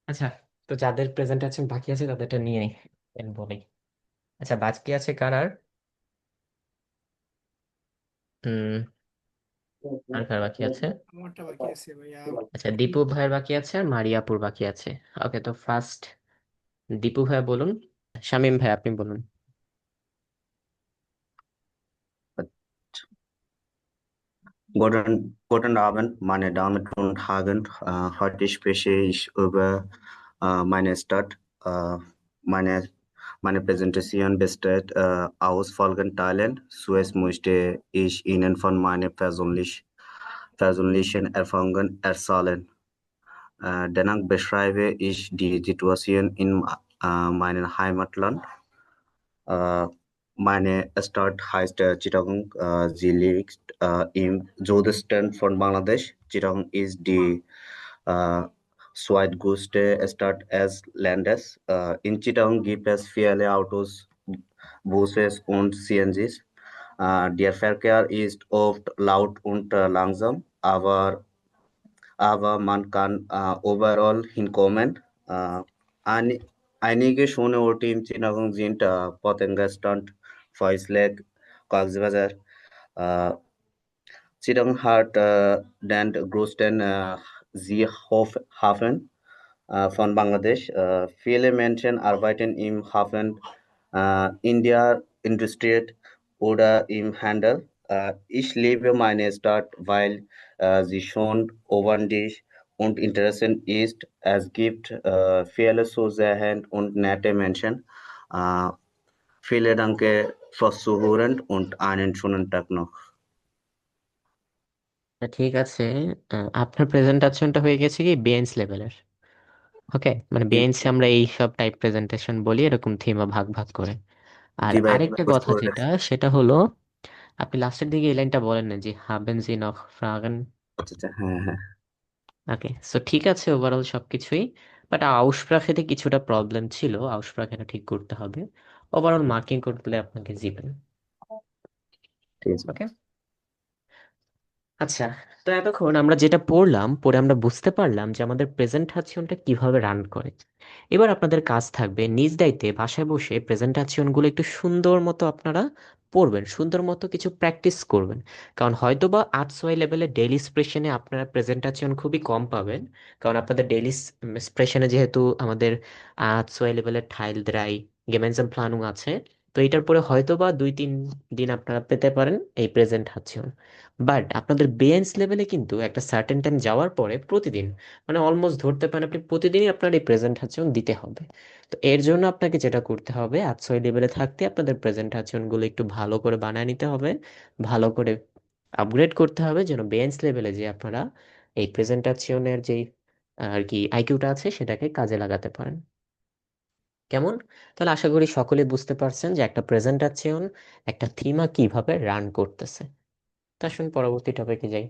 Speaker 1: আচ্ছা, তো যাদের প্রেজেন্টেশন বাকি আছে তাদেরটা নিয়ে বলি। আচ্ছা, বাকি আছে কার আর উম আর কার বাকি আছে?
Speaker 13: আমারটা বাকি আছে ভাইয়া।
Speaker 1: আচ্ছা, দীপু ভাইয়ের বাকি আছে আর মারিয়াপুর বাকি আছে। ওকে, তো ফার্স্ট দীপু ভাই বলুন। শামীম ভাই আপনি বলুন।
Speaker 14: Guten Abend, meine Damen und Herren. Heute spreche ich über meine Stadt. Meine Präsentation besteht aus folgenden Teilen. Zuerst möchte ich Ihnen von meinen persönlichen Erfahrungen erzählen. Danach beschreibe ich die Situation in meinem Heimatland. Meine Stadt heißt Chittagong. Sie liegt im Südosten von Bangladesch. Chittagong ist die zweitgrößte Stadt des Landes. In Chittagong gibt es viele Autos, Buses und CNGs. Der Verkehr ist oft laut und langsam, aber man kann overall hinkommen. Einige schöne Orte in Chittagong sind Pottenga Strand, Feuys Lake, Coxsbazar. Chittagong hat den größten Seehafen von Bangladesch. Viele Menschen arbeiten im Hafen in der Industrie oder im Handel. Ich liebe meine Stadt, weil sie schon ordentlich und interessant ist. Es gibt viele zu sehen und nette Menschen. Äh, Vielen Dank fürs Zuhören und einen schönen Tag noch.
Speaker 1: ঠিক আছে, আপনার প্রেজেন্টেশনটা হয়ে গেছে কি bench লেভেলের। ওকে, মানে
Speaker 14: জি
Speaker 1: বেঞ্চে আমরা এই সব টাইপ প্রেজেন্টেশন বলি এরকম থিমা ভাগ ভাগ করে। আর
Speaker 14: জি ভাই,
Speaker 1: আরেকটা
Speaker 14: বুঝতে
Speaker 1: কথা যেটা,
Speaker 14: পেরেছি।
Speaker 1: সেটা হলো আপনি লাস্টের দিকে এই লাইনটা বলেন না যে হাবেন জি নখ ফ্রাগেন।
Speaker 14: আচ্ছা আচ্ছা, হ্যাঁ হ্যাঁ।
Speaker 1: ওকে, সো ঠিক আছে ওভারঅল সবকিছুই, বাট আউসপ্রাখেতে কিছুটা প্রবলেম ছিল, আউসপ্রাখেটা ঠিক করতে হবে। ওভারঅল মার্কিং করলে আপনাকে জিবেন।
Speaker 14: ঠিক আছে।
Speaker 1: ওকে, আচ্ছা, তো এতক্ষণ আমরা যেটা পড়ে আমরা বুঝতে পারলাম যে আমাদের প্রেজেন্টেশনটা কিভাবে রান করে। এবার আপনাদের কাজ থাকবে নিজ দায়িত্বে বাসায় বসে প্রেজেন্টেশনগুলো একটু সুন্দর মতো আপনারা পড়বেন, সুন্দর মতো কিছু প্র্যাকটিস করবেন। কারণ হয়তোবা আর্টস ওয়াই লেভেলে ডেইলি এক্সপ্রেশনে আপনারা প্রেজেন্টেশন খুবই কম পাবেন, কারণ আপনাদের ডেইলি এক্সপ্রেশনে যেহেতু আমাদের আর্টস ওয়াই লেভেলের ঠাইল দ্রাই গেমেনজাম প্লানুং আছে, তো এটার পরে হয়তোবা 2-3 দিন আপনারা পেতে পারেন এই প্রেজেন্টেশন। বাট আপনাদের বেঞ্চ লেভেলে কিন্তু একটা সার্টেন টাইম যাওয়ার পরে প্রতিদিন, মানে অলমোস্ট ধরতে পারেন আপনি প্রতিদিনই আপনার এই প্রেজেন্টেশন দিতে হবে। তো এর জন্য আপনাকে যেটা করতে হবে, আর্টসই লেভেলে থাকতে আপনাদের প্রেজেন্টেশনগুলো একটু ভালো করে বানায় নিতে হবে, ভালো করে আপগ্রেড করতে হবে, যেন বেঞ্চ লেভেলে যে আপনারা এই প্রেজেন্টেশনের যেই আর কি আইকিউটা আছে সেটাকে কাজে লাগাতে পারেন। কেমন? তাহলে আশা করি সকলে বুঝতে পারছেন যে একটা প্রেজেন্টেশন একটা থিমা কিভাবে রান করতেছে। তা আসুন পরবর্তী টপিকে যাই।